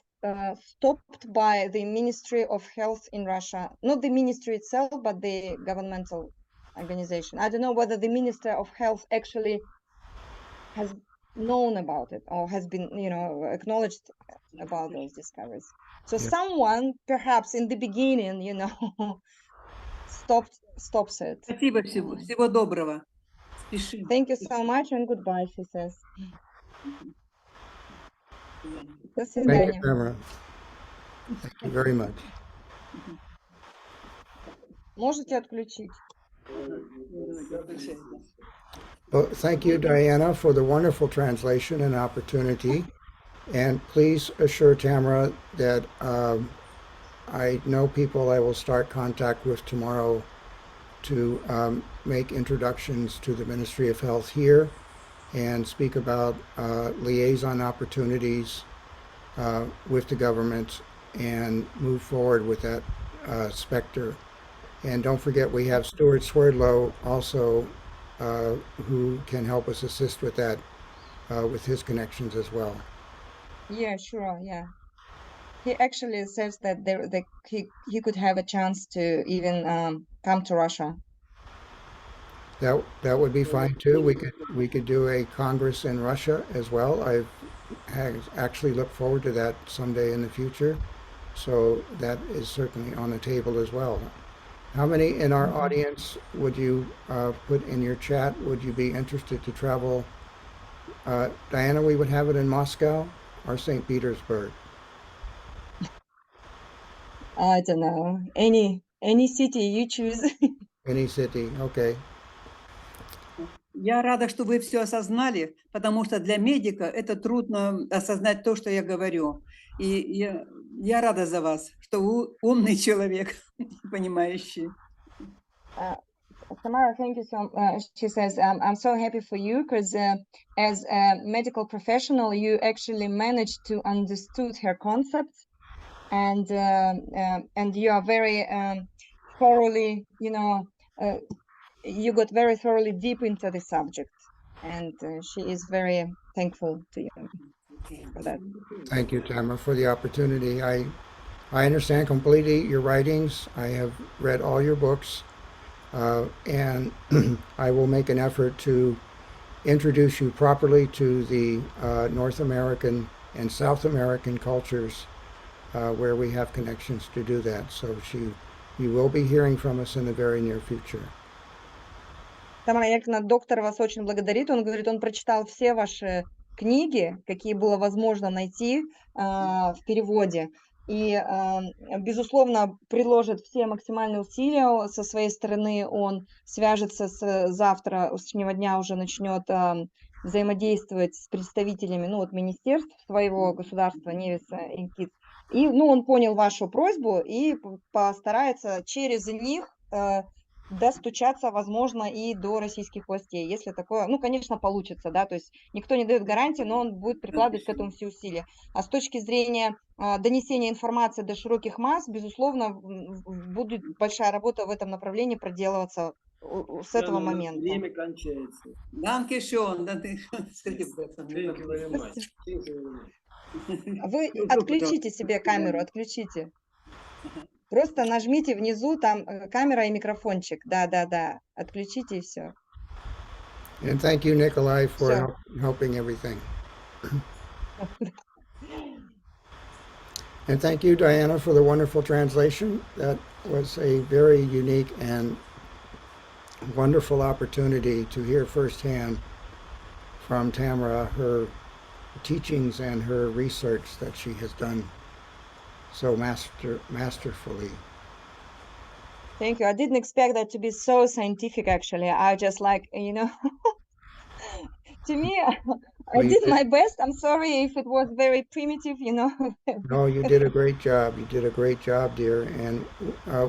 stopped by the Ministry of Health in Russia. Not the ministry itself, but the governmental organization. I don't know whether the Minister of Health actually has known about it or has been, acknowledged about those discoveries. So someone, perhaps in the beginning, stops it. Спасибо, всего доброго. Спешим. Thank you so much and goodbye, she says. До Thank you, свидания. Tamara. Thank you very much. Можете отключить. Well, thank you, Diana, for the wonderful translation and opportunity. And please assure Tamara that I know people I will start contact with tomorrow to make introductions to the Ministry of Health here and speak about liaison opportunities with the government and move forward with that specter. And don't forget, we have Stuart Swerdlow also who can help us assist with that, with his connections as well. Yeah, sure, yeah. He actually says that he could have a chance to even come to Russia. That would be fine too. We could do a Congress in Russia as well. Actually look forward to that someday in the future. So that is certainly on the table as well. How many in our audience would you put in your chat? Would you be interested to travel? Diana, we would have it in Moscow or St. Petersburg. I don't know. Any city you choose. Any city. Okay. Я рада, что вы все осознали, потому что для медика это трудно осознать то, что я говорю. И я рада за вас, что вы умный человек, понимающий. Tamara, thank you so much. She says, I'm so happy for you because as a medical professional, you actually managed to understood her concepts, and you are very thoroughly, you got very thoroughly deep into the subject, and she is very thankful to you for that. Thank you, Tamara, for the opportunity. I understand completely your writings. I have read all your books, and I will make an effort to introduce you properly to the North American and South American cultures where we have connections to do that. So you will be hearing from us in the very near future. Тамара Яковлевна, доктор вас очень благодарит. Он говорит, он прочитал все ваши книги, какие было возможно найти в переводе. И, безусловно, приложит все максимальные усилия. Со своей стороны он свяжется завтра, с сегодняшнего дня уже начнет взаимодействовать с представителями министерств своего государства, Невиса и КИТ. И он понял вашу просьбу и постарается через них достучаться, возможно, и до российских властей, если такое, конечно, получится, да, то есть никто не дает гарантии, но он будет прикладывать к этому все усилия. А с точки зрения донесения информации до широких масс, безусловно, будет большая работа в этом направлении проделываться с этого момента. Время кончается. Danke schön. Thank you very much. Thank you very much. Вы отключите себе камеру, отключите. Просто нажмите внизу, там камера и микрофончик. Да. Отключите и все. And thank you, Nikolai, for helping everything. And thank you, Diana, for the wonderful translation. That was a very unique and wonderful opportunity to hear firsthand from Tamara her teachings and her research that she has done so masterfully. Thank you. I didn't expect that to be so scientific, actually. I just to me, I did my best. I'm sorry if it was very primitive, No, you did a great job. You did a great job, dear. And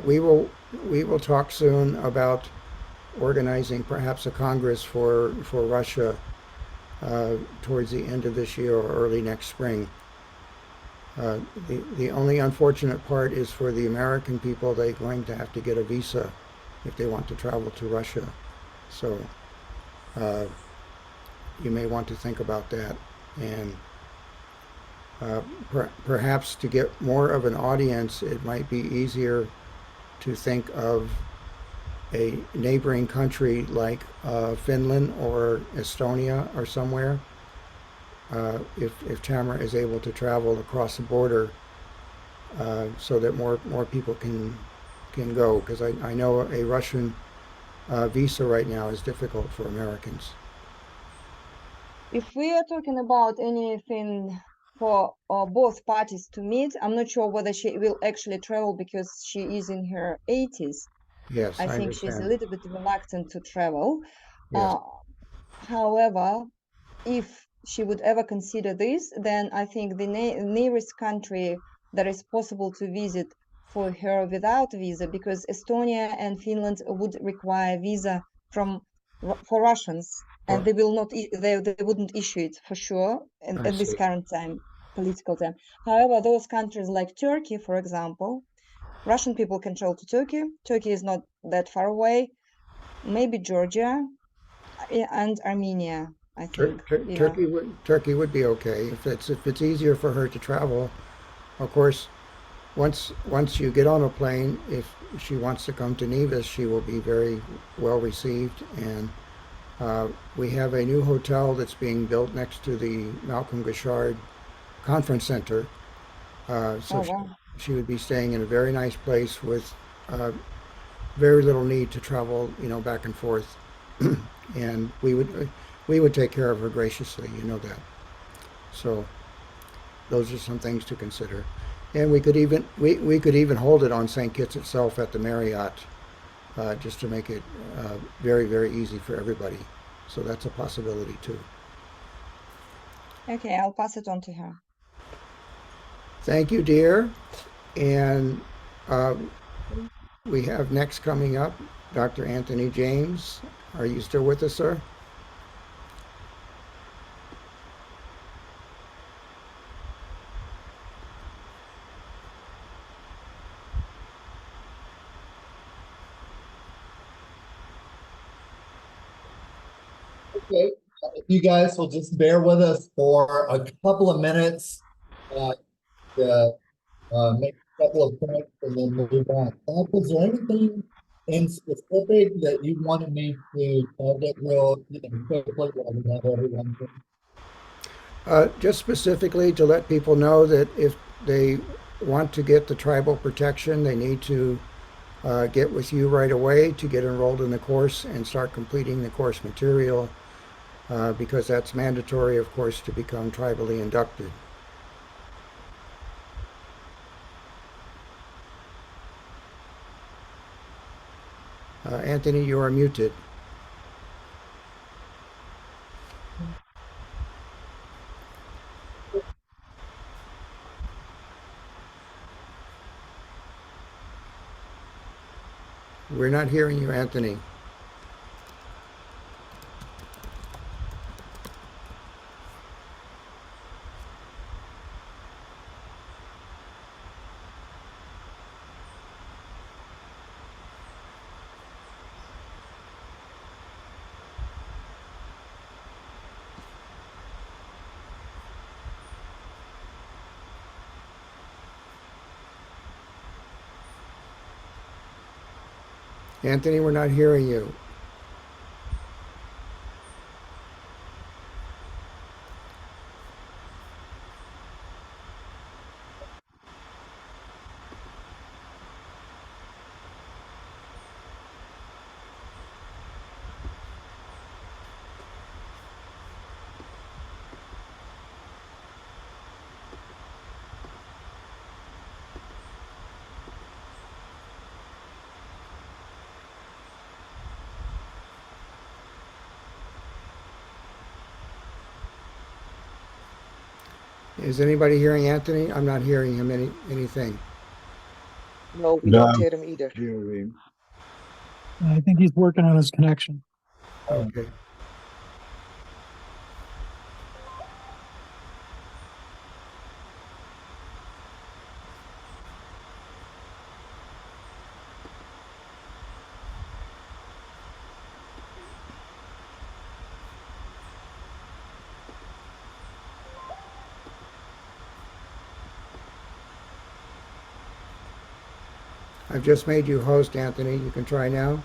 we will talk soon about organizing perhaps a Congress for Russia towards the end of this year or early next spring. The only unfortunate part is for the American people, they're going to have to get a visa if they want to travel to Russia. So you may want to think about that. And perhaps to get more of an audience, it might be easier to think of a neighboring country like Finland or Estonia or somewhere. If Tamara is able to travel across the border, so that more people can go, because I know a Russian visa right now is difficult for Americans. If we are talking about anything for both parties to meet, I'm not sure whether she will actually travel because she is in her 80s. Yes, I think she's a understand. little bit reluctant to travel. Yes. However, if she would ever consider this, then I think the nearest country that is possible to visit for her without visa, because Estonia and Finland would require visa for Russians, and they will not they wouldn't issue it for sure at this current time, political time. However, those countries like Turkey, for example, Russian people can travel to Turkey. Turkey is not that far away. Maybe Georgia and Armenia. I think Turkey would be okay if it's easier for her to travel. Of course, once you get on a plane, if she wants to come to Nevis, she will be very well received. And we have a new hotel that's being built next to the Malcolm Gashard Conference Center. So Oh, wow. she would be staying in a very nice place with very little need to travel, back and forth. And we would take care of her graciously, you know that. So those are some things to consider. And we could even hold it on St. Kitts itself at the Marriott, just to make it very, very easy for everybody. So that's a possibility too. Okay, I'll pass it on to her. Thank you, dear. And we have next coming up Dr. Anthony James. Are you still with us, sir? Okay, if you guys will just bear with us for a couple of minutes, to make a couple of points and then move on. Was there anything in specific that you wanted me to get real quickly while we have everyone here? Just specifically to let people know that if they want to get the tribal protection, they need to get with you right away to get enrolled in the course and start completing the course material, because that's mandatory, of course, to become tribally inducted. Anthony, you are muted. We're not hearing you, Anthony. Anthony, we're not hearing you. Is anybody hearing Anthony? I'm not hearing him anything. No, we No. don't hear him either. I think he's working on his connection. Okay. I've just made you host, Anthony. You can try now.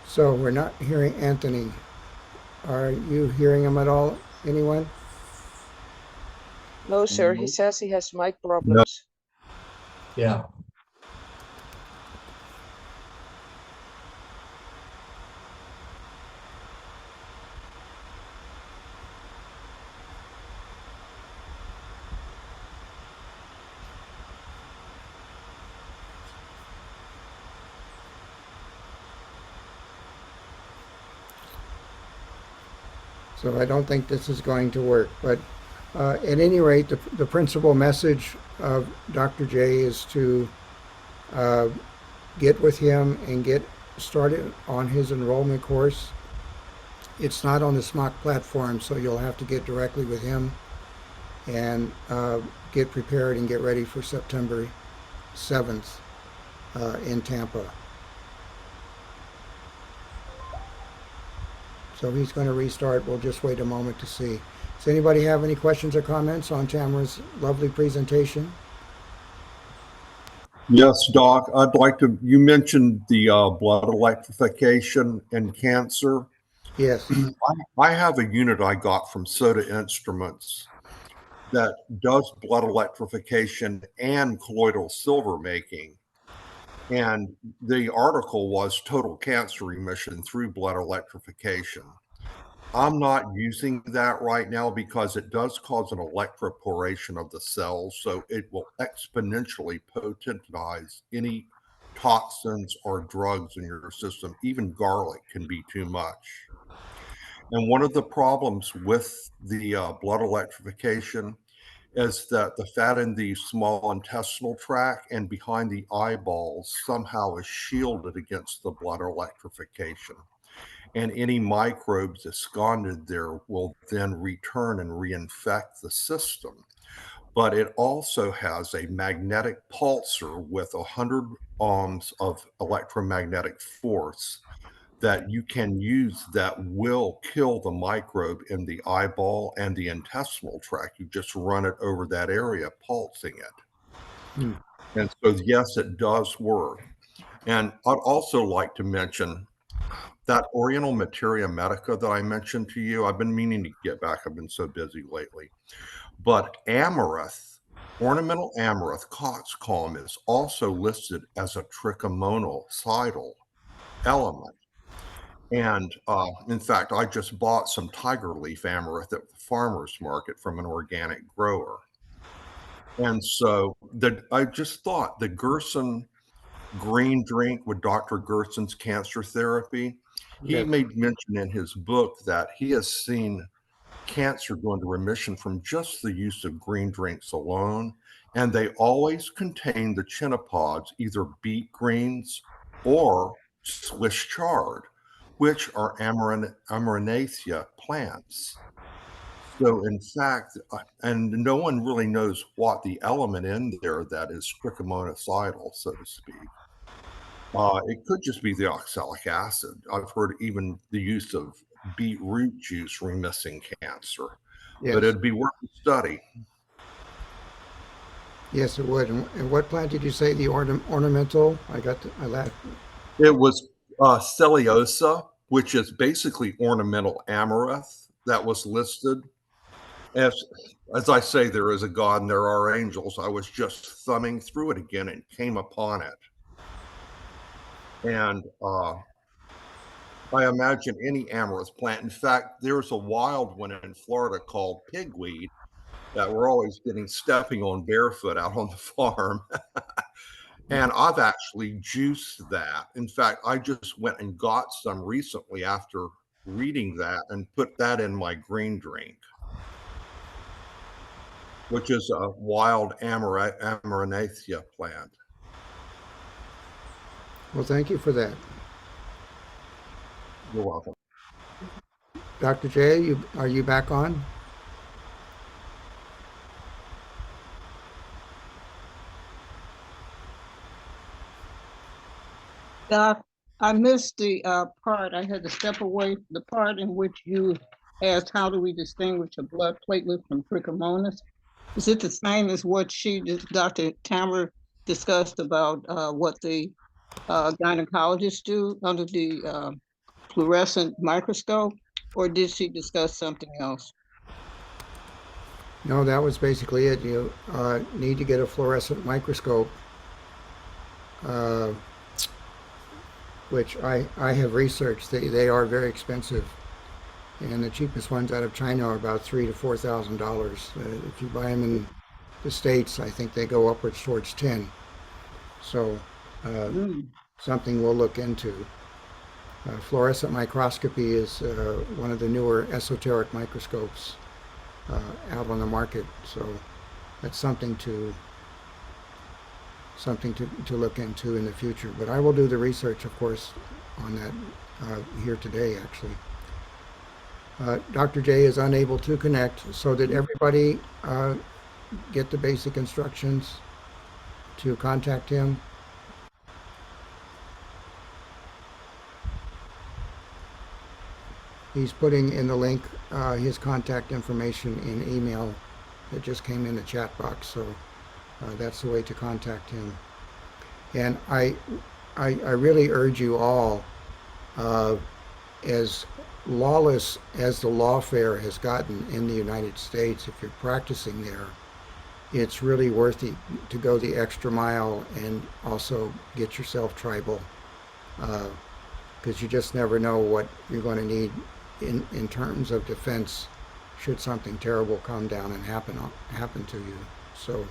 So we're not hearing Anthony. Are you hearing him at all, anyone? No, sir. He says he has mic No. problems. Yeah. So I don't think this is going to work. But at any rate, the principal message of Dr. J is to get with him and get started on his enrollment course it's not on the SMOC platform, so you'll have to get directly with him and get prepared and get ready for September 7th in Tampa. So he's going to restart. We'll just wait a moment to see. Does anybody have any questions or comments on Tamara's lovely presentation? Yes, Doc, I'd like to, you mentioned the blood electrification and cancer. Yes. I have a unit I got from Soda Instruments that does blood electrification and colloidal silver making. And the article was total cancer remission through blood electrification. I'm not using that right now because it does cause an electroporation of the cells, so it will exponentially potentialize any toxins or drugs in your system. Even garlic can be too much. And one of the problems with the blood electrification is that the fat in the small intestinal tract and behind the eyeballs somehow is shielded against the blood electrification. And any microbes absconded there will then return and reinfect the system. But it also has a magnetic pulsar with 100 ohms of electromagnetic force that you can use that will kill the microbe in the eyeball and the intestinal tract. You just run it over that area, pulsing it. And so, yes, it does work. And I'd also like to mention that Oriental Materia Medica that I mentioned to you. I've been meaning to get back. I've been so busy lately. But amaranth, ornamental amaranth, coxcomb, is also listed as a trichomonocidal element. And in fact, I just bought some tiger leaf amaranth at the farmer's market from an organic grower. And so I just thought the Gerson green drink with Dr. Gerson's cancer therapy, he Yes. made mention in his book that he has seen cancer go into remission from just the use of green drinks alone. And they always contain the chenopodids, either beet greens or Swiss chard, which are Amaranthaceae plants. So in fact, and no one really knows what the element in there that is trichomonocidal, so to speak. It could just be the oxalic acid. I've heard even the use of beetroot juice remissing cancer, Yes. but it'd be worth a study. Yes, it would. And what plant did you say the ornamental? I laughed. It was Celiosa, which is basically ornamental amaranth that was listed. As I say, there is a God and there are angels. I was just thumbing through it again and came upon it. And I imagine any amaranth plant. In fact, there's a wild one in Florida called pigweed that we're always stepping on barefoot out on the farm. And I've actually juiced that. In fact, I just went and got some recently after reading that and put that in my green drink, which is a wild Amaranthaceae plant. Well, thank you for that. You're welcome. Dr. J, are you back on? Doc, I missed the part. I had to step away from the part in which you asked, how do we distinguish a blood platelet from trichomonas? Is it the same as what Dr. Tamara discussed about what the gynecologists do under the fluorescent microscope, or did she discuss something else? No, that was basically it. You need to get a fluorescent microscope, which I have researched. They are very expensive, and the cheapest ones out of China are about $3,000 to $4,000. If you buy them in the States, I think they go upwards towards 10. So something we'll look into. Fluorescent microscopy is one of the newer esoteric microscopes out on the market, so that's something to look into in the future. But I will do the research, of course, on that here today, actually. Dr. J is unable to connect, so did everybody get the basic instructions to contact him? He's putting in the link his contact information in email that just came in the chat box, so that's the way to contact him. And I really urge you all, as lawless as the lawfare has gotten in the United States, if you're practicing there, it's really worth it to go the extra mile and also get yourself tribal, because you just never know what you're going to need in terms of defense should something terrible come down and happen to you. So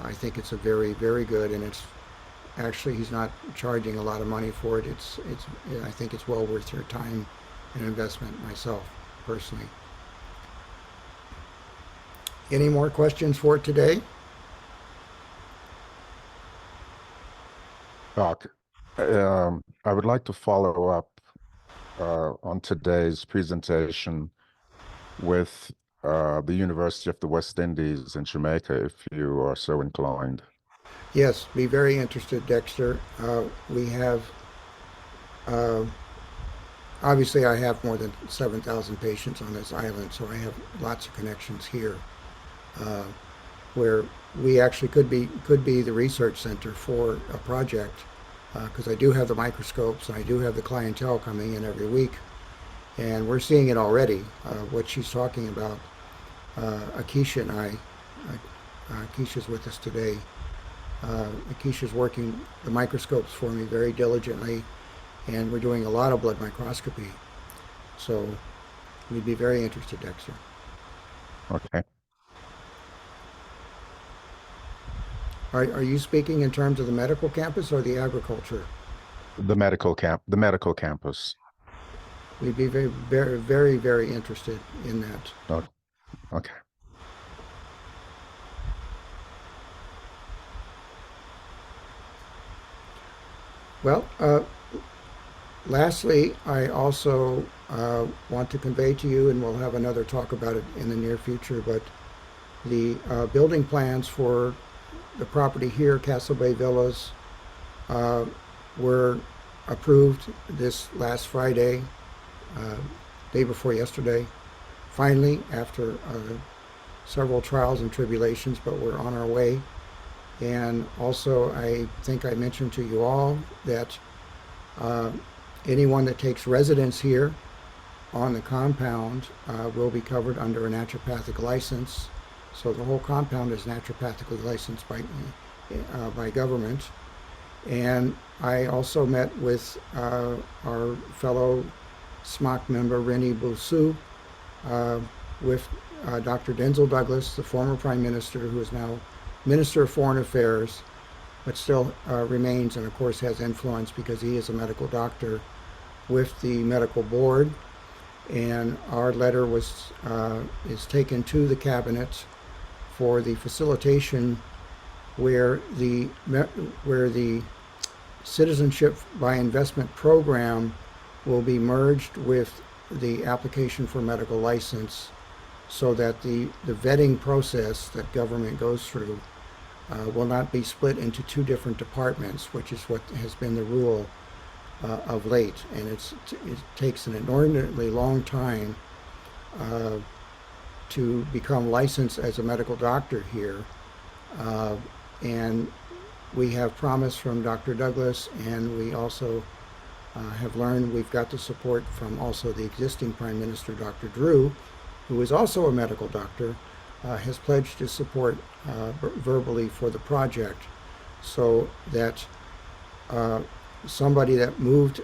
I think it's a very, very good, and it's actually, he's not charging a lot of money for it. I think it's well worth your time and investment myself, personally. Any more questions for today? Doc, I would like to follow up on today's presentation with the University of the West Indies in Jamaica, if you are so inclined. Yes, be very interested, Dexter. We have, obviously I have more than 7,000 patients on this island, so I have lots of connections here, where we actually could be the research center for a project, because I do have the microscopes, and I do have the clientele coming in every week, and we're seeing it already, what she's talking about. Akeisha and I, Akeisha's with us today. Akeisha's working the microscopes for me very diligently, and we're doing a lot of blood microscopy. So we'd be very interested, Dexter. Okay. Are you speaking in terms of the medical campus or the agriculture? The medical campus. We'd be very, very, very, very interested in that. Oh, okay. Well, lastly, I also want to convey to you, and we'll have another talk about it in the near future, but the building plans for the property here, Castle Bay Villas, were approved this last Friday, day before yesterday, finally, after several trials and tribulations, but we're on our way. And also, I think I mentioned to you all that anyone that takes residence here on the compound will be covered under a naturopathic license. So the whole compound is naturopathically licensed by government. And I also met with our fellow SMOC member, Rennie Boussu, with Dr. Denzel Douglas, the former Prime Minister, who is now Minister of Foreign Affairs, but still remains and of course has influence because he is a medical doctor with the medical board. And our letter is taken to the cabinet for the facilitation where the citizenship by investment program will be merged with the application for medical license, so that the vetting process that government goes through will not be split into two different departments, which is what has been the rule of late. And it takes an inordinately long time to become licensed as a medical doctor here. And we have promise from Dr. Douglas, and we also have learned we've got the support from also the existing Prime Minister, Dr. Drew, who is also a medical doctor, has pledged his support verbally for the project, so that somebody that moved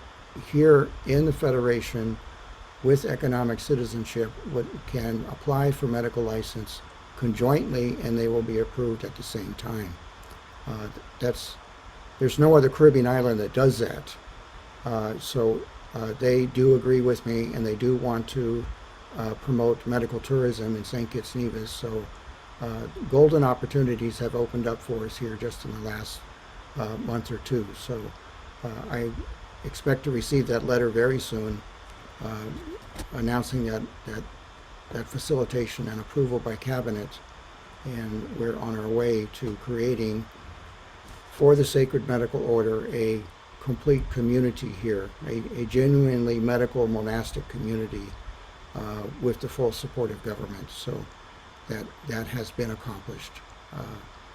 here in the Federation with economic citizenship can apply for medical license conjointly, and they will be approved at the same time. There's no other Caribbean island that does that. So they do agree with me, and they do want to promote medical tourism in St. Kitts Nevis. So golden opportunities have opened up for us here just in the last month or two. So I expect to receive that letter very soon, announcing that facilitation and approval by cabinet, and we're on our way to creating, for the Sacred Medical Order, a complete community here, a genuinely medical monastic community with the full support of government. So that has been accomplished.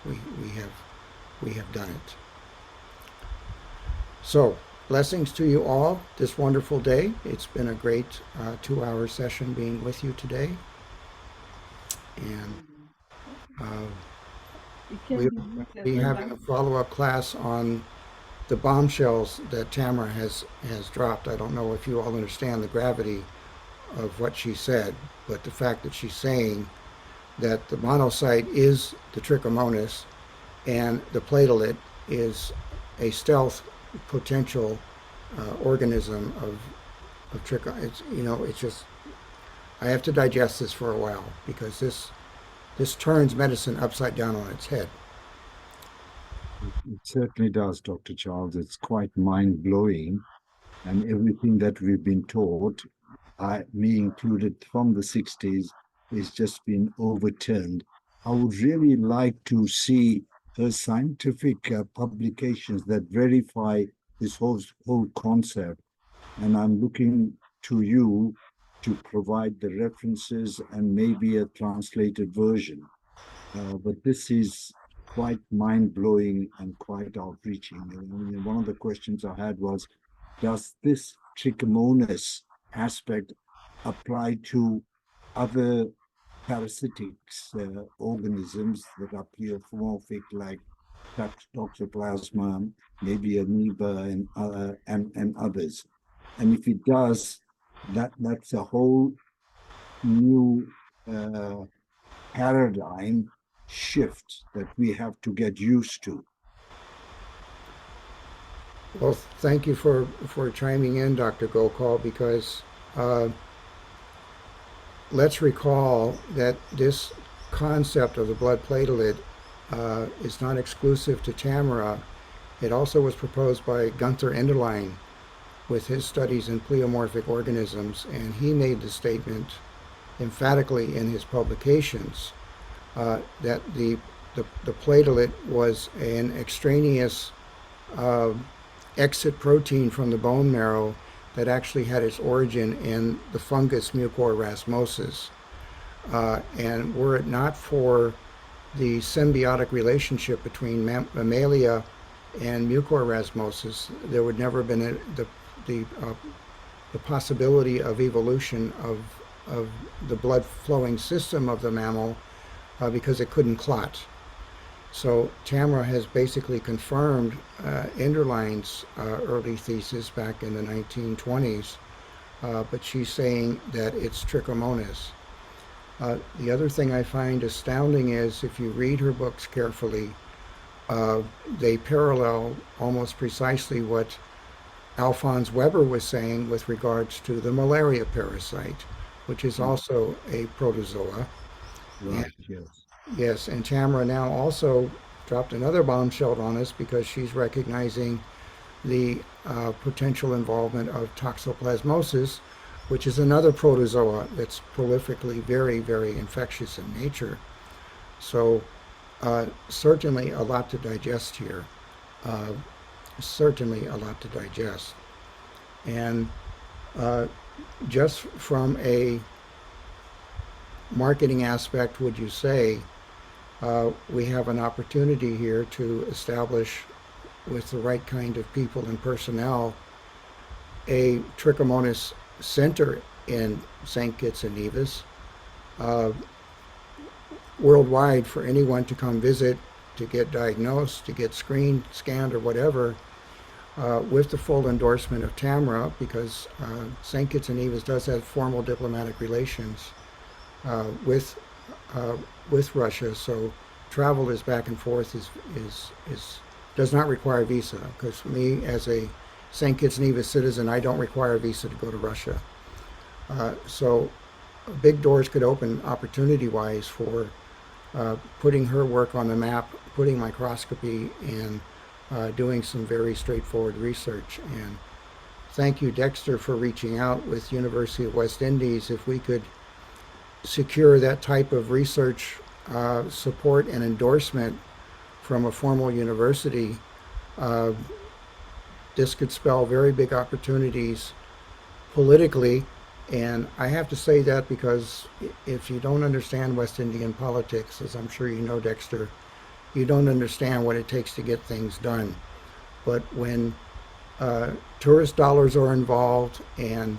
We have done it. So blessings to you all this wonderful day. It's been a great 2-hour session being with you today. And we'll be having a follow-up class on the bombshells that Tamara has dropped. I don't know if you all understand the gravity of what she said, but the fact that she's saying that the monocyte is the trichomonas and the platelet is a stealth potential organism of tricho. It's just, I have to digest this for a while, because this turns medicine upside down on its head. It certainly does, Dr. Charles. It's quite mind-blowing, and everything that we've been taught, me included, from the 60s, is just been overturned. I would really like to see the scientific publications that verify this whole concept, and I'm looking to you to provide the references and maybe a translated version. But this is quite mind-blowing and quite outreaching. One of the questions I had was, does this trichomonas aspect apply to other parasitics organisms that are pleomorphic, like toxoplasma, maybe amoeba, and others? And if it does, that's a whole new paradigm shift that we have to get used to. Well, thank you for chiming in, Dr. Gokul, because let's recall that this concept of the blood platelet is not exclusive to Tamara. It also was proposed by Gunther Enderlein with his studies in pleomorphic organisms, and he made the statement emphatically in his publications that the platelet was an extraneous exit protein from the bone marrow that actually had its origin in the fungus mucorrhasmosis. And were it not for the symbiotic relationship between mammalia and mucorrhasmosis, there would never have been the possibility of evolution of the blood flowing system of the mammal, because it couldn't clot. So Tamara has basically confirmed Enderlein's early thesis back in the 1920s, but she's saying that it's trichomonas. The other thing I find astounding is, if you read her books carefully, they parallel almost precisely what Alphonse Weber was saying with regards to the malaria parasite, which is also a protozoa. Right, yes. Yes, and Tamara now also dropped another bombshell on us, because she's recognizing the potential involvement of toxoplasmosis, which is another protozoa that's prolifically very, very infectious in nature. So certainly a lot to digest here. Certainly a lot to digest. And just from a marketing aspect, would you say we have an opportunity here to establish, with the right kind of people and personnel, a trichomonas center in St. Kitts and Nevis, worldwide, for anyone to come visit, to get diagnosed, to get screened, scanned, or whatever, with the full endorsement of Tamara, because St. Kitts and Nevis does have formal diplomatic relations with Russia, so travel is back and forth does not require visa. Because me, as a St. Kitts Nevis citizen, I don't require a visa to go to Russia. So big doors could open opportunity-wise for putting her work on the map, putting microscopy, and doing some very straightforward research. And thank you, Dexter, for reaching out with University of West Indies. If we could secure that type of research support and endorsement from a formal university, this could spell very big opportunities politically. And I have to say that because if you don't understand West Indian politics, as I'm sure you know, Dexter, you don't understand what it takes to get things done. But when tourist dollars are involved and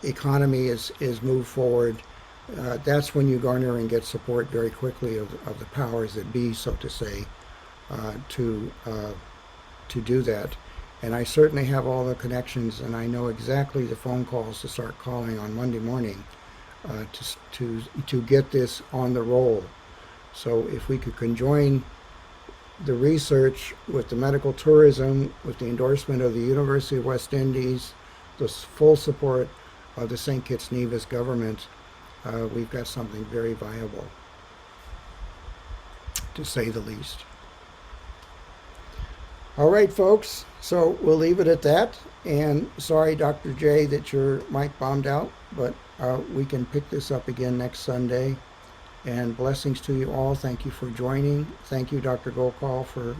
economy is moved forward, that's when you garner and get support very quickly of the powers that be, so to say, to do that. And I certainly have all the connections, and I know exactly the phone calls to start calling on Monday morning to get this on the roll. So if we could conjoin the research with the medical tourism, with the endorsement of the University of West Indies, the full support of the St. Kitts Nevis government, we've got something very viable, to say the least. All right, folks, so we'll leave it at that. And sorry, Dr. J, that your mic bombed out, but we can pick this up again next Sunday. And blessings to you all. Thank you for joining. Thank you, Dr. Gokal, for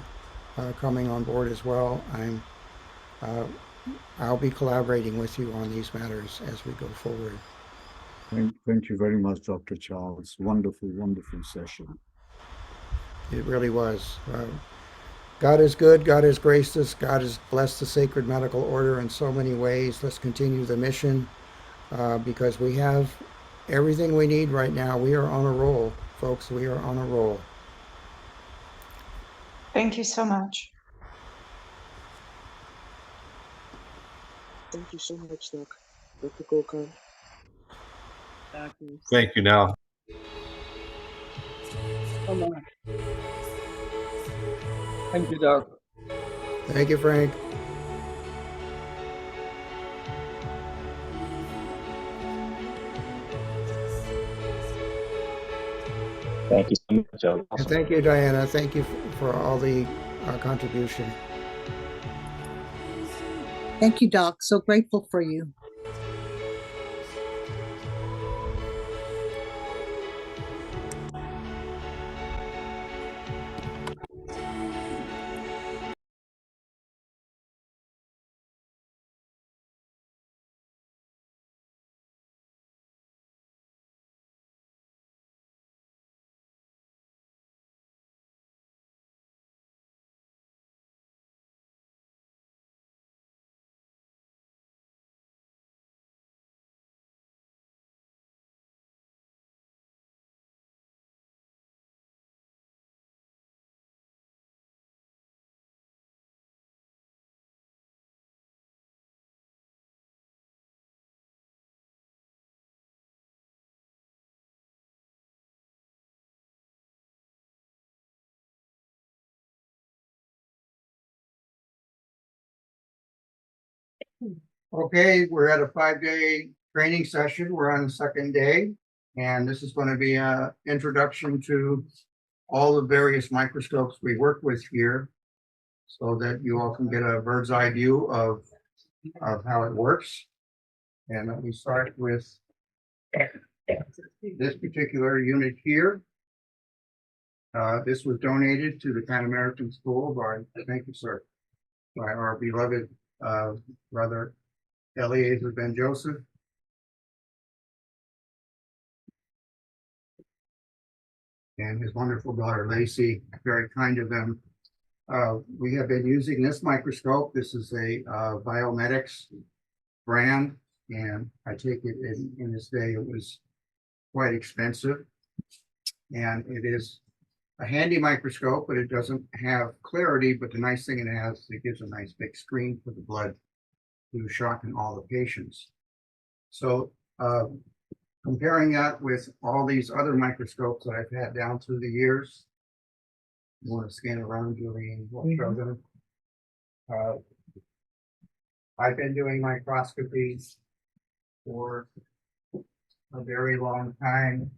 coming on board as well. I'll be collaborating with you on these matters as we go forward. Thank you very much, Dr. Charles. Wonderful, wonderful session. It really was. God is good. God has graced us. God has blessed the Sacred Medical Order in so many ways. Let's continue the mission because we have everything we need right now. We are on a roll, folks. We are on a roll. Thank you so much. Thank you so much, Dr. Gokal. Thank you now. Thank you, Doc. Thank you, Frank. Thank you so much. Awesome. And thank you, Diana. Thank you for all the contribution. Thank you, Doc. So grateful for you. Okay, we're at a 5-day training session. We're on the second day, and this is going to be an introduction to all the various microscopes we work with here so that you all can get a bird's eye view of how it works. And let me start with this particular unit here. This was donated to the Pan American School by, thank you, sir, by our beloved brother Eliezer Ben Joseph. And his wonderful daughter Lacey, very kind of them. We have been using this microscope. This is a Biomedics brand, and I take it in this day it was quite expensive. And it is a handy microscope, but it doesn't have clarity. But the nice thing it has, it gives a nice big screen for the blood to shock in all the patients. So comparing that with all these other microscopes that I've had down through the years, you want to scan around, Julian? We'll show them. I've been doing microscopies for a very long time.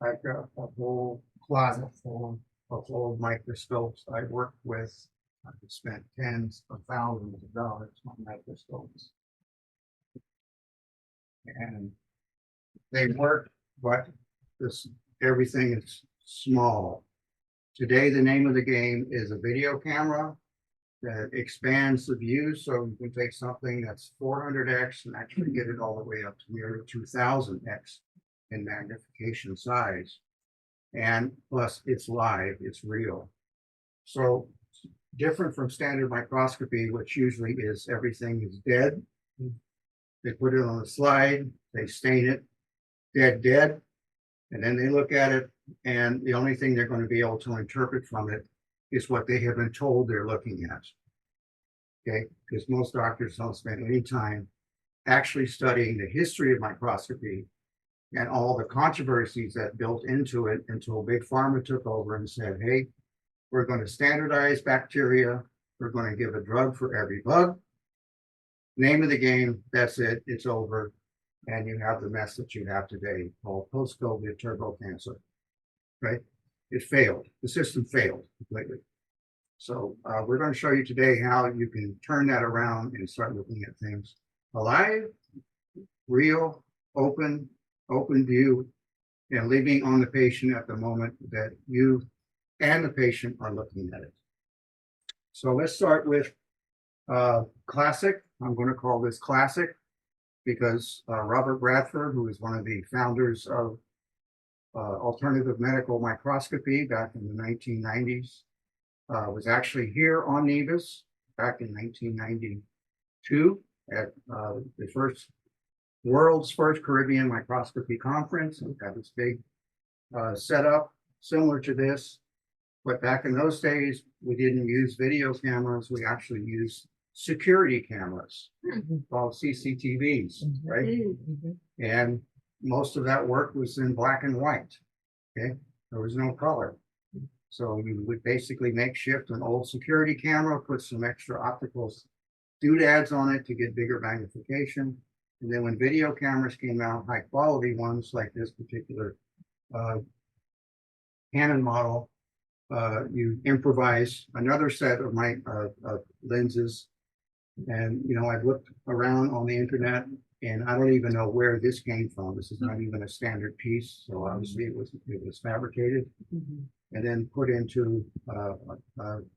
I've got a whole closet full of old microscopes I worked with I've spent tens of thousands of dollars on microscopes. And they work, but everything is small. Today, the name of the game is a video camera that expands the view, so you can take something that's 400x and actually get it all the way up to nearly 2000x in magnification size. And plus, it's live, it's real. So different from standard microscopy, which usually is everything is dead. They put it on a slide, they stain it, dead, and then they look at it, and the only thing they're going to be able to interpret from it is what they have been told they're looking at. Okay, because most doctors don't spend any time actually studying the history of microscopy and all the controversies that built into it until Big Pharma took over and said, hey, we're going to standardize bacteria. We're going to give a drug for every bug. Name of the game, that's it, it's over. And you have the mess that you have today called post-COVID turbo cancer, right? It failed. The system failed completely. So we're going to show you today how you can turn that around and start looking at things alive, real, open view, and leaving on the patient at the moment that you and the patient are looking at it. So let's start with classic. I'm going to call this classic because Robert Bradford, who is one of the founders of alternative medical microscopy back in the 1990s, was actually here on Nevis back in 1992 at the world's first Caribbean microscopy conference. We had this big setup similar to this, but back in those days, we didn't use video cameras. We actually used security cameras called CCTVs, right? And most of that work was in black and white, okay? There was no color. So you would basically makeshift an old security camera, put some extra optical doodads on it to get bigger magnification. And then when video cameras came out, high quality ones like this particular Canon model, you improvise another set of lenses. And, you know, I've looked around on the internet and I don't even know where this came from. This is not even a standard piece. So obviously it was fabricated and then put into a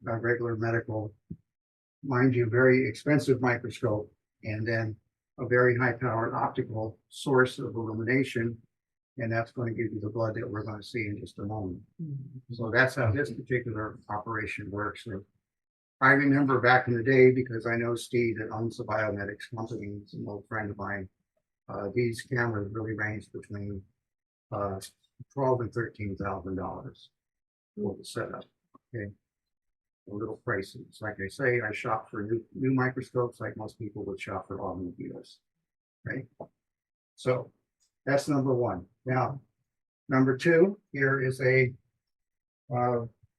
regular medical, mind you, very expensive microscope, and then a very high powered optical source of illumination. And that's going to give you the blood that we're going to see in just a moment. So that's how this particular operation works. So I remember back in the day, because I know Steve that owns the biomedics company, he's an old friend of mine. These cameras really range between $12,000 and $13,000 for the setup. Okay, a little pricey. It's like I say, I shop for new microscopes, like most people would shop for automobiles, right? So that's number one. Now, number two here is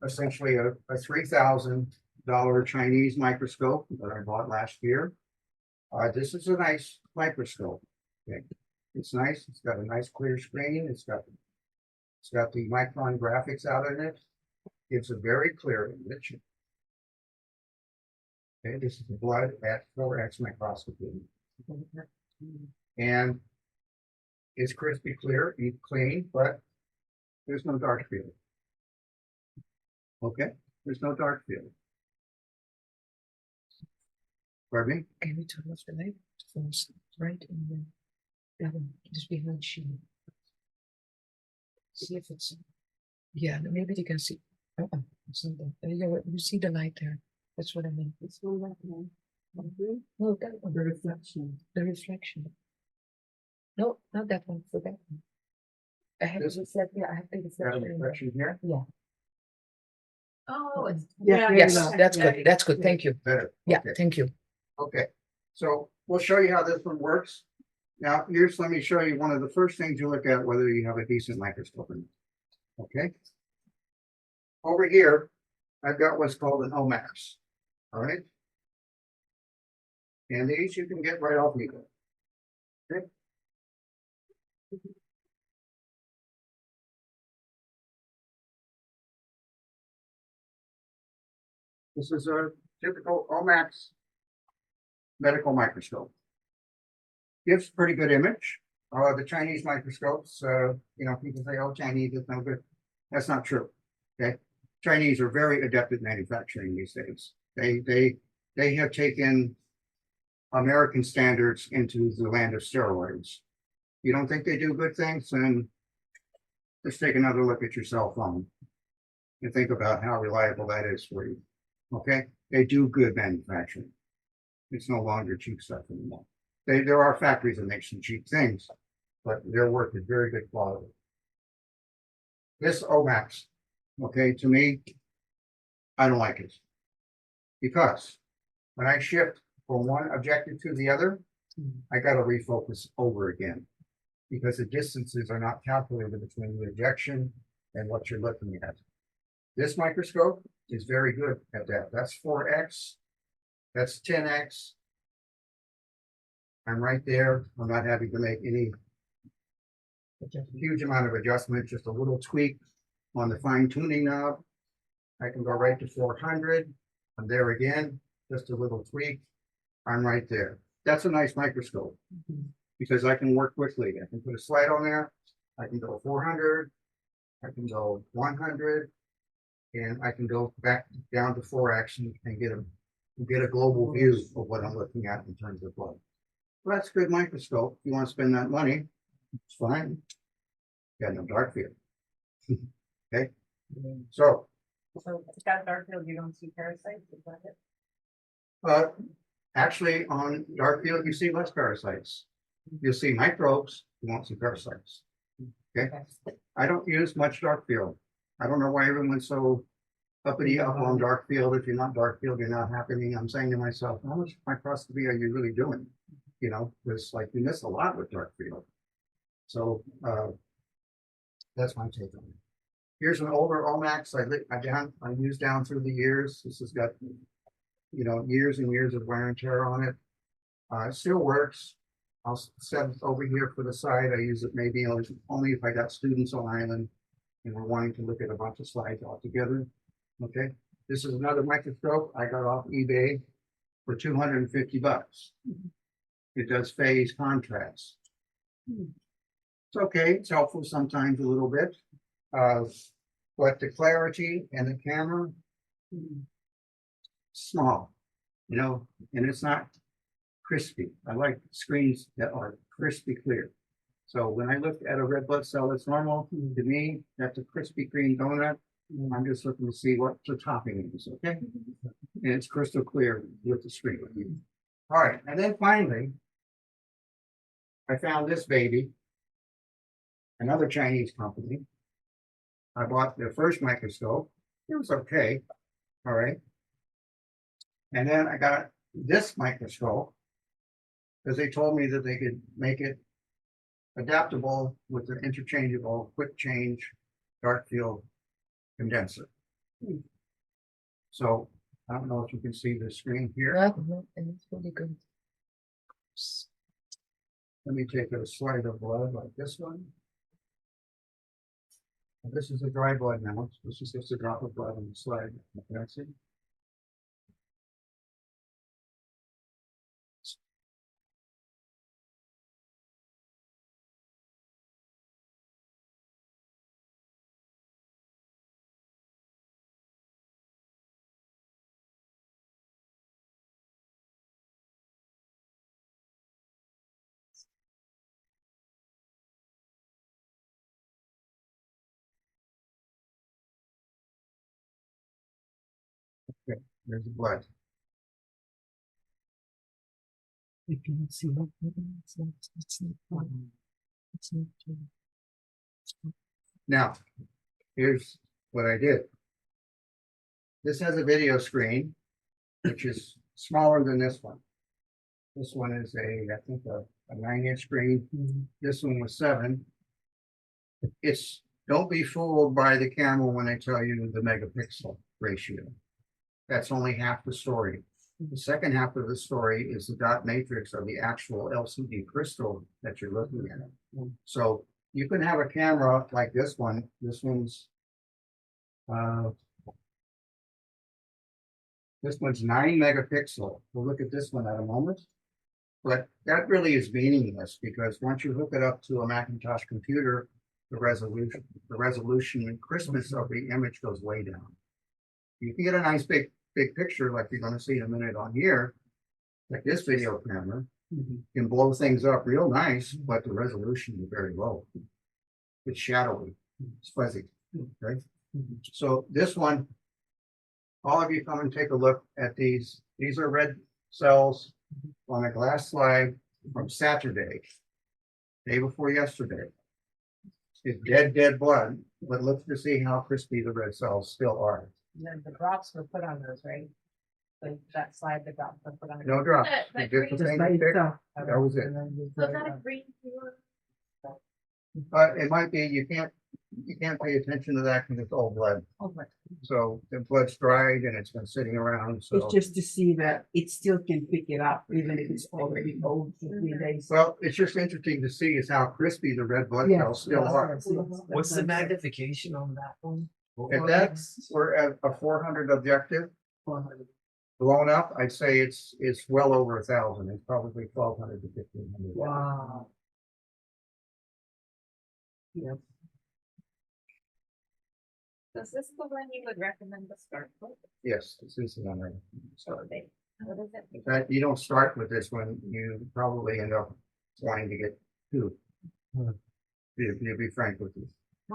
essentially a $3,000 Chinese microscope that I bought last year. This is a nice microscope. Okay, it's nice. It's got a nice clear screen. It's got the micron graphics out in it. It's a very clear image. Okay, this is the blood at 4x microscopy, and it's crispy clear, clean, but there's no dark field. Okay, there's no dark field. Pardon me? Can we turn off the light? Right in the just behind you. See if it's yeah, maybe they can see. It's not that. You see the light there. That's what I mean. It's no light there. No, that one. The reflection. The reflection. No, not that one. For that one. I have the reflection. Yeah, I have the reflection. Here? Yeah. Oh, it's Yes, that's good. That's good. Thank you. Better. Yeah, Okay. thank you. Okay, so we'll show you how this one works. Now, let me show you one of the first things you look at, whether you have a decent microscope or not. Okay. Over here, I've got what's called an OMAX. All right. And these you can get right off eBay. Okay. This is a typical OMAX medical microscope. Gives pretty good image. The Chinese microscopes, people say, oh, Chinese is no good. That's not true. Okay. Chinese are very adept at manufacturing these days. They have taken American standards into the land of steroids. You don't think they do good things? Then let's take another look at your cell phone and think about how reliable that is for you. Okay? They do good manufacturing. It's no longer cheap stuff anymore. There are factories that make some cheap things, but their work is very good quality. This OMAX, okay, to me, I don't like it. Because when I shift from one objective to the other, I got to refocus over again. Because the distances are not calculated between the objection and what you're looking at. This microscope is very good at that. That's 4x, that's 10x. I'm right there. I'm not having to make any huge amount of adjustment, just a little tweak on the fine tuning knob. I can go right to 400. I'm there again, just a little tweak. I'm right there. That's a nice microscope because I can work quickly. I can put a slide on there. I can go 400. I can go 100. And I can go back down to 4x and get a global view of what I'm looking at in terms of blood. Well, that's a good microscope. If you want to spend that money, it's fine. Got no dark field. Okay. So it's got dark field, you don't see parasites, is that it? Actually on dark field you see less parasites. You'll see microbes, you won't see parasites. Okay. I don't use much dark field. I don't know why everyone's so uppity up on dark field. If you're not dark field, you're not happening. I'm saying to myself, how much microscopy are you really doing? Because like you miss a lot with dark field. So that's my take on it. Here's an older OMAX I used down through the years. This has got years and years of wear and tear on it. It still works. I'll set it over here for the side. I use it maybe only if I got students on island and we're wanting to look at a bunch of slides all together. Okay, this is another microscope I got off eBay for $250. It does phase contrast. It's okay, it's helpful sometimes a little bit. But the clarity and the camera, small, and it's not crispy. I like screens that are crispy clear. So when I look at a red blood cell that's normal, to me, that's a crispy green donut. I'm just looking to see what the topping is, okay? And it's crystal clear with the screen. All right, and then finally, I found this baby, another Chinese company. I bought their first microscope. It was okay, all right. And then I got this microscope because they told me that they could make it adaptable with the interchangeable quick change dark field condenser. So I don't know if you can see the screen here. And it's really good. Let me take a slide of blood like this one. And this is a dry blood now. This is just a drop of blood on the slide. That's it. Okay, there's the blood. You can see what it's not. It's not. Now, here's what I did. This has a video screen, which is smaller than this one. This one is I think a 9-inch screen. This one was 7. Don't be fooled by the camera when I tell you the megapixel ratio. That's only half the story. The second half of the story is the dot matrix of the actual LCD crystal that you're looking at. So you can have a camera like this one. This one's This one's 9 megapixel. We'll look at this one in a moment. But that really is meaningless because once you hook it up to a Macintosh computer, the resolution and crispness of the image goes way down. You can get a nice big picture like you're going to see in a minute on here, like this video camera, can blow things up real nice, but the resolution is very low. It's shadowy, it's fuzzy, right? So this one, all of you come and take a look at these. These are red cells on a glass slide from Saturday, day before yesterday. It's dead blood, but look to see how crispy the red cells still are. And then the drops were put on those, right? Like that slide, the drops were put on. No drops. But Just the green- thing right there. That was it. So is that a green field? It might be, you can't pay attention to that because it's all blood. Oh, but So the blood's dried and it's been sitting around, so. It's just to see that it still can pick it up, even if it's already old for 3 days. Well, it's just interesting to see is how crispy the red blood Yeah, cells still yes, are. yes, yes. What's the magnification on that one? If that's, we're at a 400 objective, blown up, I'd say it's well over 1,000. It's probably 1,200 to 1,500. Wow. Yeah. is this the one you would recommend to start with? Yes, this is the one I started. Okay. What is it? In fact, you don't start with this one, you probably end up wanting to get two. To be frank with you.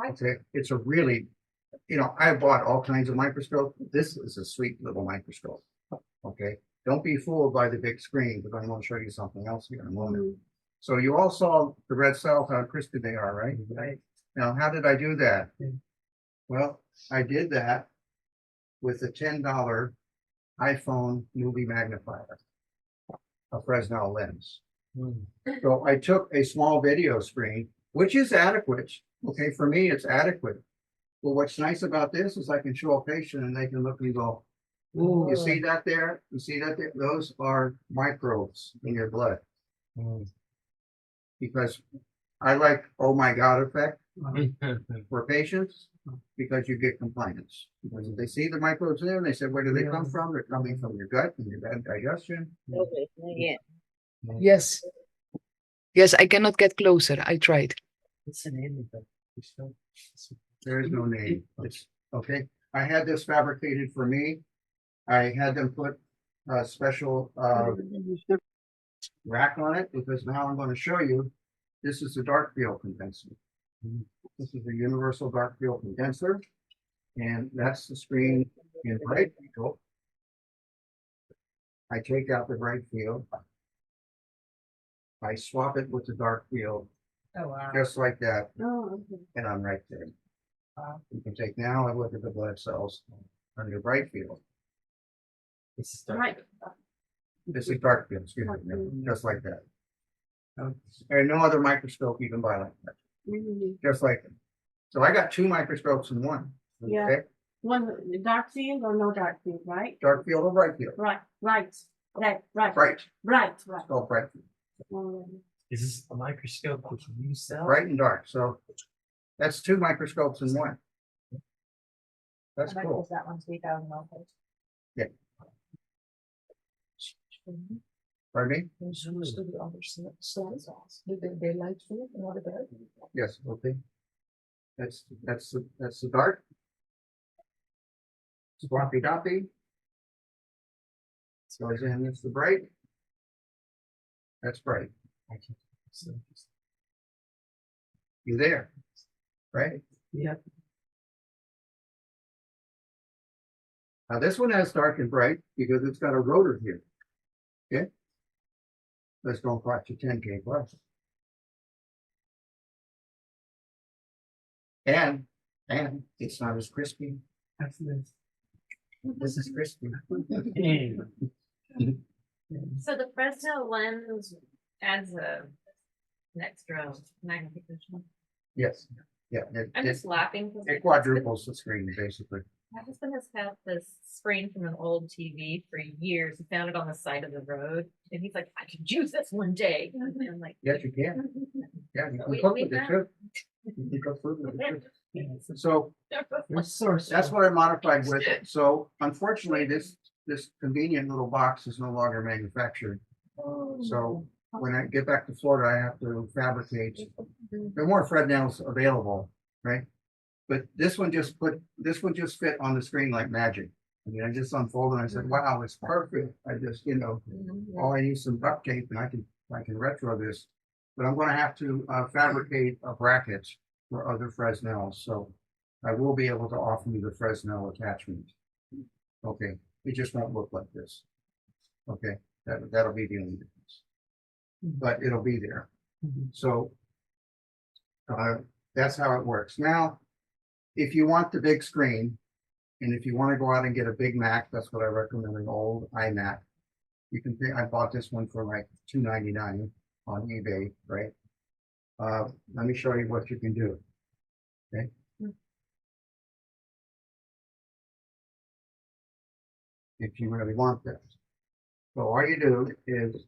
Okay, it's a really, I bought all kinds of microscopes. This is a sweet little microscope. Okay, don't be fooled by the big screen because I'm going to show you something else here in a moment. So you all saw the red cells, how crispy they are, right? Right. Now, how did I do that? Well, I did that with a $10 iPhone movie magnifier, a Fresnel lens. So I took a small video screen, which is adequate. Okay, for me, it's adequate. But what's nice about this is I can show a patient and they can look and go, "Ooh, you see that there? You see that there? Those are microbes in your blood." Because I like, oh my God effect for patients because you get compliance. Because if they see the microbes there and they say, where do they come from? They're coming from your gut and your bad digestion. Okay, yeah. Yes. Yes, I cannot get closer. I tried. What's the name of that? There is no name. It's okay. I had this fabricated for me. I had them put a special rack on it because now I'm going to show you. This is a dark field condenser. This is a universal dark field condenser, and that's the screen in bright field. I take out the bright field. I swap it with the dark field, Oh, wow. just like that, Oh, okay. and I'm right there. Wow. You can take now and look at the blood cells under bright field. This is dark. Right. This is dark field, excuse me, just like that. And no other microscope you can buy like that, just like that. So I got two microscopes in one. Yeah. Okay, One dark field or no dark field, right? dark field or bright field. Right. Bright. Right. It's called bright field. Is this a microscope which you sell? Bright and dark. So that's two microscopes in one. That's How much cool. was that one? $3,000. Yeah. Pardon me? They like food and all that. Yes, okay. That's the dark. Swappy doppy. So again, it's the bright. That's bright. You there? Right? Yeah. Now this one has dark and bright because it's got a rotor here. Okay? That's going to cost you 10K plus. And it's not as crispy. This is crispy. So the Fresnel lens adds an extra magnification. Yes. Yeah. I'm just laughing. because It quadruples the screen basically. My husband has had this screen from an old TV for years. He found it on the side of the road, and he's like, "I could use this one day." And I'm like, Yes, you can. Yeah, you We- can cook we with it have- too. You can cook food with it too. So that's what I modified with. So unfortunately, this this convenient little box is no longer manufactured. So when I get back to Florida, I have to fabricate. There are more Fresnels available, right? But this one just fit on the screen like magic. I mean, I just unfolded and I said, wow, it's perfect. I just, all I need is some duct tape and I can retro this. But I'm going to have to fabricate a bracket for other Fresnels. So I will be able to offer you the Fresnel attachment. Okay, it just won't look like this. Okay, that'll be the only difference. But it'll be there. So that's how it works. Now, if you want the big screen, and if you want to go out and get a big Mac, that's what I recommend, an old iMac. You can pay, I bought this one for like $2.99 on eBay, right? Let me show you what you can do. Okay. If you really want this. So all you do is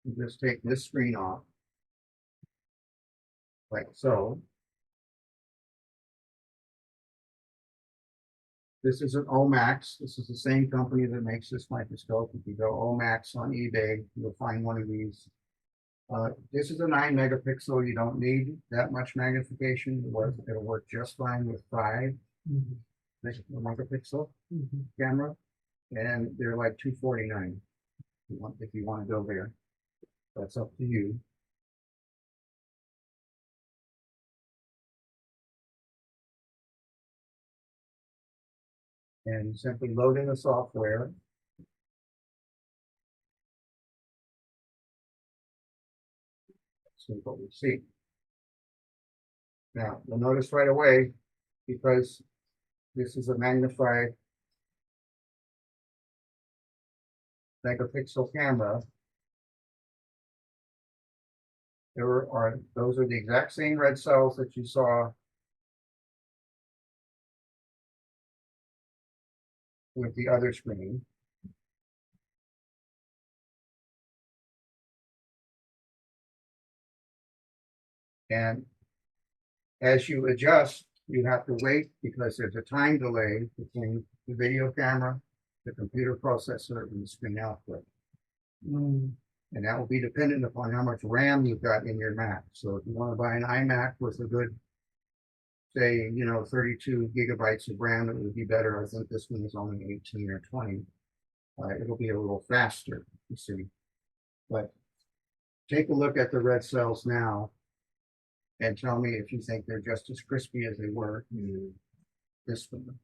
you just take this screen off, like so. This is an Omax. This is the same company that makes this microscope. If you go Omax on eBay, you'll find one of these. This is a 9 megapixel. You don't need that much magnification. It'll work just fine with 5 megapixel camera, and they're like $249 if you want to go there. That's up to you. And simply load in the software. See what we see. Now, you'll notice right away, because this is a magnified megapixel camera, those are the exact same red cells that you saw with the other screen. And as you adjust, you have to wait because there's a time delay between the video camera, the computer processor, and the screen output. And that will be dependent upon how much RAM you've got in your Mac. So if you want to buy an iMac with a good, say, 32 gigabytes of RAM, it would be better. I think this one is only 18 or 20. It'll be a little faster, you see. But take a look at the red cells now and tell me if you think they're just as crispy as they were this one.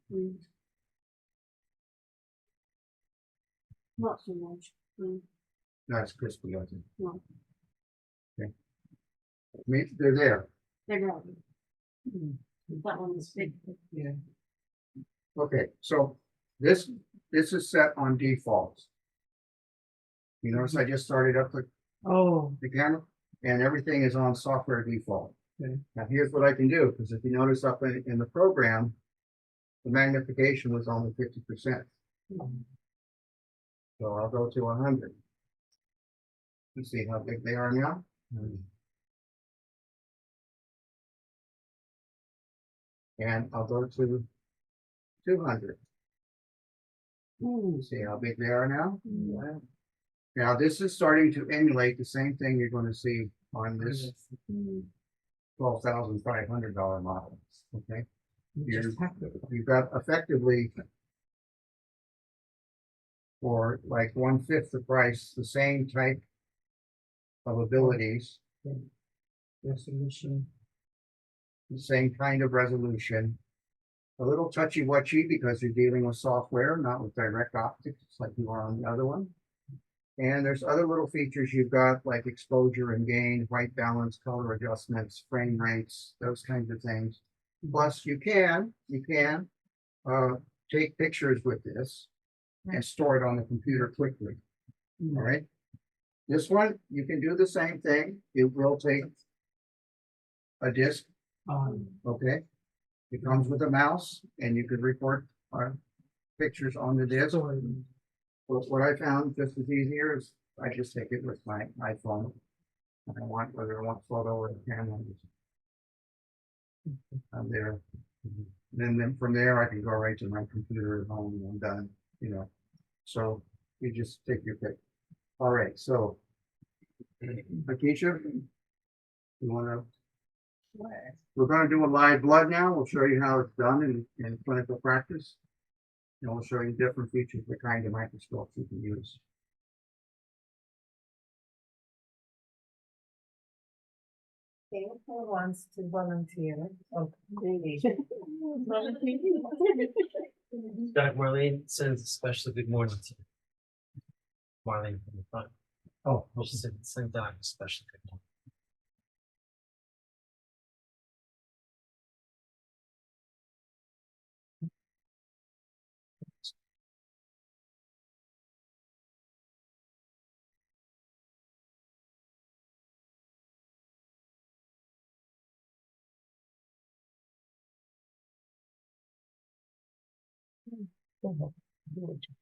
Not so much. Not as crispy, I think. No, Okay. I mean, they're there. they're not. That one is big. Yeah. Okay, so this is set on default. You notice I just started up the camera, and everything is on software default. Okay. Now here's what I can do, because if you notice up in the program, the magnification was only 50%. So I'll go to 100. You see how big they are now? And I'll go to 200. See how big they are now? Now this is starting to emulate the same thing you're going to see on this $12,500 model. Okay, you've got effectively, for like 1/5 the price, the same type of abilities, Resolution. the same kind of resolution. A little touchy-wutchy because you're dealing with software, not with direct optics, like you are on the other one. And there's other little features you've got, like exposure and gain, white balance, color adjustments, frame rates, those kinds of things. Plus, you can take pictures with this and store it on the computer quickly. All right. This one, you can do the same thing. It will take a disk. Okay. It comes with a mouse, and you could record pictures on the disk. But what I found just as easier is I just take it with my iPhone. And I want whether I want photo or camera. I'm there. Then from there I can go right to my computer at home and I'm done. So you just take your pick. All right, so Akeisha, you want to? We're going to do a live blood now. We'll show you how it's done in clinical practice. And we'll show you different features of the kind of microscopes you can use. Who wants to volunteer? Oh, really? Dr. Marlene sends a special good morning to you. Marlene from the front. Oh, she said send Doc a special good morning.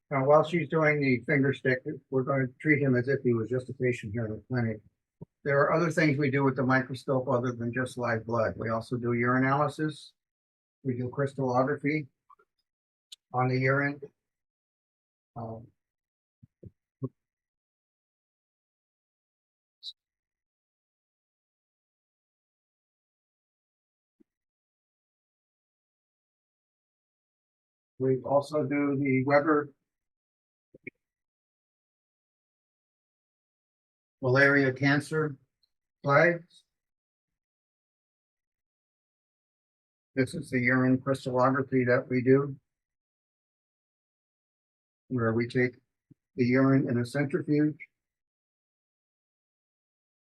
Now, while she's doing the finger stick, we're going to treat him as if he was just a patient here in the clinic. There are other things we do with the microscope other than just live blood. We also do urinalysis. We do crystallography on the urine. We also do the Weber malaria cancer flags. This is the urine crystallography that we do, where we take the urine in a centrifuge.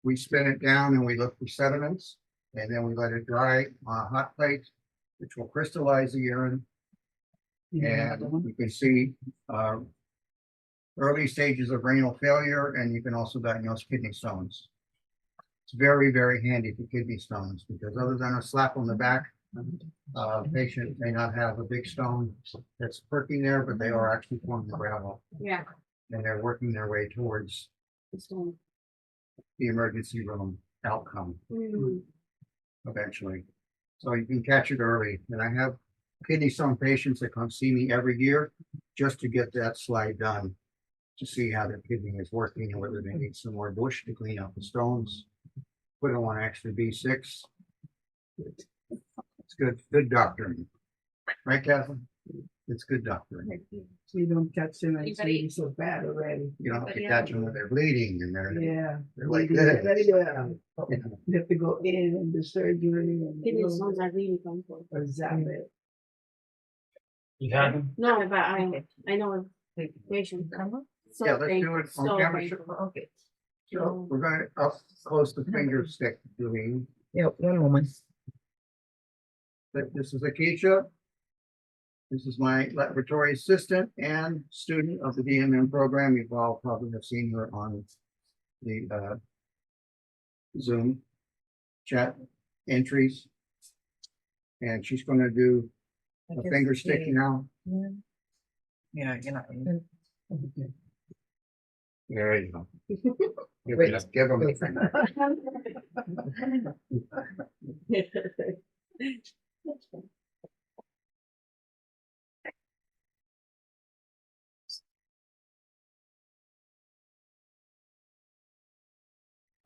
We spin it down and we look for sediments, and then we let it dry on a hot plate, which will crystallize the urine. And you can see early stages of renal failure, and you can also diagnose kidney stones. It's very, very handy for kidney stones because other than a slap on the back, patient may not have a big stone that's perking there, but they are actually forming gravel. Yeah. And they're working their way towards the emergency room outcome eventually. So you can catch it early. And I have kidney stone patients that come see me every year just to get that slide done to see how their kidney is working and whether they need some more bush to clean out the stones. Put them on extra B6. It's good doctoring. Right, Kathleen? It's good doctoring. So you don't catch them and it's really so bad already. You don't have to catch them when they're bleeding and they're like Bleeding. this. Yeah. You have to go in and do surgery and Kidney stones are really painful. exactly. You had them? No, but I know a patient. So Yeah, let's they- do it on so camera. painful. Okay. So we're going to up close the finger stick doing. Yeah, one moment. This is Akeisha. This is my laboratory assistant and student of the DMM program. You've all probably have seen her on the Zoom chat entries. And she's going to do a finger stick now. Yeah, you know. There you go. Give them the finger.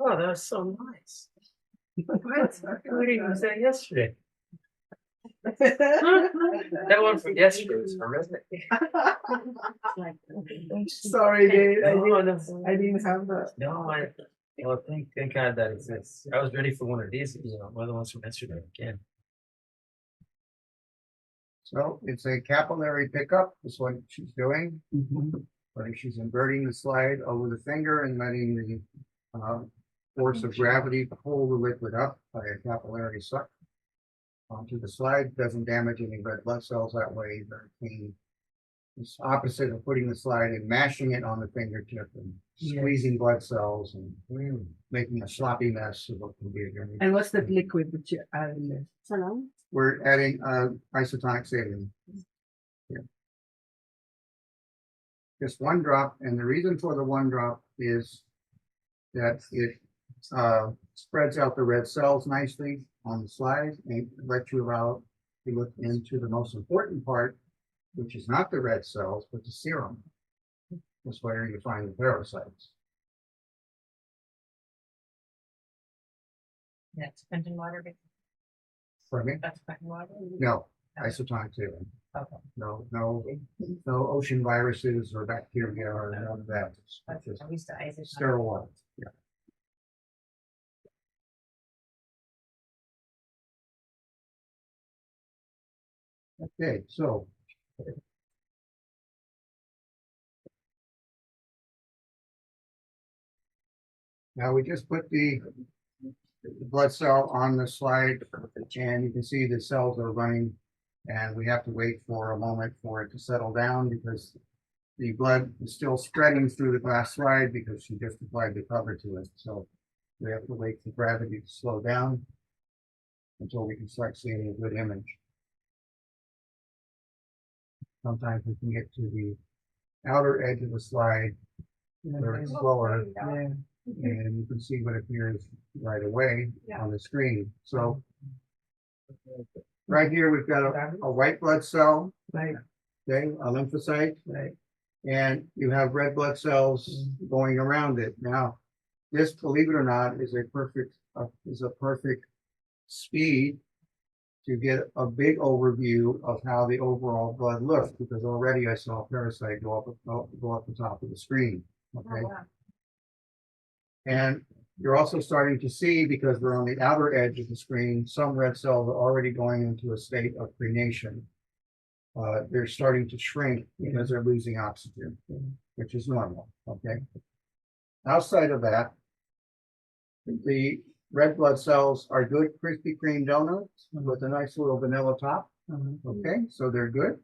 Oh, that was so nice. What? I didn't even say yesterday. That one from yesterday was horrific. Sorry, Dave. No, I didn't have that. No, well, thank God that exists. I was ready for one of these, one of the ones from yesterday again. So it's a capillary pickup. That's what she's doing. Where she's inverting the slide over the finger and letting the force of gravity pull the liquid up by a capillary suck onto the slide. Doesn't damage any red blood cells that way. Very clean. It's opposite of putting the slide and mashing it on the fingertip and squeezing blood cells and making a sloppy mess of what can be a journey. And what's that liquid that you're adding there? Salam. We're adding isotonic saline. Yeah. Just one drop, and the reason for the one drop is that it spreads out the red cells nicely on the slide and lets you allow to look into the most important part, which is not the red cells, but the serum. is where you find the parasites. That's drinking water. Pardon me? That's drinking water. No, isotonic saline. Okay. No ocean viruses or bacteria or none of that. It's just I'm used to isotonic. sterile water. Yeah. Okay, so now we just put the blood cell on the slide, and you can see the cells are running, and we have to wait for a moment for it to settle down because the blood is still spreading through the glass slide because she just applied the cover to it. So we have to wait for gravity to slow down until we can start seeing a good image. Sometimes we can get to the outer edge of the slide where it's slower, and you can see what appears right away on the screen. So right here, we've got a white blood cell, Right. okay, a lymphocyte, Right. and you have red blood cells going around it. Now, this, believe it or not, is a perfect speed to get a big overview of how the overall blood looks, because already I saw a parasite go up the top of the screen. Okay. Oh, wow. And you're also starting to see, because we're on the outer edge of the screen, some red cells are already going into a state of prenation. They're starting to shrink because they're losing oxygen, which is normal. Okay. Outside of that, the red blood cells are good Krispy Kreme donuts with a nice little vanilla top. Okay, so they're good.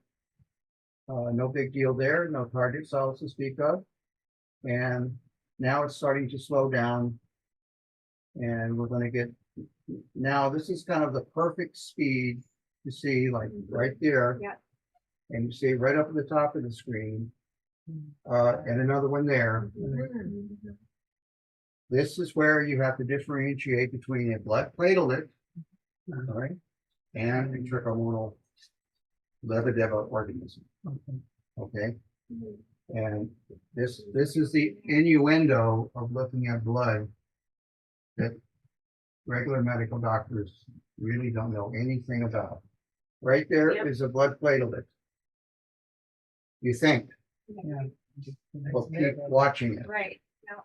No big deal there, no target cells to speak of. And now it's starting to slow down. And we're going to get, now this is kind of the perfect speed to see, like right there. Yeah. And you see right up at the top of the screen. And another one there. This is where you have to differentiate between a blood platelet, all right, and a trichomonal Lebedewa organism. Okay. And this is the innuendo of looking at blood that regular medical doctors really don't know anything about. Right there is a blood platelet. You think. Yeah. Well, keep watching it. Right. Yeah.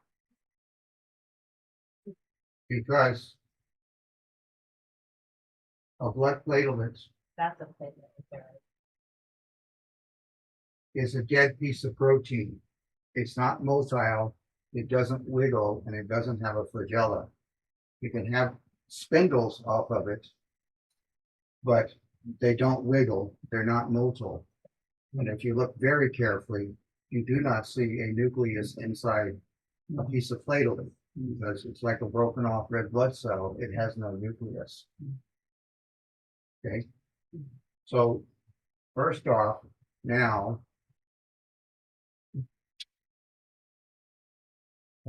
Because a blood platelet That's a thing. Right. is a dead piece of protein. It's not motile, it doesn't wiggle, and it doesn't have a flagella. You can have spindles off of it, but they don't wiggle, they're not motile. And if you look very carefully, you do not see a nucleus inside a piece of platelet, because it's like a broken off red blood cell. It has no nucleus. Okay. So first off, now, let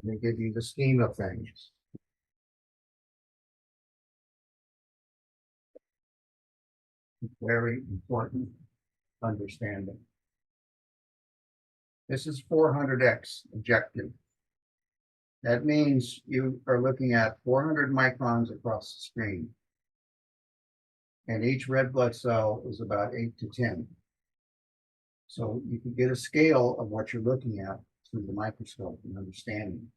me give you the scheme of things. Very important understanding. This is 400x objective. That means you are looking at 400 microns across the screen. And each red blood cell is about 8 to 10. So you can get a scale of what you're looking at through the microscope and understanding.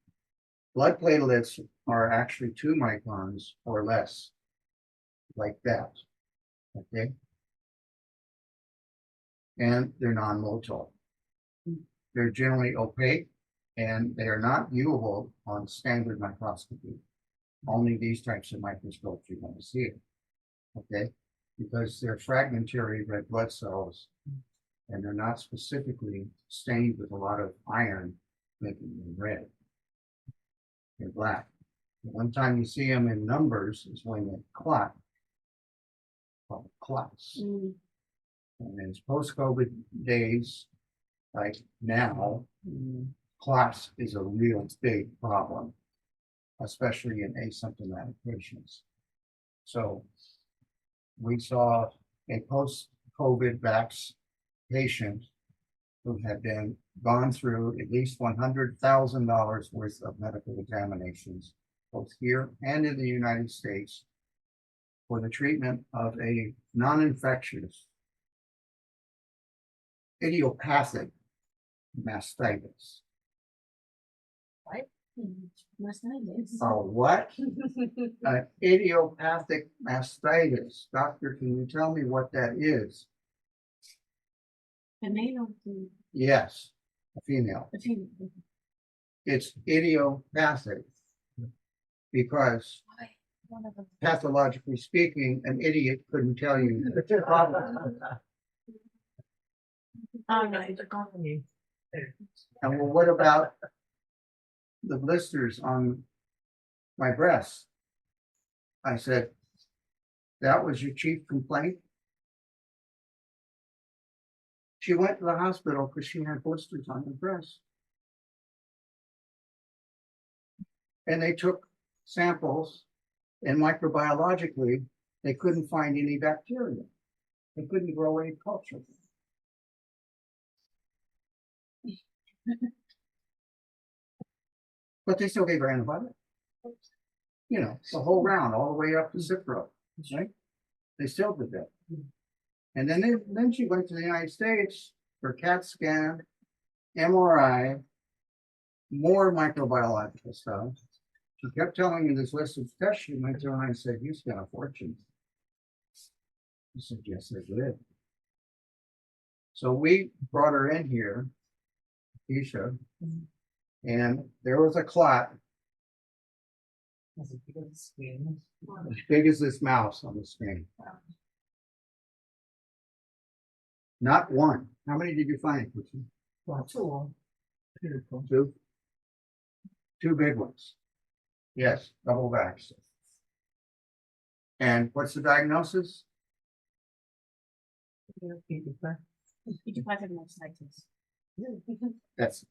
Blood platelets are actually 2 microns or less, like that. Okay. And they're non-motile. They're generally opaque, and they are not viewable on standard microscopy. Only these types of microscopes you're going to see it. Okay, because they're fragmentary red blood cells, and they're not specifically stained with a lot of iron, making them red. They're black. The one time you see them in numbers is when they clot, called clots. And in post-COVID days, like now, clots is a real big problem, especially in asymptomatic patients. So we saw a post-COVID vax patient who had been gone through at least $100,000 worth of medical examinations, both here and in the United States, for the treatment of a non-infectious idiopathic mastitis. What? Mastitis. A what? Idiopathic mastitis. Doctor, can you tell me what that is? The male or the Yes, a female. female? It's idiopathic because One of them. pathologically speaking, an idiot couldn't tell you the problem. Oh, no, it's a colony. And well, what about the blisters on my breast? I said, that was your chief complaint? She went to the hospital because she had blisters on her breast. And they took samples, and microbiologically, they couldn't find any bacteria. They couldn't grow any culture. But they still gave her antibiotics. You know, the whole round, all the way up to Cipro, right? They still did that. And then she went to the United States for CAT scan, MRI, more microbiological stuff. She kept telling me this list of tests she went through, and I said, you spent a fortune. She said, yes, I did. So we brought her in here, Isha, and there was a clot As big as the screen. as big as this mouse on the screen. Not one. How many did you find? Two. Two? Two big ones. Yes, double vax. And what's the diagnosis? Idiopathic mastitis. That's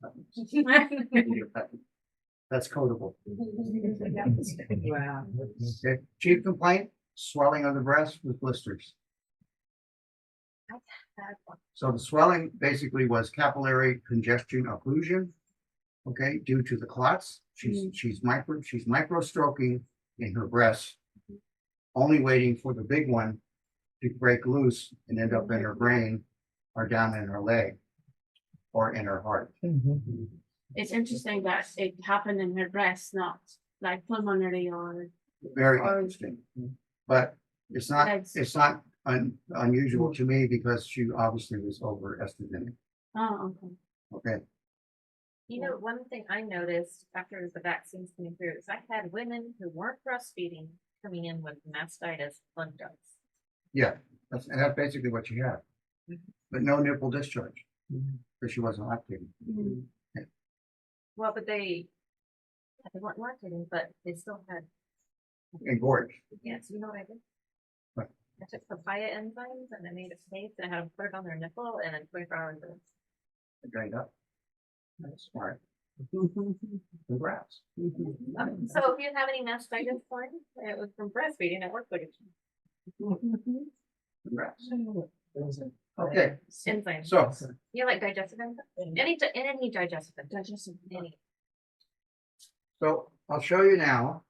that's codable. Wow. Okay. Chief complaint, swelling of the breast with blisters. So the swelling basically was capillary congestion occlusion, okay, due to the clots. She's micro stroking in her breast, only waiting for the big one to break loose and end up in her brain or down in her leg or in her heart. It's interesting that it happened in her breast, not like pulmonary or. Very or- interesting. But it's not unusual to me because she obviously was over estrogenic. Oh, okay. Okay. You know, one thing I noticed after the vaccines came through is I had women who weren't breastfeeding coming in with mastitis lung ducts. Yeah, that's basically what she had. But no nipple discharge because she wasn't lactating. Well, but they weren't lactating, but they still had. Engorged. Yes, you know what I did? What? I took papaya enzymes and I made a paste and I had them put it on their nipple and then 24 hours later. It dried up. That's smart. Congrats. So if you have any mastitis form, it was from breastfeeding. It worked like a Congrats. Okay. enzyme. So You like digestive enzyme? Any digestive enzyme. Any. So I'll show you now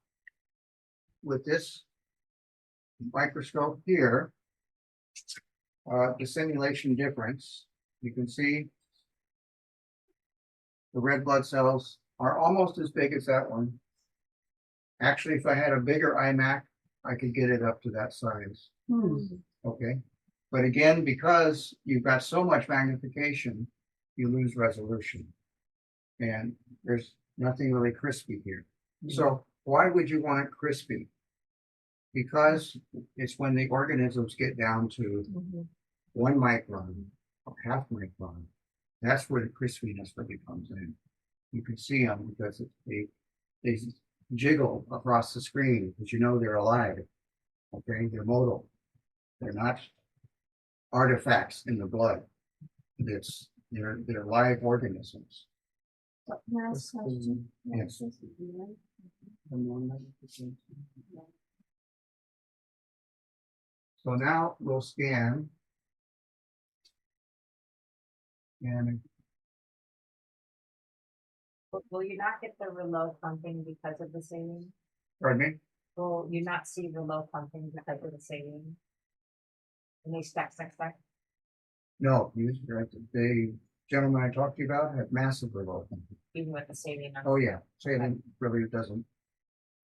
with this microscope here, the simulation difference. You can see the red blood cells are almost as big as that one. Actually, if I had a bigger iMac, I could get it up to that size. Okay. But again, because you've got so much magnification, you lose resolution. And there's nothing really crispy here. So why would you want it crispy? Because it's when the organisms get down to 1 micron or half micron, that's where the crispiness really comes in. You can see them because they jiggle across the screen because you know they're alive. Okay, they're modal. They're not artifacts in the blood. They're live organisms. Last question. Yes. So now we'll scan. And Will you not get the reload pumping because of the saline? Pardon me? Will you not see reload pumping because of the saline? And they stack. No, the gentleman I talked to you about had massive reload. Even with the saline. Oh, yeah, saline really doesn't.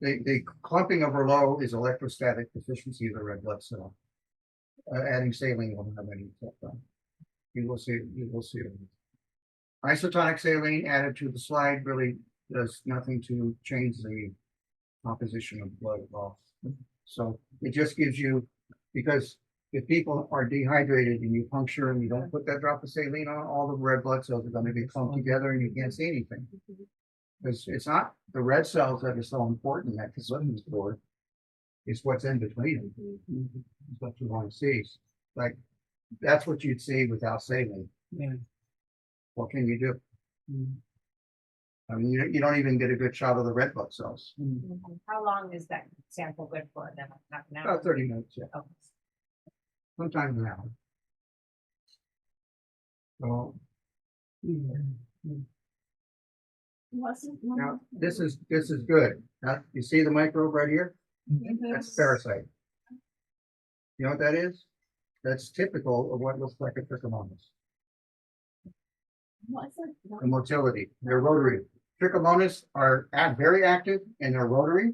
The clumping of Rouleau is electrostatic deficiency of the red blood cell. Adding saline won't have any effect on it. You will see it. Isotonic saline added to the slide really does nothing to change the composition of blood at all. So it just gives you, because if people are dehydrated and you puncture and you don't put that drop of saline on, all the red blood cells are going to be clumped together and you can't see anything. Because it's not the red cells that are so important that the swimming is for. It's what's in between them. It's what you want to see. Like that's what you'd see without saline. Yeah. What can you do? I mean, you don't even get a good shot of the red blood cells. How long is that sample good for? Then half an hour? About 30 minutes, yeah. Oh. Sometimes an hour. So now this is good. Now, you see the microbe right here? That's a parasite. You know what that is? That's typical of what looks like a trichomonas. The motility. They're rotary. Trichomonas are very active and they're rotary.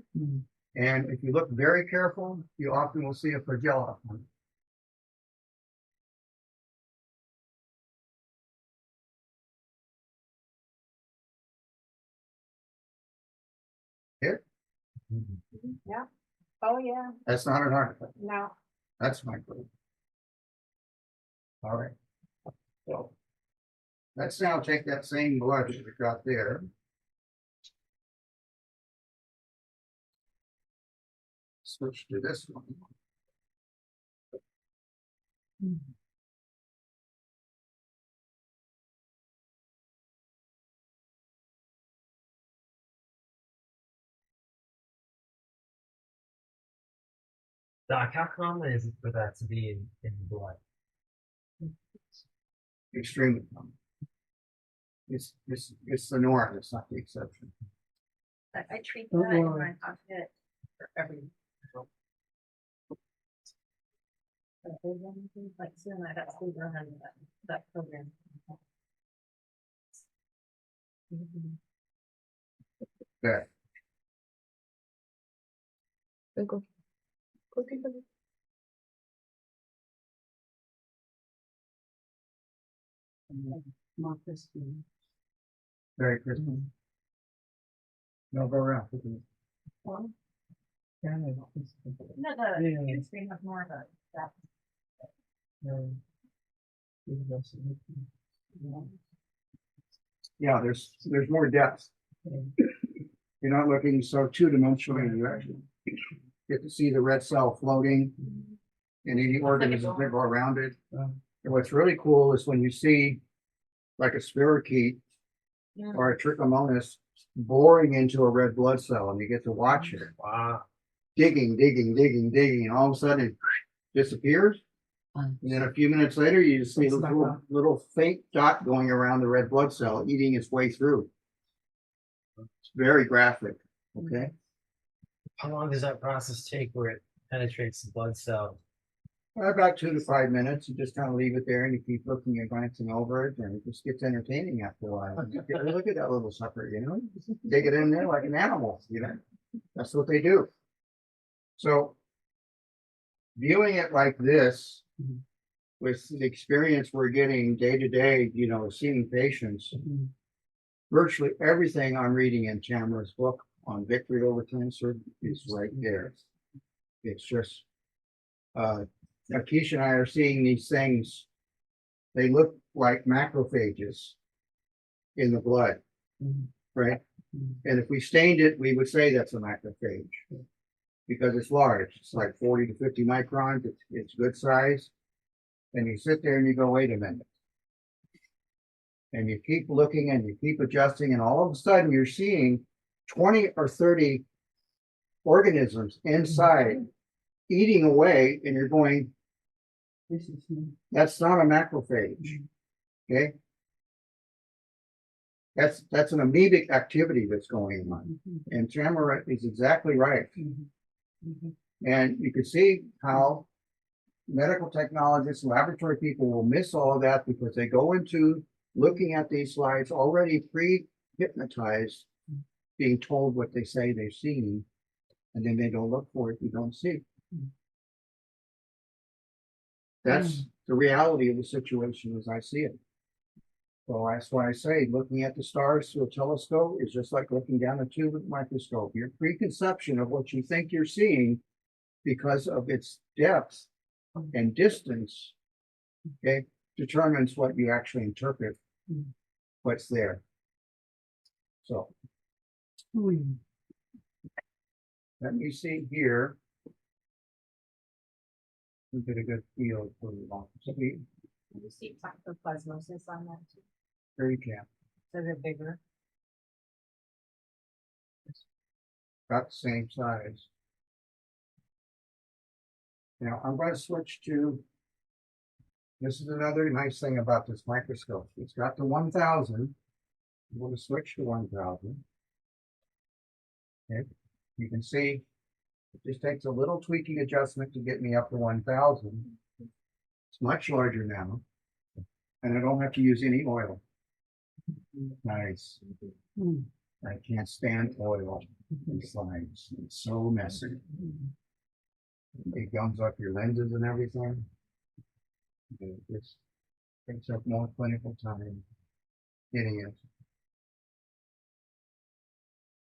And if you look very careful, you often will see a flagella. Here? Yeah. Oh, yeah. That's not an artifact. No. That's microbe. All right. So let's now take that same blood that we got there. Switch to this one. Doc, how common is it for that to be in blood? Extremely common. It's the norm, it's not the exception. I treat that in my pocket for every. Like soon I got school behind that program. Okay. Go. Take a look. More crispy. Very crispy. No, go around. Well, Yeah, no, the huge screen has more of a that. Yeah, there's more depth. You're not looking so two-dimensionally. You actually get to see the red cell floating and any organisms that go around it. And what's really cool is when you see like a spirochete or a trichomonas boring into a red blood cell and you get to watch it. Wow. Digging, and all of a sudden it disappears. And then a few minutes later, you see a little faint dot going around the red blood cell, eating its way through. It's very graphic. Okay. How long does that process take where it penetrates the blood cell? About 2 to 5 minutes. You just kind of leave it there and you keep looking and glancing over it, and it just gets entertaining after a while. Look at that little sucker, you know, dig it in there like an animal, you know. That's what they do. So viewing it like this, with the experience we're getting day to day, you know, seeing patients, virtually everything I'm reading in Tamara's book on victory over cancer is right there. It's just, now Keisha and I are seeing these things. They look like macrophages in the blood, right? And if we stained it, we would say that's a macrophage because it's large. It's like 40 to 50 microns. It's good size. And you sit there and you go, wait a minute. And you keep looking and you keep adjusting, and all of a sudden you're seeing 20 or 30 organisms inside eating away, and you're going, that's not a macrophage. Okay. That's an amoebic activity that's going on. And Tamara is exactly right. And you can see how medical technologists, laboratory people will miss all of that because they go into looking at these slides already pre-hypnotized, being told what they say they've seen, and then they don't look for it, you don't see. That's the reality of the situation as I see it. So that's why I say looking at the stars through a telescope is just like looking down a tube with a microscope. Your preconception of what you think you're seeing because of its depth and distance, okay, determines what you actually interpret what's there. So let me see here. We get a good feel for the long. So we You see toxoplasmosis on that too. very can So they're bigger. about the same size. Now I'm going to switch to. This is another nice thing about this microscope. It's got the 1000. I'm going to switch to 1000. Okay, you can see it just takes a little tweaking adjustment to get me up to 1000. It's much larger now, and I don't have to use any oil. Nice. I can't stand oil in slides. It's so messy. It gums up your lenses and everything. It just takes up more clinical time getting it.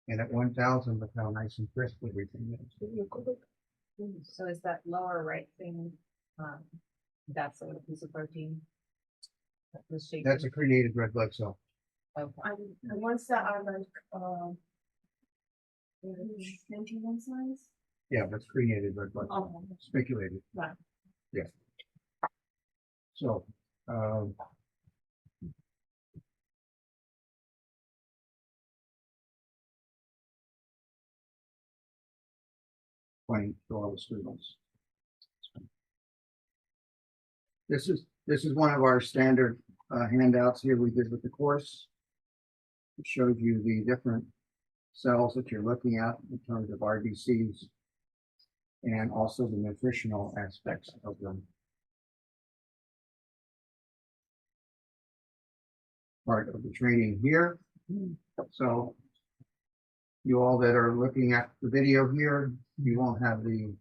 And at 1000, look how nice and crisp everything is. So is that lower right thing, that's a piece of protein? That was shaken? That's a created red blood cell. Okay. The ones that are like, 21 size? Yeah, that's created red blood cell. Oh. Speculated. Right. Yeah. So, point to all the students. This is one of our standard handouts here we did with the course. It shows you the different cells that you're looking at in terms of RBCs and also the nutritional aspects of them. Part of the training here. So you all that are looking at the video here, you won't have the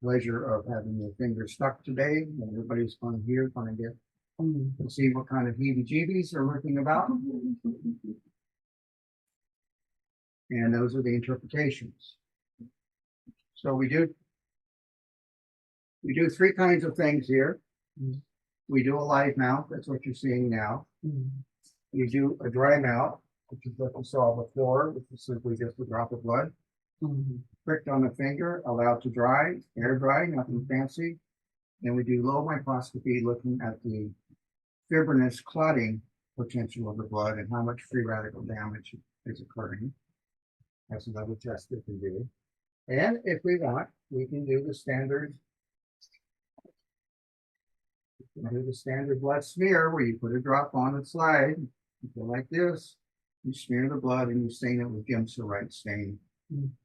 pleasure of having your fingers stuck today. Everybody's going to hear, going to get to see what kind of heebie-jeebies are lurking about. And those are the interpretations. So we do three kinds of things here. We do a live mount, that's what you're seeing now. We do a dry mount, which is what we saw before, which is simply just a drop of blood. Pricked on the finger, allowed to dry, air dry, nothing fancy. Then we do low microscopy looking at the fibrinous clotting potential of the blood and how much free radical damage is occurring. That's another test we can do. And if we want, we can do the standard blood smear where you put a drop on the slide, you go like this, you smear the blood and you stain it with Giemsa stain.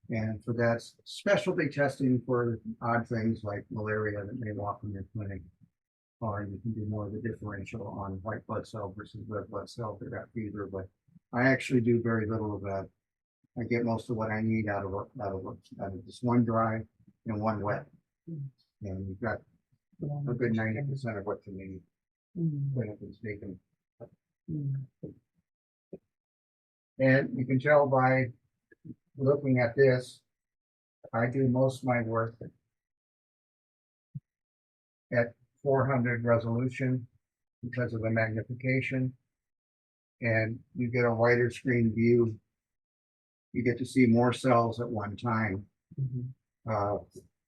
And for that, specialty testing for odd things like malaria that may walk in your clinic, or you can do more of the differential on white blood cell versus red blood cell for that fever. But I actually do very little of that. I get most of what I need out of just one dry and one wet, and you've got a good 90% of what you need. Clinically speaking. And you can tell by looking at this, I do most of my work at 400 resolution because of the magnification, and you get a wider screen view. You get to see more cells at one time,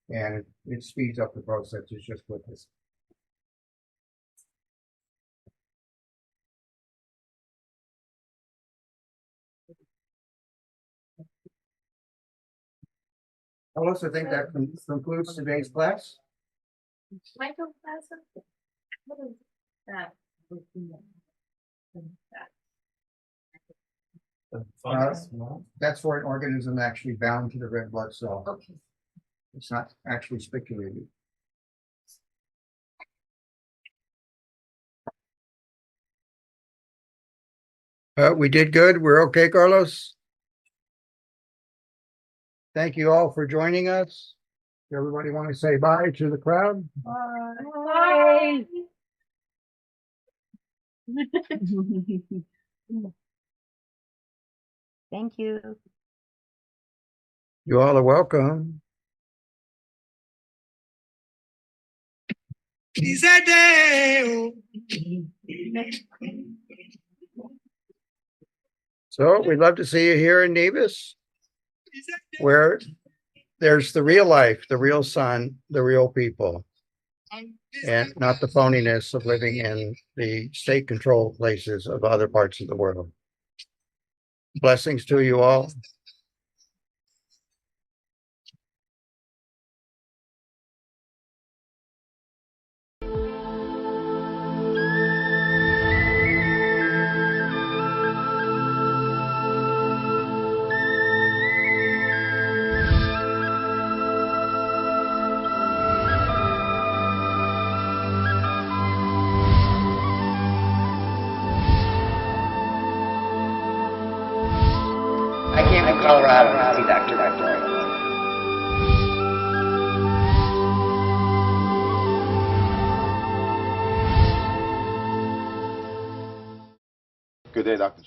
and it speeds up the process. It's just with this. I also think that concludes today's class. Mycoplasma? What is that? That's for an organism actually bound to the red blood cell. Okay. It's not actually spiculated. We did good. We're okay, Carlos. Thank you all for joining us. Everybody want to say bye to the crowd? Bye. Thank you. You all are welcome. So we'd love to see you here in Nevis, where there's the real life, the real sun, the real people, and not the phoniness of living in the state-controlled places of other parts of the world. Blessings to you all. I came to Colorado to see Dr. Lebedewa. Good day, Dr.